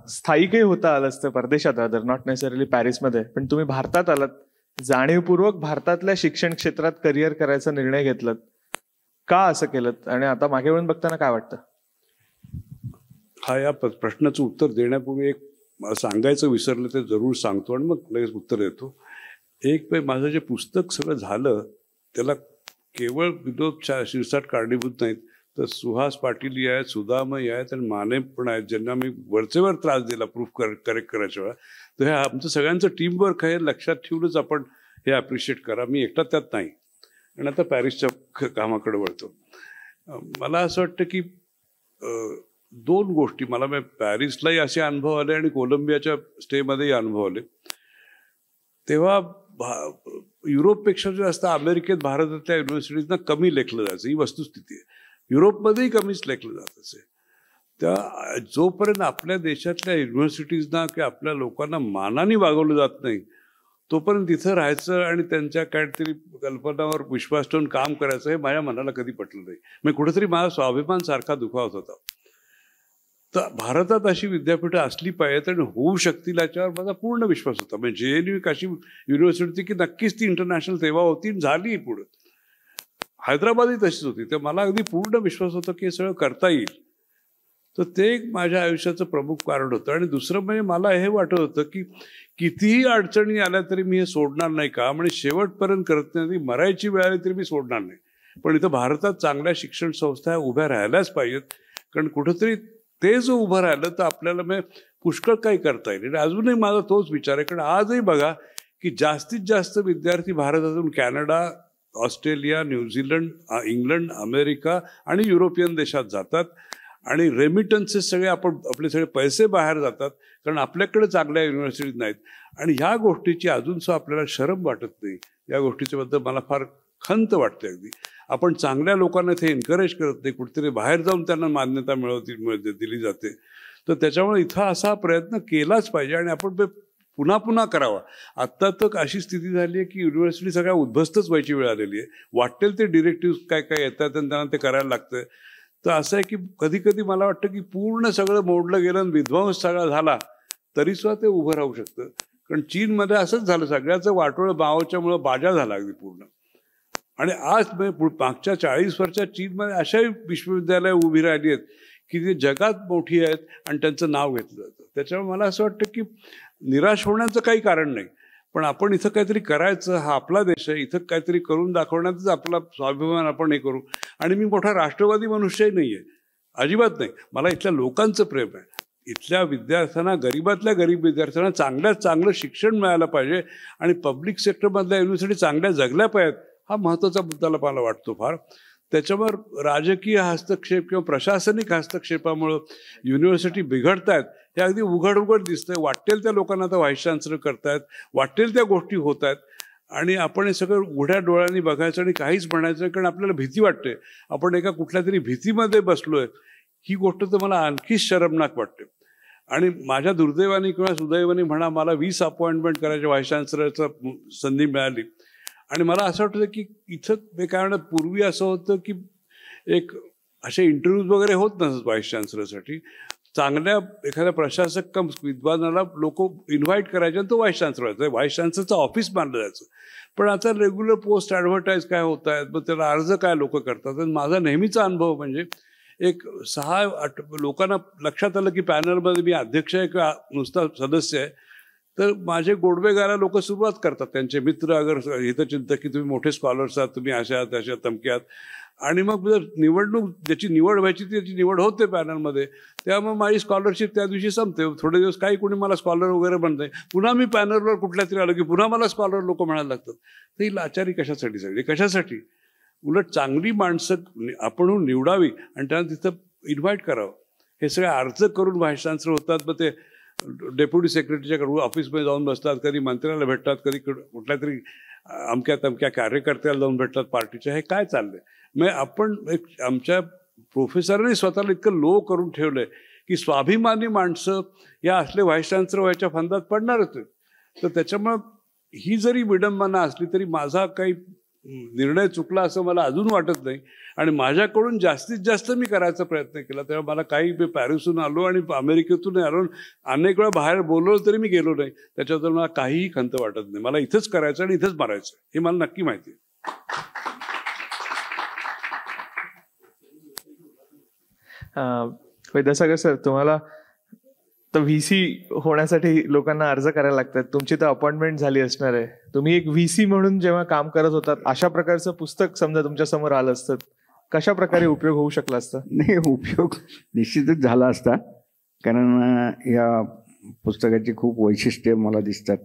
स्थायिकही होता आलं असतं, परदेशात रादर, नॉट नेसेसरली पॅरिसमध्ये. पण तुम्ही भारतात आलात, जाणीवपूर्वक भारतातल्या शिक्षण क्षेत्रात करिअर करायचा निर्णय घेतलात. का असं केलं आणि आता मागे वळून बघताना काय वाटतं? हा या प्रश्नाचं उत्तर देण्यापूर्वी एक सांगायचं विसरलं ते जरूर सांगतो आणि मग लगेच उत्तर देतो. एक माझं जे पुस्तक सगळं झालं त्याला केवळ विनोद शिरसाट कारणीभूत नाहीत, तर सुहास पाटील आहेत, सुधामय आहेत आणि माने पण आहेत, ज्यांना मी वरचेवर त्रास दिला प्रूफ करेक्ट करायच्या वेळा. तर हे आमचं सगळ्यांचं टीमवर्क आहे, लक्षात ठेवूनच आपण हे अप्रिशिएट करा. मी एकटा त्यात नाही. आणि आता पॅरिसच्या कामाकडे वळतो. मला असं वाटतं की 2 गोष्टी मला पॅरिसलाही असे अनुभव आले आणि कोलंबियाच्या स्टेमध्येही अनुभव आले. तेव्हा युरोपपेक्षा जास्त अमेरिकेत भारतातल्या युनिव्हर्सिटीजना कमी लेखलं जायचं, ही वस्तुस्थिती आहे. युरोपमध्येही कमीच लेखलं जात असे. त्या जोपर्यंत आपल्या देशातल्या युनिव्हर्सिटीजना किंवा आपल्या लोकांना मानाने वागवलं जात नाही तोपर्यंत तिथं राहायचं आणि त्यांच्या काहीतरी कल्पनावर विश्वास ठेवून काम करायचं हे माझ्या मनाला कधी पटलं नाही. मग कुठेतरी माझा स्वाभिमान सारखा दुखावत होता. तर भारतात अशी विद्यापीठं असली पाहिजेत आणि होऊ शकतील याच्यावर माझा पूर्ण विश्वास होता. म्हणजे JNU एक अशी युनिव्हर्सिटी की नक्कीच ती इंटरनॅशनल सेवा होती, झाली पुढं. हैदराबादही तशीच होती. तर मला अगदी पूर्ण विश्वास होता की हे सगळं करता येईल. तर ते एक माझ्या आयुष्याचं प्रमुख कारण होतं. आणि दुसरं म्हणजे मला हे वाटत होतं की कितीही अडचणी आल्या तरी मी हे सोडणार नाही का, म्हणजे शेवटपर्यंत करत नाही, मरायची वेळ आली तरी मी सोडणार नाही. पण इथं भारतात चांगल्या शिक्षण संस्था उभ्या राहायलाच पाहिजेत, कारण कुठंतरी ते जो उभं राहिलं तर आपल्याला पुष्कळ काही करता येईल. आणि अजूनही माझा तोच विचार आहे, कारण आजही बघा की जास्तीत जास्त विद्यार्थी भारतातून Canada, Australia, New Zealand, England, America आणि युरोपियन देशात जातात आणि रेमिटन्सेस सगळे आपले सगळे पैसे बाहेर जातात कारण आपल्याकडे चांगल्या युनिव्हर्सिटीज नाहीत. आणि ह्या गोष्टीची अजूनसुद्धा आपल्याला शरम वाटत नाही. या गोष्टीच्याबद्दल मला फार खंत वाटते. अगदी आपण चांगल्या लोकांना इथे एनकरेज करत नाही, कुठेतरी बाहेर जाऊन त्यांना मान्यता दिली जाते. तर त्याच्यामुळे इथं असा प्रयत्न केलाच पाहिजे आणि आपण पुन्हा पुन्हा करावा. आत्ता तर अशी स्थिती झाली आहे की युनिव्हर्सिटी सगळ्या उद्ध्वस्तच व्हायची वेळ आलेली आहे. वाटेल ते डिरेक्टिव्ह काय काय येतात आणि त्यांना ते करायला लागतं. तर असं आहे की कधी कधी मला वाटतं की पूर्ण सगळं मोडलं गेलं आणि विध्वंस सगळा झाला तरीसुद्धा ते उभं राहू शकतं. कारण चीनमध्ये असंच झालं, सगळ्याचं वाटोळं मावच्यामुळं बाजा झाला अगदी पूर्ण. आणि आज मागच्या 40 वर्षात चीनमध्ये अशा विश्वविद्यालय उभी राहिली आहेत की ते जगात मोठी आहेत आणि त्यांचं नाव घेतलं जातं. त्याच्यामुळे मला असं वाटतं की निराश होण्याचं काही कारण नाही, पण आपण इथं काहीतरी करायचं. हा आपला देश आहे, इथं काहीतरी करून दाखवण्याचाच आपला स्वाभिमान आपण हे करू. आणि मी मोठा राष्ट्रवादी मनुष्यही नाही आहे, अजिबात नाही. मला इथल्या लोकांचं प्रेम आहे. इथल्या विद्यार्थ्यांना, गरीबातल्या गरीब विद्यार्थ्यांना चांगल्यात चांगलं शिक्षण मिळालं पाहिजे आणि पब्लिक सेक्टरमधल्या युनिव्हर्सिटी चांगल्या जगल्या पाहिजेत. हा महत्त्वाचा मुद्दा मला वाटतो फार. त्याच्यावर राजकीय हस्तक्षेप किंवा प्रशासनिक हस्तक्षेपामुळं युनिव्हर्सिटी बिघडत आहेत हे अगदी उघड उघड दिसतंय. वाटेल त्या लोकांना आता व्हाईस चान्सलर करतायत, वाटेल त्या गोष्टी होत आहेत आणि आपण हे सगळं उघड्या डोळ्यांनी बघायचं आणि काहीच म्हणायचं. कारण आपल्याला भीती वाटते, आपण एका कुठल्या तरी भीतीमध्ये बसलोय. ही गोष्ट तर मला आणखीच शरमनाक वाटते. आणि माझ्या दुर्दैवाने किंवा सुदैवाने म्हणा, मला 20 अपॉइंटमेंट करायच्या व्हाईस चान्सलरचं संधी मिळाली. आणि मला असं वाटतं की इथं काय म्हणतात, पूर्वी असं होतं की एक असे इंटरव्ह्यूज वगैरे होत नसत व्हाईस चान्सलरसाठी. चांगल्या एखाद्या प्रशासक कम विद्वानाला लोक इन्व्हाइट करायचे आणि तो व्हाईस चान्सलर व्हायचा. व्हाईस चान्सलरचं ऑफिस मानलं जायचं. पण आता रेग्युलर पोस्ट ॲडव्हर्टाईज काय होत आहेत, मग त्याला अर्ज काय लोक करतात. आणि माझा नेहमीचा अनुभव म्हणजे एक 6-8 लोकांना लक्षात आलं की पॅनलमध्ये मी अध्यक्ष आहे किंवा नुसता सदस्य आहे, तर माझे गोडवे गायला लोक सुरुवात करतात. त्यांचे मित्र अगर हितचिंतक की तुम्ही मोठे स्कॉलर्स आहात, तुम्ही अशा तशा तमक्यात. आणि मग जर निवडणूक, ज्याची निवड व्हायची त्याची निवड होते पॅनलमध्ये, तेव्हा मग माझी स्कॉलरशिप त्या दिवशी संपते. थोडे दिवस काही कोणी मला स्कॉलर वगैरे म्हणत, पुन्हा मी पॅनलवर कुठल्या तरी आलो की पुन्हा मला स्कॉलर लोक म्हणायला लागतात. तर ही लाचारी कशासाठी सगळी, कशासाठी? उलट चांगली माणसं आपण निवडावी आणि त्यांना तिथं इन्व्हाइट करावं. हे सगळे अर्ज करून व्हाईस चान्सलर होतात, मग ते डेप्युटी सेक्रेटरीच्या ऑफिसमध्ये जाऊन बसतात, कधी मंत्र्याला भेटतात, कधी कुठल्या तरी अमक्या तमक्या कार्यकर्त्याला जाऊन भेटतात पार्टीच्या. हे काय चाललंय? मग आपण आमच्या प्रोफेसरने स्वतःला इतकं लो करून ठेवलंय की स्वाभिमानी माणसं या असले व्हाईस चान्सलर व्हायच्या फंदात पडणारच. तर त्याच्यामुळं ही जरी विडंबना असली तरी माझा काही निर्णय चुकला असं मला अजून वाटत नाही. आणि माझ्याकडून जास्तीत जास्त मी करायचा प्रयत्न केला. तेव्हा मला काही, मी पॅरिसहून आलो आणि अमेरिकेतून आलो, अनेक वेळा बाहेर बोलवलं तरी मी गेलो नाही. त्याच्याबद्दल मला काहीही खंत वाटत नाही. मला इथंच करायचं आणि इथंच मारायचं हे मला नक्की माहिती आहे. विद्यासागर सर, तुम्हाला तर व्हीसी होण्यासाठी लोकांना अर्ज करायला लागतात. तुमची तर अपॉइंटमेंट झाली असणार आहे. तुम्ही एक व्हीसी म्हणून जेव्हा काम करत होतात, अशा प्रकारचं पुस्तक समजा तुमच्या समोर आलं असतं, कशा प्रकारे उपयोग होऊ शकला असता? नाही, उपयोग निश्चितच झाला असता. कारण या पुस्तकाची खूप वैशिष्ट्ये मला दिसतात,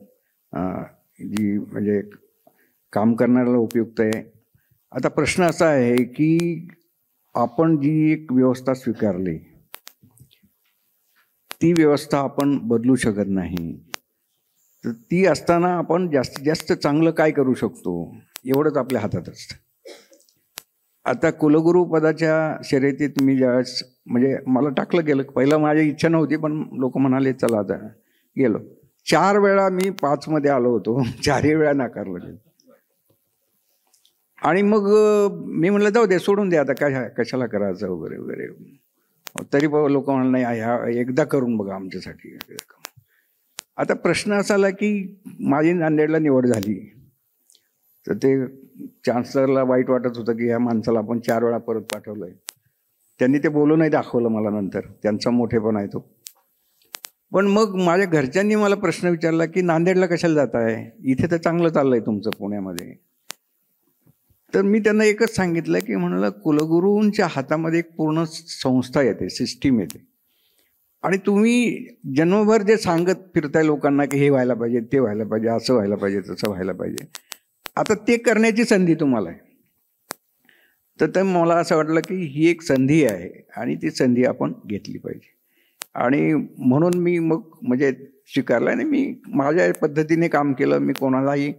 जी म्हणजे काम करणाऱ्याला उपयुक्त आहे. आता प्रश्न असा आहे की आपण जी एक व्यवस्था स्वीकारली ती व्यवस्था आपण बदलू शकत नाही. तर ती असताना आपण जास्तीत जास्त चांगलं काय करू शकतो एवढंच आपल्या हातात असतं. आता कुलगुरू पदाच्या शर्यतीत मी ज्यावेळेस म्हणजे मला टाकलं गेलं, पहिलं माझी इच्छा नव्हती, पण लोक म्हणाले चला आता गेलो. 4 वेळा मी 5 मध्ये आलो होतो, 4ही वेळा नाकारलं गेलं. आणि मग मी म्हटलं जाऊ दे, सोडून दे आता, काय कशाला करायचं वगैरे वगैरे. तरी लोक म्हणाले नाही, ह्या एकदा करून बघा आमच्यासाठी. आता प्रश्न असा आला की माझी नांदेडला निवड झाली, तर ते चान्सलरला वाईट वाटत होतं की ह्या माणसाला आपण 4 वेळा परत पाठवलं आहे. त्यांनी ते बोलूनही दाखवलं मला नंतर, त्यांचा मोठेपणा आहे तो. पण मग माझ्या घरच्यांनी मला प्रश्न विचारला की नांदेडला कशाला जात आहे, इथे तर चांगलं चाललंय तुमचं पुण्यामध्ये. तर मी त्यांना एकच सांगितलं की म्हणलं कुलगुरूंच्या हातामध्ये एक पूर्ण संस्था येते, सिस्टीम येते. आणि तुम्ही जन्मभर जे सांगत फिरताय लोकांना की हे व्हायला पाहिजे, ते व्हायला पाहिजे, असं व्हायला पाहिजे, तसं व्हायला पाहिजे, आता ते करण्याची संधी तुम्हाला आहे. तर मला असं वाटलं की ही एक संधी आहे आणि ती संधी आपण घेतली पाहिजे. आणि म्हणून मी मग म्हणजे स्वीकारलं आणि मी माझ्या पद्धतीने काम केलं. मी कोणालाही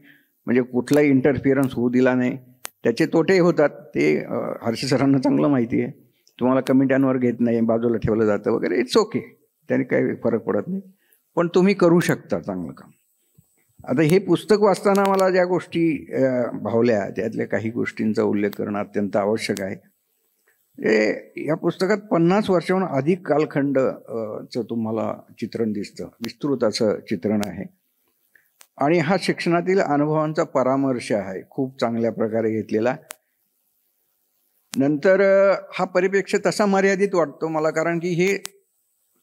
म्हणजे कुठलाही इंटरफिअरन्स होऊ दिला नाही. त्याचे तोटे होतात, ते हर्षी सरांना चांगलं माहिती आहे. तुम्हाला कमिट्यांवर घेत नाही, बाजूला ठेवलं जातं वगैरे, इट्स ओके, त्याने काही फरक पडत नाही. पण तुम्ही करू शकता चांगलं काम. आता हे पुस्तक वाचताना मला ज्या गोष्टी भावल्या त्यातल्या काही गोष्टींचा उल्लेख करणं अत्यंत आवश्यक आहे. या पुस्तकात 50 वर्षाहून अधिक कालखंडचं तुम्हाला चित्रण दिसतं, विस्तृत असं चित्रण आहे. आणि हा शिक्षणातील अनुभवांचा परामर्श आहे, खूप चांगल्या प्रकारे घेतलेला. नंतर हा परिप्रेक्ष्य तसा मर्यादित वाटतो मला, कारण की हे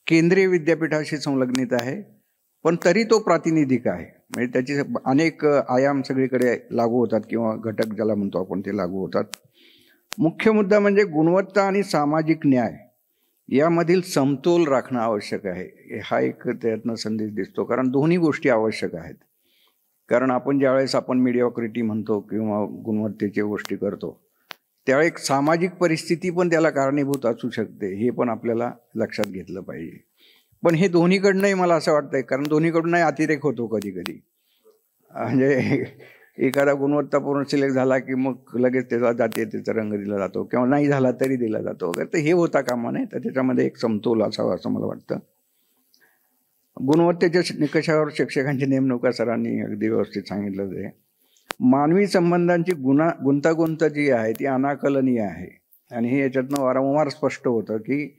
केंद्रीय विद्यापीठाशी संलग्नित आहे, पण तरी तो प्रातिनिधिक आहे. म्हणजे त्याचे अनेक आयाम सगळीकडे लागू होतात किंवा घटक ज्याला म्हणतो आपण ते लागू होतात. मुख्य मुद्दा म्हणजे गुणवत्ता आणि सामाजिक न्याय यामधील समतोल राखणं आवश्यक आहे. हा एक त्यातनं संदेश दिसतो, कारण दोन्ही गोष्टी आवश्यक आहेत. कारण आपण ज्यावेळेस आपण मिडिओक्रिटी म्हणतो किंवा गुणवत्तेच्या गोष्टी करतो, त्यावेळी एक सामाजिक परिस्थिती पण त्याला कारणीभूत असू शकते, हे पण आपल्याला लक्षात घेतलं पाहिजे. पण हे दोन्हीकडनंही मला असं वाटतंय, कारण दोन्हीकडूनही अतिरेक होतो कधी कधी. म्हणजे एखादा गुणवत्तापूर्ण सिलेक्ट झाला की मग लगेच त्याचा जातीयतेचा रंग दिला जातो, किंवा नाही झाला तरी दिला जातो वगैरे. तर हे होता कामा नये. तर त्याच्यामध्ये एक समतोल असावा असं मला वाटतं. गुणवत्तेच्या निकषावर शिक्षकांची नेमणुका सरांनी अगदी व्यवस्थित सांगितलं आहे. मानवी संबंधांची गुंतागुंत जी आहे ती अनाकलनीय आहे. आणि हे याच्यातनं वारंवार स्पष्ट होतं की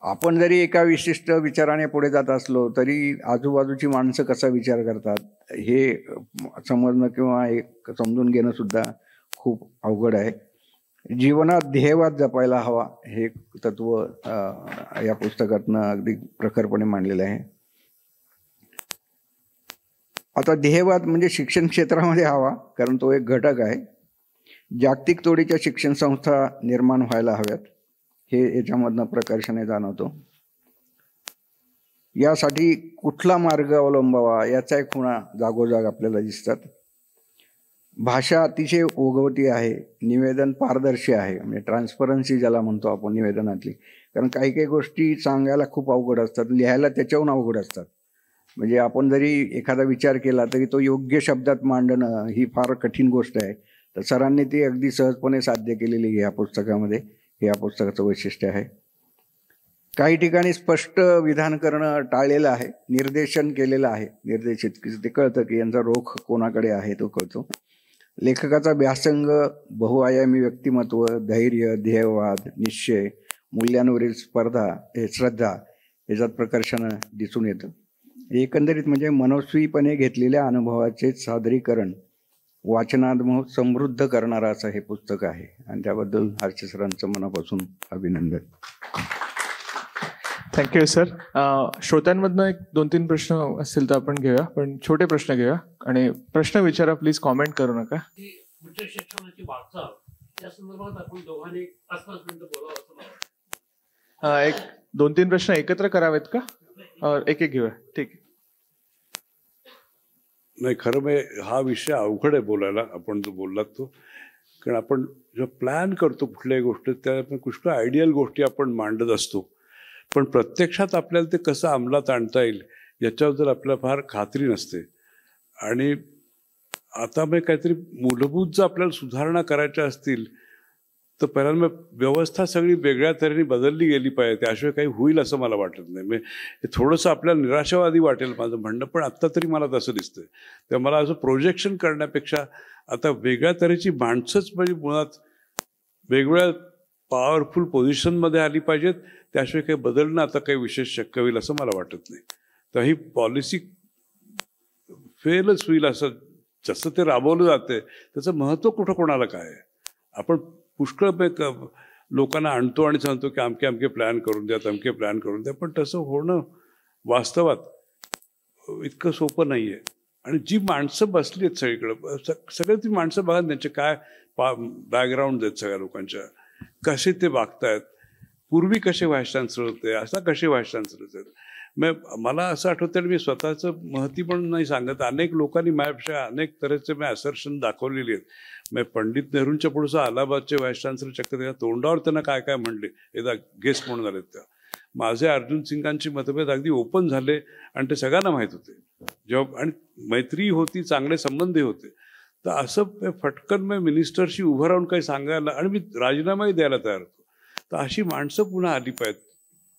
आपण जरी एका विशिष्ट विचाराने पुढे जात असलो तरी आजूबाजूची माणसं कसा विचार करतात हे समजणं किंवा एक समजून घेणं सुद्धा खूप अवघड आहे. जीवनात ध्येयवाद जपायला हवा, हे तत्व या पुस्तकातनं अगदी प्रखरपणे मांडलेलं आहे. आता ध्येयवाद म्हणजे शिक्षण क्षेत्रामध्ये हवा, कारण तो एक घटक आहे. जागतिक तोडीच्या शिक्षण संस्था निर्माण व्हायला हव्यात, हे याच्यामधनं प्रकर्षाने जाणवतो. यासाठी कुठला मार्ग अवलंबावा याचा एक खुणा जागोजाग आपल्याला दिसतात. भाषा अतिशय ओघवती आहे, निवेदन पारदर्शी आहे, म्हणजे ट्रान्सपरन्सी ज्याला म्हणतो आपण निवेदनातली. कारण काही काही गोष्टी सांगायला खूप अवघड असतात, लिहायला त्याच्याहून अवघड असतात. म्हणजे आपण जरी एखादा विचार केला तरी तो योग्य शब्दात मांडणं ही फार कठीण गोष्ट आहे. तर सरांनी ती अगदी सहजपणे साध्य केलेली या पुस्तकामध्ये, हे या पुस्तकाचं वैशिष्ट्य आहे. काही ठिकाणी स्पष्ट विधान करणं टाळलेलं आहे, निर्देशन केलेलं आहे. निर्देशित ते कळतं की यांचा रोख कोणाकडे आहे तो कळतो. लेखकाचा व्यासंग, बहुआयामी व्यक्तिमत्व, धैर्य, ध्येयवाद, निश्चय, मूल्यांवरील स्पर्धा, हे श्रद्धा याच्यात प्रकर्षानं दिसून येतं. एकंदरीत म्हणजे मनस्वीपणे घेतलेल्या अनुभवाचे सादरीकरण वाचनानुभव समृद्ध करणारं असं हे पुस्तक आहे. आणि त्याबद्दल हर्षी सरांचं मनापासून अभिनंदन. Thank you sir. श्रोत्यांमधनं एक 2-3 प्रश्न असतील तर आपण घेऊया, पण छोटे प्रश्न घेऊया. आणि प्रश्न विचारा, प्लीज कॉमेंट करू नका. उच्च शिक्षणाची वाटचाल या संदर्भात आपण दोघांनी 5-5 मिनिटं बोलावं. एक 2-3 प्रश्न एकत्र करावेत का? एक एक घेऊया, ठीक आहे. नाही, खरं म्हणजे हा विषय अवघड आहे बोलायला, आपण जो बोललात तो. कारण आपण जो प्लॅन करतो कुठल्याही गोष्टी, त्या आपण पुष्कळ आयडियल गोष्टी आपण मांडत असतो, पण प्रत्यक्षात आपल्याला ते कसं अंमलात आणता येईल याच्यावर जर आपल्याला फार खात्री नसते. आणि आता मग काहीतरी मूलभूत जर आपल्याला सुधारणा करायच्या असतील तर पहिल्यांदा व्यवस्था सगळी वेगळ्या तऱ्हेने बदलली गेली पाहिजे, त्याशिवाय काही होईल असं मला वाटत नाही. म्हणजे हे थोडंसं आपल्याला निराशावादी वाटेल माझं म्हणणं, पण आत्ता तरी मला तसं दिसतंय. तेव्हा मला असं प्रोजेक्शन करण्यापेक्षा आता वेगळ्या तऱ्हेची माणसंच म्हणजे मुळात वेगवेगळ्या पॉवरफुल पोझिशनमध्ये आली पाहिजेत, त्याशिवाय काही बदलणं आता काही विशेष शक्य होईल असं मला वाटत नाही. तर ही पॉलिसी फेलच होईल असं, जसं ते राबवलं जाते त्याचं महत्त्व कुठं कोणाला काय आहे. आपण पुष्कळ लोकांना आणतो आणि सांगतो की अमके अमके प्लॅन करून द्या, तमके प्लॅन करून द्या, पण तसं होणं वास्तवात इतकं सोपं नाही आहे. आणि जी माणसं बसली आहेत सगळीकडं, सगळे ती माणसं बघा त्यांचे काय बॅकग्राऊंड आहेत सगळ्या लोकांच्या, कसे ते वागतायत. पूर्वी कसे व्हाईस चान्सलर होते, आता कसे व्हाईस चान्सलर होते. मला असं आठवतं, मी स्वतःचं महती पण नाही सांगत, अनेक लोकांनी माझ्यापेक्षा अनेक तऱ्हेचे मी असर्शन दाखवलेली आहेत. पंडित नेहरूंच्या पुढचं अलाहाबादचे व्हाईस चान्सलर चक्क त्याच्या तोंडावर त्यांना काय काय म्हणले, एकदा गेस्ट म्हणून आले तेव्हा. माझे अर्जुन सिंगांची मतभेद अगदी ओपन झाले आणि ते सगळ्यांना माहीत होते जेव्हा, आणि मैत्री होती, चांगले संबंध होते. तर असं फटकन मी मिनिस्टरशी उभं राहून काही सांगायला, आणि मी राजीनामाही द्यायला तयार होतो. तर अशी माणसं पुन्हा आली पाहिजेत.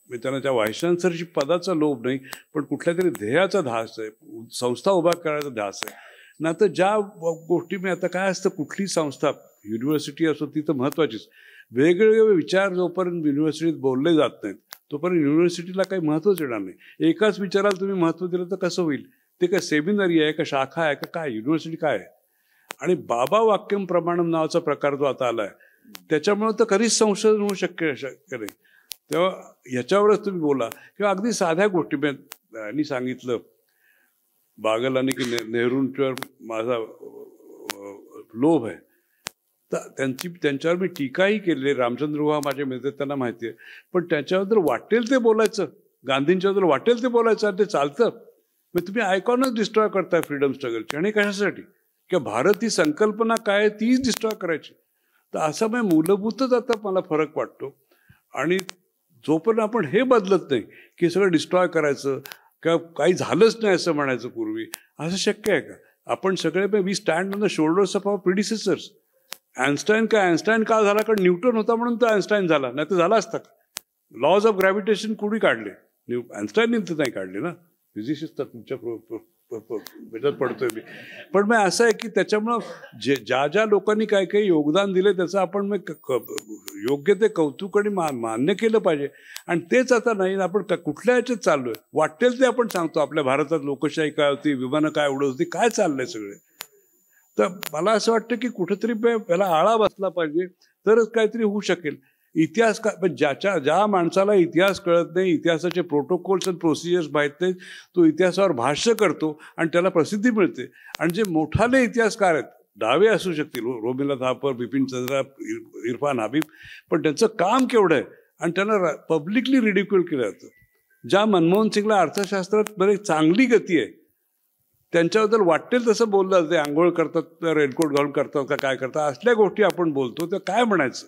मी त्यांना त्या व्हाईस चान्सलरची पदाचा लोभ नाही, पण कुठल्या तरी ध्येयाचा ध्यास आहे, संस्था उभा करायचा ध्यास आहे ना. तर ज्या गोष्टी मी आता काय असतं, कुठली संस्था, युनिव्हर्सिटी असो ती तर महत्त्वाचीच. वेगवेगळे विचार जोपर्यंत युनिव्हर्सिटीत बोलले जात नाहीत तोपर्यंत युनिव्हर्सिटीला काही महत्त्वच येणार नाही. एकाच विचाराला तुम्ही महत्त्व दिलं तर कसं होईल? ते काय सेमिनरी आहे का, शाखा आहे का, काय युनिव्हर्सिटी काय आहे? आणि बाबा वाक्यम प्रमाणम नावाचा प्रकार जो आता आलाय, त्याच्यामुळे तर कधीच संशोधन होऊ शक्य नाही. तेव्हा ह्याच्यावरच तुम्ही बोला. किंवा अगदी साध्या गोष्टी मी सांगितलं बागलाने की नेहरूंच्यावर माझा लोभ आहे, तर त्यांच्यावर मी टीकाही केली. रामचंद्र गुहा माझे मित्र, त्यांना माहिती आहे. पण त्याच्याबद्दल वाटेल ते बोलायचं, गांधींच्याबद्दल वाटेल ते बोलायचं, आणि ते चालतं. मग तुम्ही आयकॉनच डिस्ट्रॉय करताय फ्रीडम स्ट्रगलची. आणि कशासाठी? किंवा भारत ही संकल्पना काय आहे तीच डिस्ट्रॉय करायची. तर असा मूलभूतच आता मला फरक वाटतो. आणि जोपर्यंत आपण हे बदलत नाही की सगळं डिस्ट्रॉय करायचं किंवा काही झालंच नाही असं म्हणायचं पूर्वी, असं शक्य आहे का? आपण सगळे we stand on the shoulders of our predecessors. Einstein का झाला? कारण न्यूटन होता म्हणून तो आइन्स्टाईन झाला, नाही तर झाला असता का? लॉज ऑफ ग्रॅव्हिटेशन कुणी काढले? आइन्स्टाईनने तर नाही काढले ना, फिजिसिस्ट तुमच्या ह्याच्यात पडतोय मी. पण मग असं आहे की त्याच्यामुळं ज्या लोकांनी काही काही योगदान दिले त्याचं आपण योग्य ते कौतुक आणि मान्य केलं पाहिजे. आणि तेच आता नाही, आपण कुठल्या ह्याच्यात चाललोय, वाटेल ते आपण सांगतो. आपल्या भारतात लोकशाही काय होती, विमानं काय उडत होती, काय चाललंय सगळे. तर मला असं वाटतं की कुठेतरी याला आळा बसला पाहिजे, तरच काहीतरी होऊ शकेल. इतिहास ज्या माणसाला इतिहास कळत नाही, इतिहासाचे प्रोटोकॉल्स आणि प्रोसिजर्स माहीत नाहीत, तो इतिहासावर भाष्य करतो आणि त्याला प्रसिद्धी मिळते. आणि जे मोठाले इतिहासकार आहेत, डावे असू शकतील, रोमिला थापर, बिपिन चंद्रा, इरफान हबीब, पण त्यांचं काम केवढं आहे आणि त्यांना पब्लिकली रिडिक्युल केलं जातं. ज्या मनमोहन सिंगला अर्थशास्त्रात बरेच चांगली गती आहे, त्यांच्याबद्दल वाटेल तसं बोललं जाते, आंघोळ करतात, रेनकोट घालून करतात का काय करतात, असल्या गोष्टी आपण बोलतो, तर काय म्हणायचं?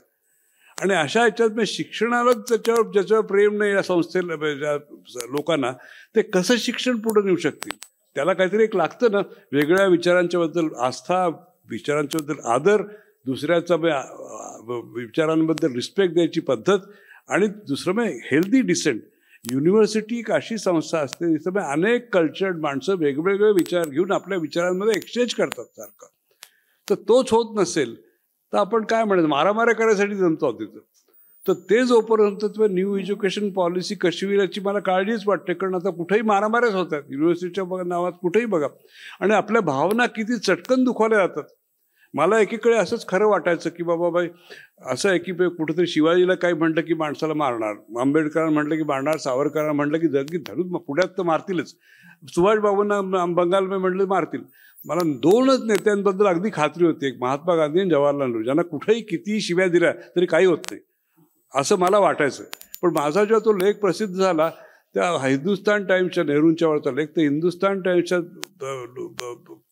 आणि अशा ह्याच्यात शिक्षणालाच ज्याच्यावर प्रेम नाही या संस्थेला, लोकांना, ते कसं शिक्षण पुढे नेऊ शकतील? त्याला काहीतरी एक लागतं ना, वेगळ्या विचारांच्या बद्दल आस्था, विचारांच्या बद्दल आदर, दुसऱ्याचा विचारांबद्दल रिस्पेक्ट द्यायची पद्धत. आणि दुसरं हेल्दी डिसेंट. युनिव्हर्सिटी एक अशी संस्था असते जिथं अनेक कल्चर्ड माणसं वेगवेगळे विचार घेऊन आपल्या विचारांमध्ये एक्सचेंज करतात सारखं. तर तोच होत नसेल तर आपण काय म्हणायचं, मारामाऱ्या करायसाठी जमतो तिथं. तर ते जोपर्यंत न्यू एज्युकेशन पॉलिसी कशी होईल याची मला काळजीच वाटते. कारण आता कुठेही मारामाऱ्याच होतात, युनिव्हर्सिटीच्या नावात कुठेही बघा. आणि आपल्या भावना किती चटकन दुखावल्या जातात. मला एकीकडे असंच खरं वाटायचं की बाबा बाई, असं आहे की कुठेतरी शिवाजीला काही म्हटलं की माणसाला मारणार, आंबेडकरांना म्हटलं की मारणार, सावरकरांना म्हटलं की जगी धरून पुण्यात तर मारतीलच, सुभाषबाबूंना बंगालमध्ये म्हटलं मारतील. मला दोनच नेत्यांबद्दल अगदी खात्री होती, एक महात्मा गांधी आणि जवाहरलाल नेहरू, ज्यांना कुठेही कितीही शिव्या दिल्या तरी काही होत नाही असं मला वाटायचं. पण माझा जेव्हा तो लेख प्रसिद्ध झाला, त्या हिंदुस्तान टाइम्सच्या, नेहरूंच्यावरचा लेख, तर हिंदुस्तान टाइम्सच्या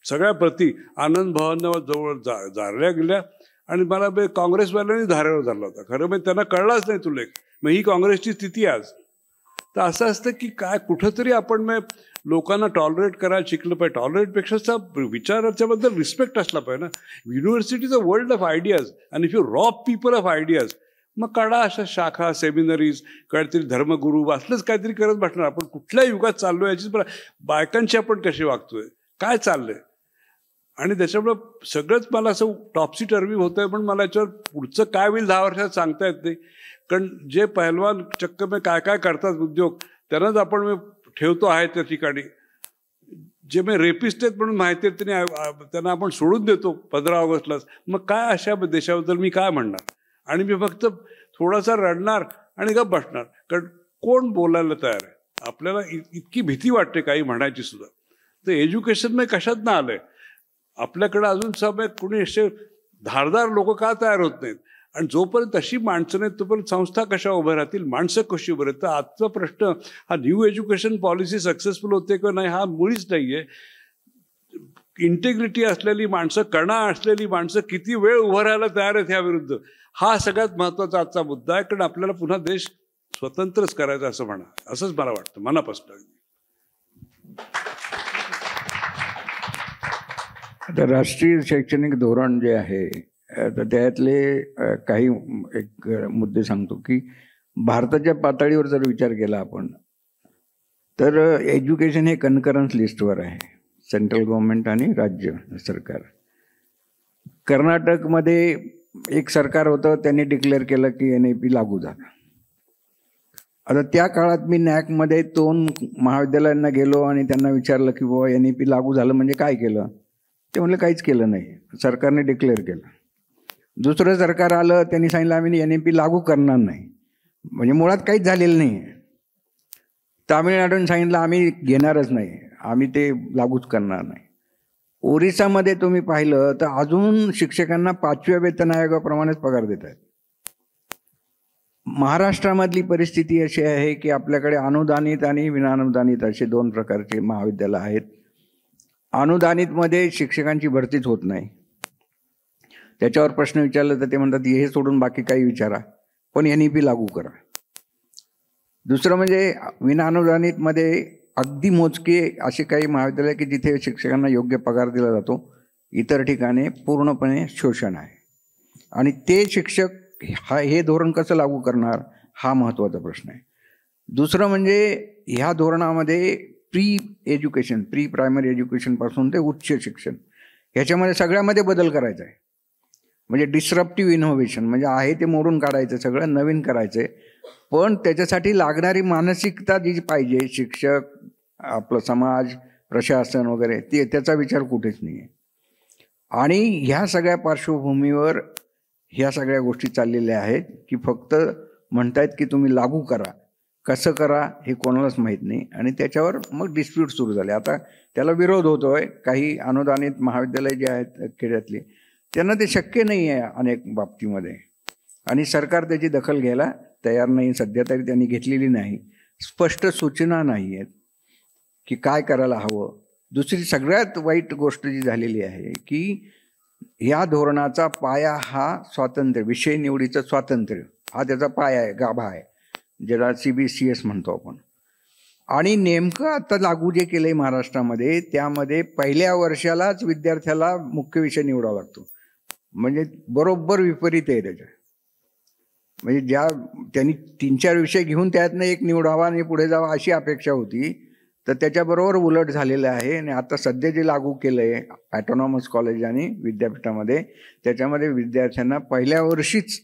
सगळ्या प्रती आनंद भवनावर जवळ जाळल्या गेल्या. आणि मला काँग्रेसवाल्यांनी धाऱ्यावर धरला होता. खरं म्हणजे त्यांना कळलाच नाही तो लेख. मग ही काँग्रेसची स्थिती आज. तर असं असतं की काय, कुठंतरी आपण लोकांना टॉलरेट करायला शिकलं पाहिजे. टॉलरेटपेक्षा विचाराच्याबद्दल रिस्पेक्ट असला पाहिजे ना. University is a world of ideas, आणि if you rob people of ideas, मग काढा अशा शाखा, सेमिनरीज, काहीतरी धर्मगुरू, असलंच काहीतरी करत बसणार. आपण कुठल्या युगात चाललोय याची, बायकांशी आपण कशी वागतोय, काय चाललंय. आणि त्याच्यामुळं सगळंच मला असं टॉपसी टर्वी होतंय. पण मला याच्यावर पुढचं काय होईल 10 वर्षात सांगता येत नाही. कारण जे पहिलवान चक्क काय काय करतात उद्योग, त्यांनाच आपण ठेवतो आहे त्या ठिकाणी. जे रेपिस्ट आहेत म्हणून माहिती आहेत त्यांना आपण सोडून देतो 15 ऑगस्टलाच. मग काय अशा देशाबद्दल मी काय म्हणणार? आणि मी फक्त थोडासा रडणार आणि गप्प बसणार. कारण कोण बोलायला तयार आहे? आपल्याला इतकी भीती वाटते काही म्हणायची सुद्धा. तर एज्युकेशन कशात ना आलंय आपल्याकडं अजून सब कोणी असे धारदार लोक का तयार होत नाहीत? आणि जोपर्यंत तशी माणसं नाहीत तोपर्यंत संस्था कशा उभ्या राहतील, माणसं कशी उभं राहतील. आजचा प्रश्न हा न्यू एज्युकेशन पॉलिसी सक्सेसफुल होते किंवा नाही हा मुळीच नाही आहे. इंटेग्रिटी असलेली माणसं, कणा असलेली माणसं किती वेळ उभं राहायला तयार आहेत ह्याविरुद्ध, हा सगळ्यात महत्त्वाचा आजचा मुद्दा आहे. कारण आपल्याला पुन्हा देश स्वतंत्रच करायचा असं म्हणा, असंच मला वाटतं मनापासून. आता राष्ट्रीय शैक्षणिक धोरण जे आहे तर त्यातले काही एक मुद्दे सांगतो की भारताच्या पातळीवर जर विचार केला आपण तर एज्युकेशन हे कन्करन्स लिस्टवर आहे, सेंट्रल गव्हर्नमेंट आणि राज्य सरकार. कर्नाटकमध्ये एक सरकार होतं, त्यांनी डिक्लेअर केलं की NEP लागू झालं. आता त्या काळात मी नॅकमध्ये 2 महाविद्यालयांना गेलो आणि त्यांना विचारलं की बाबा NEP लागू झालं म्हणजे काय केलं. ते म्हणलं काहीच केलं नाही, सरकारने डिक्लेअर केलं. दुसरं सरकार आलं, त्यांनी सांगितलं आम्ही NEP लागू करणार नाही, म्हणजे मुळात काहीच झालेलं नाही. तामिळनाडूने सांगितलं आम्ही घेणारच नाही, आम्ही ते लागूच करणार नाही. ओरिसामध्ये तुम्ही पाहिलं तर अजून शिक्षकांना 5व्या वेतन आयोगाप्रमाणेच पगार देत आहेत. महाराष्ट्रामधली परिस्थिती अशी आहे की आपल्याकडे अनुदानित आणि विनानुदानित असे 2 प्रकारचे महाविद्यालय आहेत. अनुदानितमध्ये शिक्षकांची भरतीच होत नाही. त्याच्यावर प्रश्न विचारला तर ते म्हणतात हे सोडून बाकी काही विचारा, पण NEP लागू करा. दुसरं म्हणजे विनानुदानितमध्ये अगदी मोजके असे काही महाविद्यालय की जिथे शिक्षकांना योग्य पगार दिला जातो, इतर ठिकाणी पूर्णपणे शोषण आहे. आणि ते शिक्षक हे धोरण कसं लागू करणार हा महत्त्वाचा प्रश्न आहे. दुसरं म्हणजे ह्या धोरणामध्ये प्री प्रायमरी एज्युकेशनपासून ते उच्च शिक्षण ह्याच्यामध्ये सगळ्यामध्ये बदल करायचा आहे. म्हणजे डिस्रप्टिव्ह इनोव्हेशन, म्हणजे आहे ते मोडून काढायचं, सगळं नवीन करायचं आहे. पण त्याच्यासाठी लागणारी मानसिकता जी पाहिजे, शिक्षक, आपलं समाज, प्रशासन वगैरे, त्याचा विचार कुठेच नाही आहे. आणि ह्या सगळ्या पार्श्वभूमीवर ह्या सगळ्या गोष्टी चाललेल्या आहेत की फक्त म्हणतायत की तुम्ही लागू करा, कसं करा हे कोणालाच माहीत नाही. आणि त्याच्यावर मग डिस्प्यूट सुरू झाले. आता त्याला विरोध होतोय. काही अनुदानित महाविद्यालय जे आहेत खेड्यातली, त्यांना ते शक्य नाही आहे अनेक बाबतीमध्ये, आणि सरकार त्याची दखल घ्यायला तयार नाही. सध्या तरी त्यांनी घेतलेली नाही. स्पष्ट सूचना नाही आहेत की काय करायला हवं. दुसरी सगळ्यात वाईट गोष्ट जी झालेली आहे की या धोरणाचा पाया हा स्वातंत्र्य, विषय निवडीचं स्वातंत्र्य हा त्याचा पाया आहे, गाभा आहे, ज्याला CBCS म्हणतो आपण. आणि नेमकं आता लागू जे केलं आहे महाराष्ट्रामध्ये, त्यामध्ये पहिल्या वर्षालाच विद्यार्थ्याला मुख्य विषय निवडावा लागतो. म्हणजे बरोबर विपरीत आहे त्याच्या. म्हणजे ज्या त्यांनी 3-4 विषय घेऊन त्यातनं एक निवडावा आणि पुढे जावा अशी अपेक्षा होती, तर त्याच्याबरोबर उलट झालेलं आहे. आणि आता सध्या जे लागू केलं आहे ॲटोनॉमस कॉलेज आणि विद्यापीठामध्ये, त्याच्यामध्ये विद्यार्थ्यांना पहिल्या वर्षीच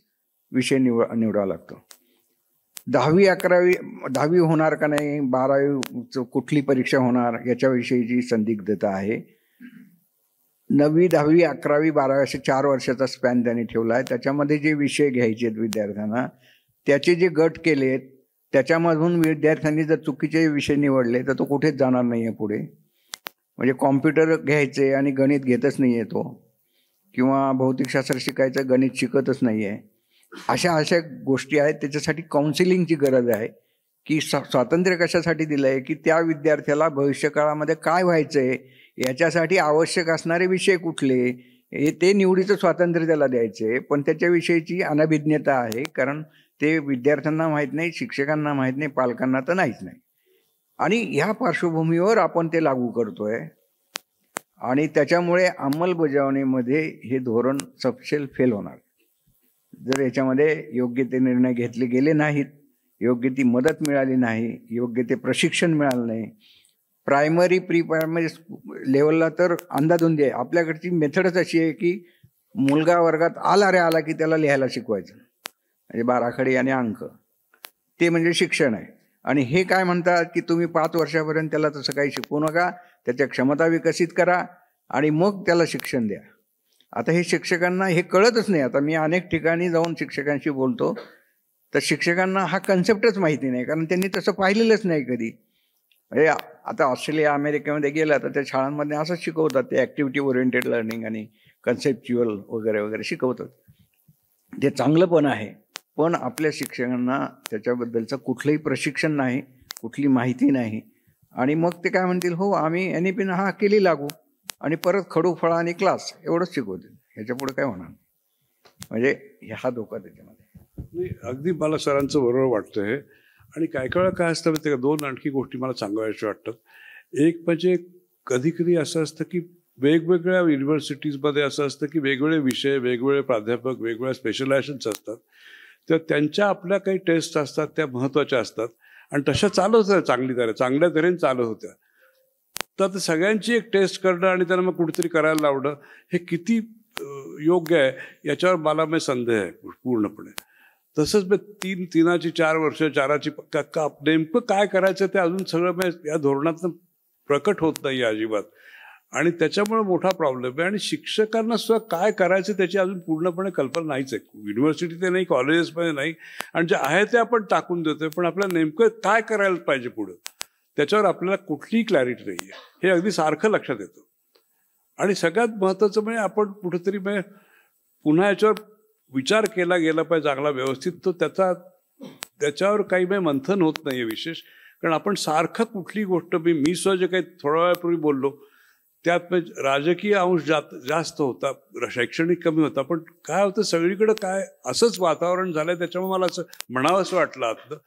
विषय निवडावा लागतो. 10वी होणार का नाही, 12वी कुठली परीक्षा होणार याच्याविषयीची संदिग्धता आहे. 9वी, 10वी, 11वी, 12वी असे 4 वर्षाचा स्पॅन त्यांनी ठेवला आहे. त्याच्यामध्ये जे विषय घ्यायचे आहेत विद्यार्थ्यांना, त्याचे जे गट केले आहेत त्याच्यामधून विद्यार्थ्यांनी जर चुकीचे विषय निवडले तर तो कुठेच जाणार नाही आहे पुढे. म्हणजे कॉम्प्युटर घ्यायचे आणि गणित घेतच नाही आहे तो, किंवा भौतिकशास्त्र शिकायचं, गणित शिकतच नाही आहे. अशा गोष्टी आहेत. त्याच्यासाठी काउन्सिलिंगची गरज आहे की स्वातंत्र्य कशासाठी दिलं आहे की त्या विद्यार्थ्याला भविष्यकाळामध्ये काय व्हायचं आहे याच्यासाठी आवश्यक असणारे विषय कुठले हे ते निवडीचं स्वातंत्र्य त्याला द्यायचे. पण त्याच्याविषयीची अनभिज्ञता आहे, कारण ते विद्यार्थ्यांना माहीत नाही, शिक्षकांना माहीत नाही, पालकांना तर नाहीच नाही. आणि ह्या पार्श्वभूमीवर आपण ते लागू करतोय. आणि त्याच्यामुळे अंमलबजावणीमध्ये हे धोरण सपशेल फेल होणार. जर याच्यामध्ये योग्य ते निर्णय घेतले गेले नाहीत, योग्य ती मदत मिळाली नाही, योग्य ते प्रशिक्षण मिळालं नाही, प्रायमरी प्री प्रायमरी लेवलला तर अंधाधुंदी आहे. आपल्याकडची मेथडच अशी आहे की मुलगा वर्गात आला की त्याला लिहायला शिकवायचं, म्हणजे बाराखडी आणि अंक, ते म्हणजे शिक्षण आहे. आणि हे काय म्हणतात की तुम्ही 5 वर्षापर्यंत त्याला तसं काही शिकवू नका, त्याच्या क्षमता विकसित करा आणि मग त्याला शिक्षण द्या. आता हे शिक्षकांना हे कळतच नाही. आता मी अनेक ठिकाणी जाऊन शिक्षकांशी बोलतो तर शिक्षकांना हा कन्सेप्टच माहिती नाही, कारण त्यांनी तसं पाहिलेलंच नाही कधी. म्हणजे आता ऑस्ट्रेलिया, अमेरिकेमध्ये गेला तर त्या शाळांमध्ये असंच शिकवतात, ते ॲक्टिव्हिटी ओरिएंटेड लर्निंग आणि कन्सेप्च्युअल वगैरे वगैरे शिकवतात. ते चांगलं पण आहे, पण आपल्या शिक्षकांना त्याच्याबद्दलचं कुठलंही प्रशिक्षण नाही, कुठली माहिती नाही. आणि मग ते काय म्हणतील, हो आम्ही NEP हा केली लागू, आणि परत खडू फळा आणि क्लास एवढंच शिकवतील. ह्याच्या पुढे काय होणार? म्हणजे हा धोका त्याच्यामध्ये. नाही, अगदी मला सरांचं बरोबर वाटतं हे. आणि काय काय असतं माहिती का, दोन आणखी गोष्टी मला सांगाव्याशा वाटतात. एक म्हणजे कधी कधी असं असतं की वेगवेगळ्या युनिव्हर्सिटीजमध्ये असं असतं की वेगवेगळे विषय, वेगवेगळे प्राध्यापक, वेगवेगळ्या स्पेशलायझेशन्स असतात. तर त्यांच्या आपल्या काही टेस्ट असतात, त्या महत्त्वाच्या असतात आणि तशा चालू होत्या चांगल्या तऱ्हेने चालू होत्या. तर सगळ्यांची एक टेस्ट करणं आणि त्यांना मग कुठेतरी करायला लावणं हे किती योग्य आहे याच्यावर मला संदेह आहे पूर्णपणे. तसंच तीनाची 4 वर्ष, 4ची नेमकं काय करायचं ते अजून सगळं या धोरणातून प्रकट होत नाही अजिबात. आणि त्याच्यामुळे मोठा प्रॉब्लेम आहे. आणि शिक्षकांना सुद्धा काय करायचं त्याची अजून पूर्णपणे कल्पना नाहीच आहे. युनिव्हर्सिटी ते नाही, कॉलेजेसमध्ये नाही, आणि जे आहे ते आपण टाकून देतोय, पण आपल्याला नेमकं काय करायला पाहिजे पुढं त्याच्यावर आपल्याला कुठलीही क्लॅरिटी नाही आहे. हे अगदी सारखं लक्षात येतं. आणि सगळ्यात महत्त्वाचं म्हणजे आपण कुठेतरी पुन्हा याच्यावर विचार केला गेला पाहिजे चांगला व्यवस्थित. तो त्याच्यावर काही मंथन होत नाही आहे विशेष. कारण आपण सारखं कुठली गोष्ट मी सुद्धा जे काही थोड्या वेळापूर्वी बोललो त्यात राजकीय अंश जास्त होता, शैक्षणिक कमी होता. पण काय होतं सगळीकडं काय असंच वातावरण झालंय, त्याच्यामुळे मला असं म्हणावं असं वाटलं आतलं.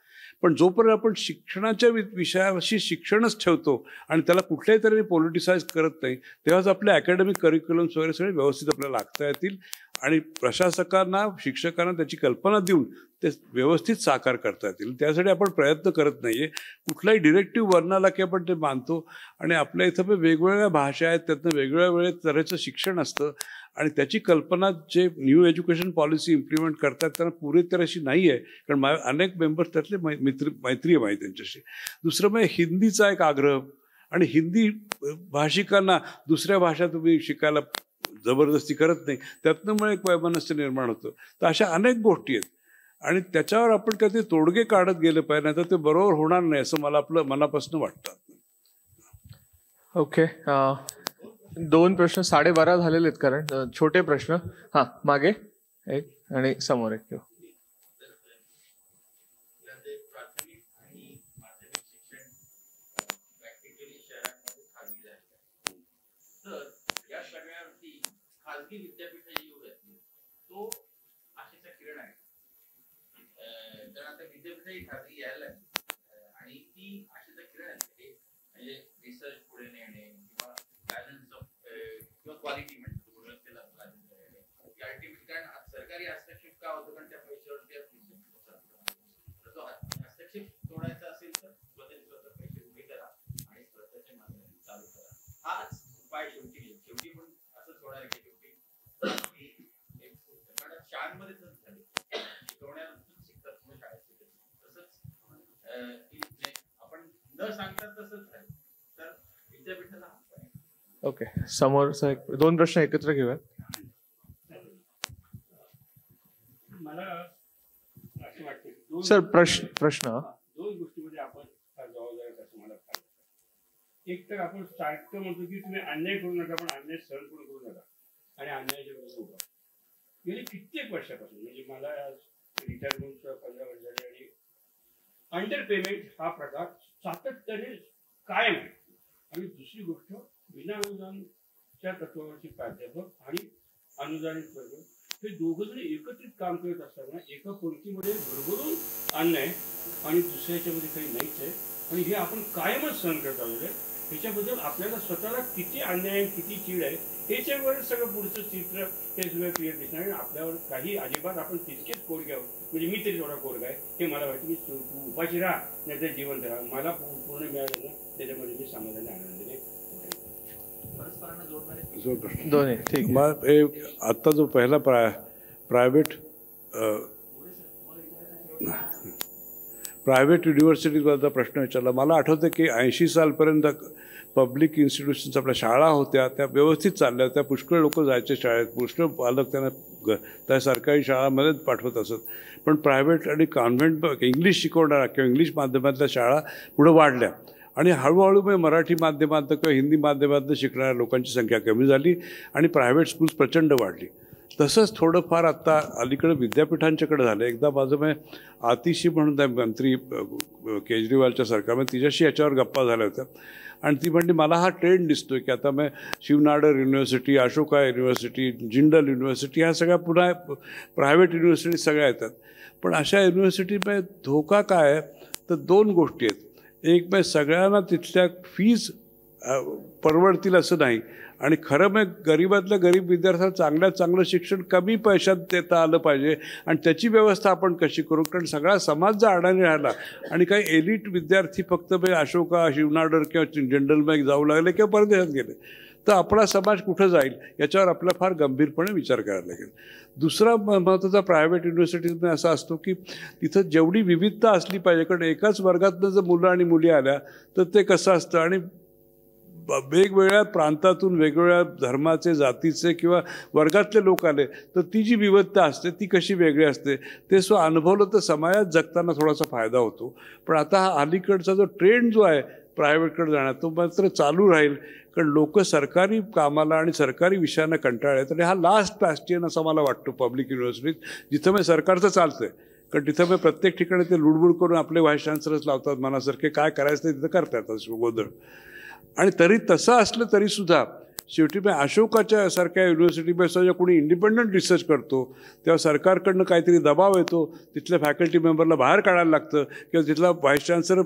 पण जोपर्यंत आपण शिक्षणाच्या विषयाशी शिक्षणच ठेवतो आणि त्याला कुठल्याही तऱ्हेने पॉलिटिसाइज करत नाही, तेव्हाच आपले अकॅडमिक करिक्युलम्स वगैरे सगळे व्यवस्थित आपल्याला लागता येतील आणि प्रशासकांना, शिक्षकांना त्याची कल्पना देऊन ते व्यवस्थित साकार करता येतील. त्यासाठी आपण प्रयत्न करत नाहीये. कुठलाही डिरेक्टिव्ह वर्णाला की आपण ते मानतो. आणि आपल्या इथं वेगवेगळ्या भाषा आहेत, त्यातनं वेगवेगळ्या तऱ्हेचं शिक्षण असतं आणि त्याची कल्पना जे न्यू एज्युकेशन पॉलिसी इम्प्लिमेंट करतात त्यांना पुरेतर अशी नाही आहे. कारण अनेक मेंबर्स त्यातले मैत्री आहे त्यांच्याशी. दुसरं हिंदीचा एक आग्रह, आणि हिंदी भाषिकांना दुसऱ्या भाषा तुम्ही शिकायला जबरदस्ती करत नाही, त्यातनं एक वैमनस्य निर्माण होतं. तर अशा अनेक गोष्टी आहेत आणि त्याच्यावर आपण काही तोडगे काढत गेले पाहिजे, नाही तर ते बरोबर होणार नाही असं मला आपलं मनापासून वाटतं. ओके, 2 प्रश्न 12:30 झालेले आहेत. कारण छोटे प्रश्न. हा, मागे एक आणि समोर एक. खाजगी विद्यापीठ जी होती तो आशेचा किरण आहे. कारण आता विद्यापीठ खाजगी यायला आणि ती आशेचा किरण आहे. म्हणजे रिसर्च पुढे नेणे किंवा बॅलन्स ऑफ किंवा क्वालिटी म्हणजे गुणवत्तेला अल्टिमेट. कारण सरकारी हस्तक्षेप का होतो, कारण त्या पैशावर तो हस्तक्षेप तोडायचा असेल तर स्वतः पैसे उभे करा आणि स्वतःच्या माध्यमातून चालू करा. हाच उपाय शेवटी पण असंच होणार आहे की शाळांमध्ये शिकवण्यानंतर शिकतात पुढे शाळेत शिकत. तसंच आपण न सांगता तसंच झालं तर विद्यापीठाला. ओके, समोरचा 2 प्रश्न एकत्र घेऊयात. मला असं वाटतं सर प्रश्न 2 गोष्टीमध्ये आपण जबाबदार असं मला वाटतं. एक तर आपण सारखं म्हणतो की तुम्ही अन्याय करू नका, पण अन्याय सहन पण करू नका आणि अन्यायाच्या विरुद्ध उभा. गेली कित्येक वर्षापासून, म्हणजे मला रिटायरमेंट 15 वर्ष झाली आणि अंडर पेमेंट हा प्रकार सातत्याने कायम आहे. आणि दुसरी गोष्ट, विना अनुदानच्या तत्वावरची प्राध्यापक आणि अनुदानित वर्ग हे दोघं जण एकत्रित काम करत असताना एका पंक्तीमध्ये भरभरून अन्याय आणि दुसऱ्याच्यामध्ये काही नाहीच आहे. आणि हे आपण कायमच सहन करत आलेलो आहे. ह्याच्याबद्दल आपल्याला स्वतःला किती अन्याय, किती चीड आहे ह्याच्यावर सगळं पुढचं चित्र हे सगळं क्लिअर दिसणार. आणि आपल्यावर काही अजिबात आपण तितकेच कोड घ्यावं. म्हणजे मी तरी थोडा कोड आहे हे मला वाटतं की तू उपाशी राहा नाही तर जिवंत राहा. मला पूर्ण मिळालं ना त्याच्यामध्ये मी समाधानी आनंदाने. परस्परांना जोडणारे दोन्ही ठीक. आत्ता जो पहिला प्रायव्हेट युनिव्हर्सिटीजचा प्रश्न विचारला, मला आठवतं की 80 सालपर्यंत पब्लिक इन्स्टिट्यूशन्स आपल्या शाळा होत्या त्या व्यवस्थित चालल्या होत्या. पुष्कळ लोक जायचे शाळेत, पुष्कळ पालक त्यांना त्या सरकारी शाळांमध्येच पाठवत असत. पण प्रायव्हेट आणि कॉन्व्हेंट इंग्लिश शिकवणाऱ्या किंवा इंग्लिश माध्यमातल्या शाळा पुढे वाढल्या आणि हळूहळू मराठी माध्यमातनं किंवा हिंदी माध्यमातनं शिकणाऱ्या लोकांची संख्या कमी झाली आणि प्रायव्हेट स्कूल्स प्रचंड वाढली. तसंच थोडंफार आत्ता अलीकडे विद्यापीठांच्याकडे झालं. एकदा माझं मी आतिशी म्हणून त्या मंत्री केजरीवालच्या सरकारमध्ये तिच्याशी याच्यावर गप्पा झाल्या होत्या आणि ती म्हणली मला हा ट्रेंड दिसतोय की आता मी Shiv Nadar university, Ashoka university, Jindal university ह्या सगळ्या पुन्हा प्रायव्हेट युनिव्हर्सिटी सगळ्या येतात. पण अशा युनिव्हर्सिटीमध्ये धोका काय आहे तर दोन गोष्टी आहेत. एक म्हणजे सगळ्यांना तिथल्या फीज परवडतील असं नाही आणि खरं मग गरीबातल्या गरीब विद्यार्थ्यांना चांगल्यात चांगलं शिक्षण कमी पैशात देता आलं पाहिजे आणि त्याची व्यवस्था आपण कशी करू. कारण सगळा समाज जर अडाणी राहिला आणि काही एलिट विद्यार्थी फक्त अशोका, शिवनाडर किंवा जनरल बँक जाऊ लागले किंवा परदेशात गेले तर आपला समाज कुठं जाईल याच्यावर आपल्याला फार गंभीरपणे विचार करायला लागेल. दुसरा महत्त्वाचा प्रायव्हेट युनिव्हर्सिटीजमध्ये असा असतो की तिथं जेवढी विविधता असली पाहिजे, कारण एकाच वर्गातनं जर मुलं आणि मुली आल्या तर ते कसं असतं आणि वेगवेगळ्या प्रांतातून वेगवेगळ्या धर्माचे, जातीचे किंवा वर्गातले लोक आले तर ती जी विविधता असते ती कशी वेगळी असते ते अनुभवलं तर समाजात जगताना थोडासा फायदा होतो. पण आता हा अलीकडचा जो ट्रेंड जो आहे प्रायव्हेटकडे जाण्यात तो मात्र चालू राहील, कारण लोक सरकारी कामाला आणि सरकारी विषयांना कंटाळले आहेत. आणि हा लास्ट बॅस्टियन असं मला वाटतं पब्लिक युनिव्हर्सिटीत, जिथं मी सरकारचं चालतंय. कारण तिथं मी प्रत्येक ठिकाणी ते लुडबुड करून आपले व्हाईस चान्सलर्स लावतात मनासारखे, काय करायचं ते तिथं करतात असं गोंधळ. आणि तरी तसं असलं तरीसुद्धा शेवटी मी अशोकाच्या सारख्या युनिव्हर्सिटीमध्ये जेव्हा कोणी इंडिपेंडंट रिसर्च करतो तेव्हा सरकारकडनं काहीतरी दबाव येतो, तिथल्या फॅकल्टी मेंबरला बाहेर काढायला लागतं किंवा तिथला व्हाईस चान्सलर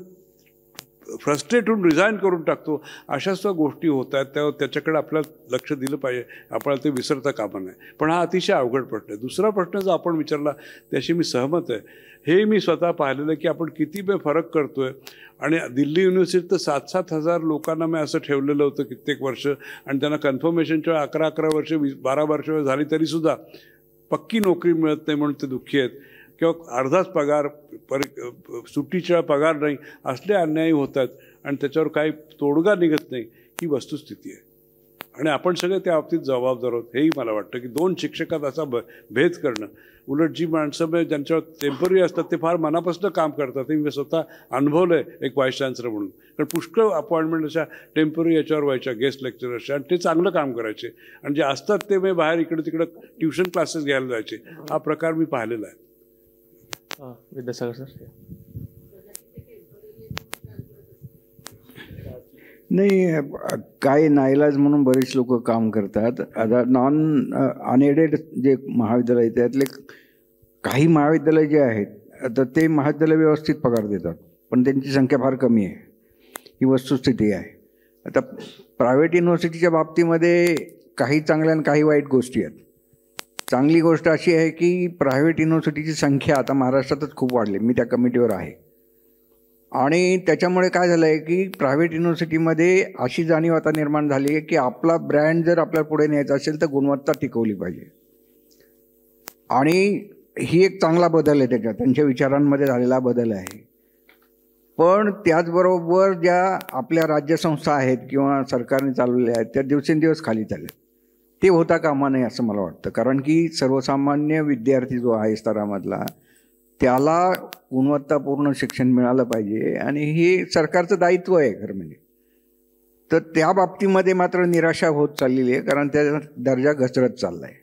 फ्रस्ट्रेट होऊन रिझाईन करून टाकतो. अशा सुद्धा गोष्टी होत आहेत. तेव्हा त्याच्याकडे आपल्याला लक्ष दिलं पाहिजे, आपल्याला ते विसरता कामा नये. पण हा अतिशय अवघड प्रश्न आहे. दुसरा प्रश्न जो आपण विचारला त्याशी मी सहमत आहे. हे मी स्वतः पाहिलेलं की आपण किती फरक करतो आहे. आणि दिल्ली युनिव्हर्सिटीत तर 7-7 हजार लोकांना मी असं ठेवलेलं होतं कित्येक वर्ष आणि त्यांना कन्फर्मेशनच्या 11-11 वर्ष 12 वर्ष झाली तरीसुद्धा पक्की नोकरी मिळत नाही म्हणून ते दुःखी आहेत किंवा अर्धाच पगार सुट्टीच्या पगार नाही असले अन्यायी होतात आणि त्याच्यावर काही तोडगा निघत नाही ही वस्तुस्थिती आहे. आणि आपण सगळे त्या बाबतीत जबाबदार आहोत. हेही मला वाटतं की 2 शिक्षकात असा भेद करणं, उलट जी माणसं ज्यांच्यावर टेम्पररी असतात ते फार मनापासून काम करतात. ते मी स्वतः अनुभवलं आहे एक व्हाईस चान्सलर म्हणून. कारण पुष्कळ अपॉइंटमेंट अशा टेम्पररी याच्यावर व्हायच्या, गेस्ट लेक्चरर्सच्या, आणि ते चांगलं काम करायचे. आणि जे असतात ते मी बाहेर इकडे तिकडे ट्युशन क्लासेस घ्यायला जायचे. हा प्रकार मी पाहिलेला आहे. विद्यासागर सर. नाही, काही नाईलाज म्हणून बरेच लोक काम करतात. आता नॉन अनएडेड जे महाविद्यालय आहेत त्यातले काही महाविद्यालय जे आहेत तर ते महाविद्यालय व्यवस्थित पगार देतात पण त्यांची संख्या फार कमी आहे. ही वस्तुस्थिती आहे. आता प्रायव्हेट युनिव्हर्सिटीच्या बाबतीमध्ये काही चांगल्या आणि काही वाईट गोष्टी आहेत. चांगली गोष्ट अशी आहे की प्रायव्हेट युनिव्हर्सिटीची संख्या आता महाराष्ट्रातच खूप वाढली. मी त्या कमिटीवर आहे. आणि त्याच्यामुळे काय झालं आहे की प्रायव्हेट युनिव्हर्सिटीमध्ये अशी जाणीव आता निर्माण झाली आहे की आपला ब्रँड जर आपल्याला पुढे न्यायचा असेल तर गुणवत्ता टिकवली पाहिजे. आणि ही एक चांगला बदल आहे त्यांच्या विचारांमध्ये झालेला बदल आहे. पण त्याचबरोबर ज्या आपल्या राज्यसंस्था आहेत किंवा सरकारने चालवल्या आहेत त्या दिवसेंदिवस खाली चालल्या. ते होता कामा नये असं मला वाटतं. कारण की सर्वसामान्य विद्यार्थी जो आहे स्तरामधला त्याला गुणवत्तापूर्ण शिक्षण मिळालं पाहिजे आणि हे सरकारचं दायित्व आहे खरं म्हणजे. तर त्या बाबतीमध्ये मात्र निराशा होत चाललेली आहे कारण त्याचा दर्जा घसरत चालला आहे.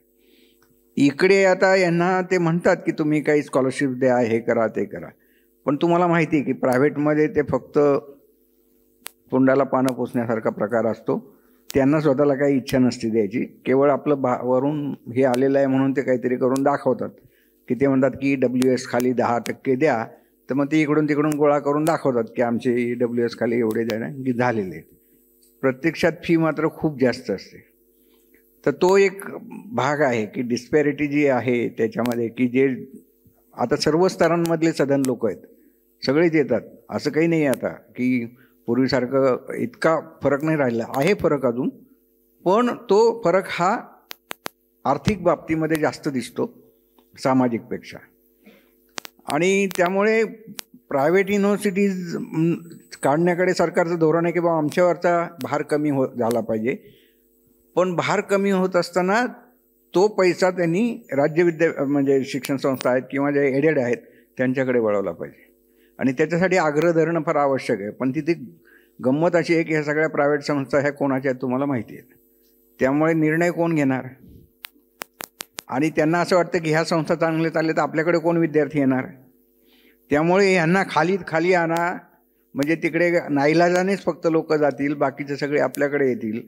इकडे आता यांना ते म्हणतात की तुम्ही काही स्कॉलरशिप द्या, हे करा ते करा, पण तुम्हाला माहिती आहे की प्रायव्हेटमध्ये ते फक्त तोंडाला पानं पुसण्यासारखा प्रकार असतो. त्यांना स्वतःला काही इच्छा नसते द्यायची, केवळ आपलं वरून हे आलेलं आहे म्हणून ते काहीतरी करून दाखवतात की ते म्हणतात की EWS खाली 10% द्या, तर मग ते इकडून तिकडून गोळा करून दाखवतात की आमचे EWS खाली एवढे झालेले आहेत. प्रत्यक्षात फी मात्र खूप जास्त असते. तर तो एक भाग आहे की डिस्पॅरिटी जी आहे त्याच्यामध्ये की जे आता सर्व स्तरांमधले सधन लोक आहेत, सगळेच येतात. असं काही नाही आता की पूर्वीसारखं इतका फरक नाही राहिला आहे. फरक अजून, पण तो फरक हा आर्थिक बाबतीमध्ये जास्त दिसतो सामाजिकपेक्षा. आणि त्यामुळे प्रायव्हेट युनिव्हर्सिटीज काढण्याकडे सरकारचं धोरण आहे की बाबा आमच्यावरचा भार कमी झाला पाहिजे. पण भार कमी होत असताना तो पैसा त्यांनी म्हणजे शिक्षण संस्था आहेत किंवा जे एडेड आहेत त्यांच्याकडे वळवला पाहिजे. आणि त्याच्यासाठी आग्रह धरणं फार आवश्यक आहे. पण तिथे गंमत अशी आहे की ह्या सगळ्या प्रायव्हेट संस्था ह्या कोणाच्या आहेत तुम्हाला माहिती आहेत. त्यामुळे निर्णय कोण घेणार? आणि त्यांना असं वाटतं की ह्या संस्था चांगले चालले तर आपल्याकडे कोण विद्यार्थी येणार. त्यामुळे ह्यांना खाली आणा, म्हणजे तिकडे नाईलाजानेच फक्त लोक जातील, बाकीचे सगळे आपल्याकडे येतील.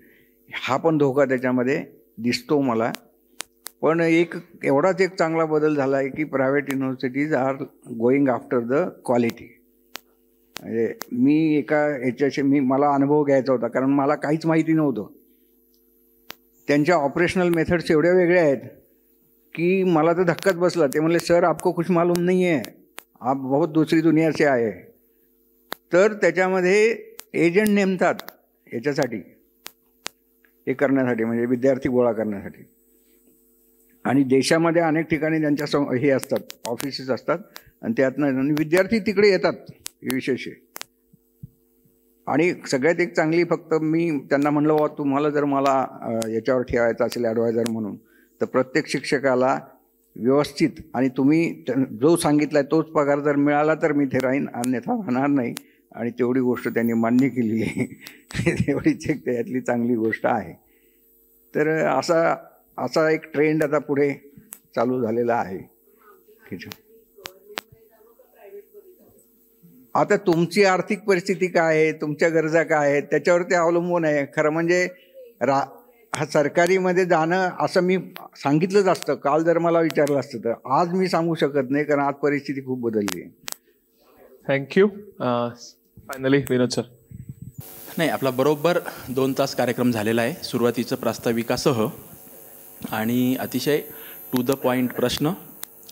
हा पण धोका त्याच्यामध्ये दिसतो मला. पण एवढाच एक चांगला बदल झाला आहे की private universities are going after the quality. म्हणजे मला अनुभव घ्यायचा होता, कारण मला काहीच माहिती नव्हतं. त्यांच्या ऑपरेशनल मेथड्स एवढ्या वेगळ्या आहेत की मला तर धक्काच बसला. ते म्हणले सर आपको कुछ मालूम नहीं है, आप बहुत दूसरी दुनिया से आए. तर त्याच्यामध्ये एजंट नेमतात याच्यासाठी, हे करण्यासाठी, म्हणजे विद्यार्थी गोळा करण्यासाठी. आणि देशामध्ये अनेक ठिकाणी त्यांच्या हे असतात, ऑफिसेस असतात, आणि त्यातनं विद्यार्थी तिकडे येतात. हे विशेष आहे. आणि सगळ्यात एक चांगली, फक्त मी त्यांना म्हणलं बाबा तुम्हाला जर मला याच्यावर ठेवायचं असेल ॲडवायझर म्हणून, तर प्रत्येक शिक्षकाला व्यवस्थित आणि तुम्ही जो सांगितला आहे तोच पगार जर मिळाला तर मी इथे राहीन, अन्यथा राहणार नाही. आणि तेवढी गोष्ट त्यांनी मान्य केली आहे. तेवढीच एक त्यातली चांगली गोष्ट आहे. तर असा एक ट्रेंड आता पुढे चालू झालेला आहे. आता तुमची आर्थिक परिस्थिती काय आहे, तुमच्या गरजा काय आहेत त्याच्यावर ते अवलंबून आहे. खरं म्हणजे हा सरकारीमध्ये जाणं असं मी सांगितलंच असतं. काल जर मला विचारलं असतं तर आज मी सांगू शकत नाही, कारण आज परिस्थिती खूप बदलली आहे. थँक्यू. फायनली विनोद सर. नाही, आपला बरोबर 2 तास कार्यक्रम झालेला आहे. सुरुवातीचं प्रास्ताविकासह आणि अतिशय टू द पॉईंट प्रश्न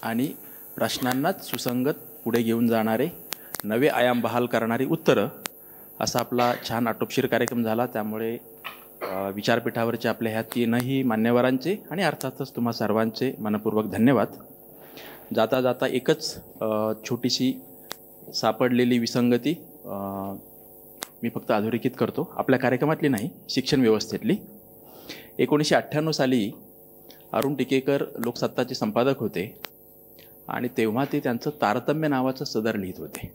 आणि प्रश्नांनाच सुसंगत पुढे घेऊन जाणारे, नवे आयाम बहाल करणारी उत्तरं, असा आपला छान आटोपशीर कार्यक्रम झाला. त्यामुळे विचारपीठावरचे आपल्या ह्या 3ही मान्यवरांचे आणि अर्थातच तुम्हा सर्वांचे मनपूर्वक धन्यवाद. जाता जाता एकच छोटीशी सापडलेली विसंगती मी फक्त अधोरेखित करतो. आपल्या कार्यक्रमातली नाही, शिक्षण व्यवस्थेतली. 1998 साली अरुण टिकेकर लोकसत्ताचे संपादक होते आणि तेव्हा ते त्यांचं तारतम्य नावाचं सदर लिहित होते.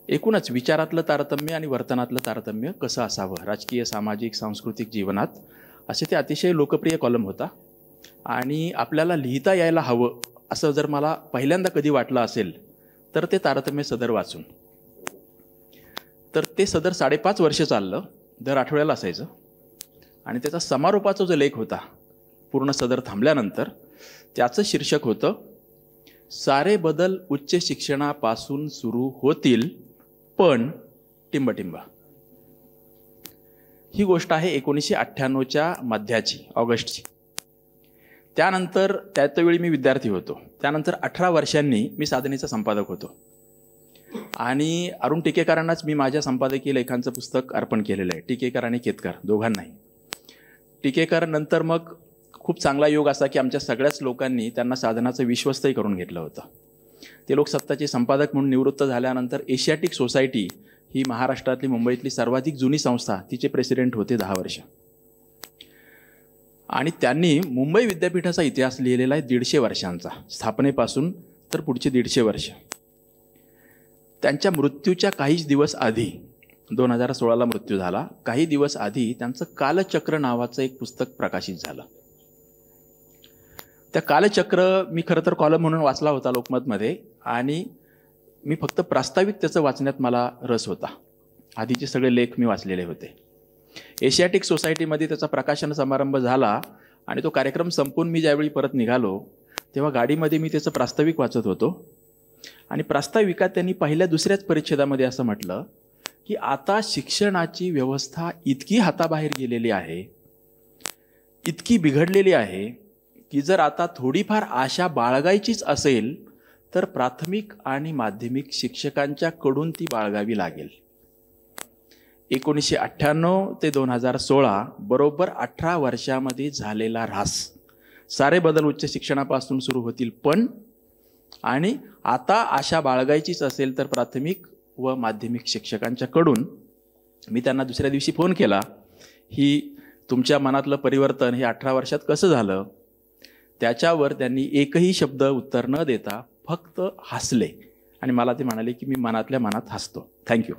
एकूणच विचारातलं तारतम्य आणि वर्तनातलं तारतम्य कसं असावं राजकीय, सामाजिक, सांस्कृतिक जीवनात, असे ते अतिशय लोकप्रिय कॉलम होता. आणि आपल्याला लिहिता यायला हवं असं जर मला पहिल्यांदा कधी वाटलं असेल तर ते तारतम्य सदर वाचून. तर ते सदर 5.5 वर्ष चाललं, दर आठवड्याला असायचं. आणि त्याचा समारोपाचा जो लेख होता पूर्ण सदर थांबल्यानंतर, त्याचं शीर्षक होतं सारे बदल उच्च शिक्षणापासून सुरू होतील पण टिंबटिंबा. ही गोष्ट आहे 1998च्या मध्याची, ऑगस्टची. त्यानंतर त्यावेळी मी विद्यार्थी होतो. त्यानंतर 18 वर्षांनी मी साधनेचा संपादक होतो आणि अरुण टिकेकरांनाच मी माझ्या संपादकीय लेखांचं पुस्तक अर्पण केलेलं आहे. टिकेकर आणि केतकर दोघांनाही. टिकेकर नंतर मग खूप चांगला योग असा की आमच्या सगळ्याच लोकांनी त्यांना साधनाचं विश्वस्तही करून घेतलं होतं. ते लोकसत्ताचे संपादक म्हणून निवृत्त झाल्यानंतर एशियाटिक सोसायटी ही महाराष्ट्रातली, मुंबईतली सर्वाधिक जुनी संस्था, तिचे प्रेसिडेंट होते 10 वर्ष. आणि त्यांनी मुंबई विद्यापीठाचा इतिहास लिहिलेला आहे 150 वर्षांचा, स्थापनेपासून तर पुढचे 150 वर्ष. त्यांच्या मृत्यूच्या काहीच दिवस आधी, 2016ला मृत्यू झाला, काही दिवस आधी त्यांचं कालचक्र नावाचं एक पुस्तक प्रकाशित झालं. त्या कालचक्र मी खरं तर कॉलम म्हणून वाचला होता लोकमतमध्ये, आणि मी फक्त प्रास्ताविक त्याचं वाचण्यात मला रस होता. आधीचे सगळे लेख मी वाचलेले होते. एशियाटिक सोसायटीमध्ये त्याचा प्रकाशन समारंभ झाला आणि तो कार्यक्रम संपून मी ज्यावेळी परत निघालो तेव्हा गाडीमध्ये मी त्याचं प्रास्ताविक वाचत होतो. आणि प्रास्ताविकात त्यांनी पहिल्या दुसऱ्याच परिच्छेदामध्ये असं म्हटलं की आता शिक्षणाची व्यवस्था इतकी हाताबाहेर गेलेली आहे, इतकी बिघडलेली आहे की जर आता थोडीफार आशा बाळगायचीच असेल तर प्राथमिक आणि माध्यमिक शिक्षकांच्याकडून ती बाळगावी लागेल. 1998 ते 2016 बरोबर 18 वर्षामध्ये झालेला ऱ्हास. सारे बदल उच्च शिक्षणापासून सुरू होतील पण, आणि आता आशा बाळगायचीच असेल तर प्राथमिक व माध्यमिक शिक्षकांच्याकडून. मी त्यांना दुसऱ्या दिवशी फोन केला, ही तुमच्या मनातलं परिवर्तन हे 18 वर्षात कसं झालं, त्याच्यावर त्यांनी एकही शब्द उत्तर न देता फक्त हसले आणि मला ते म्हणाले की मी मनातल्या मनात हसतो. थँक्यू.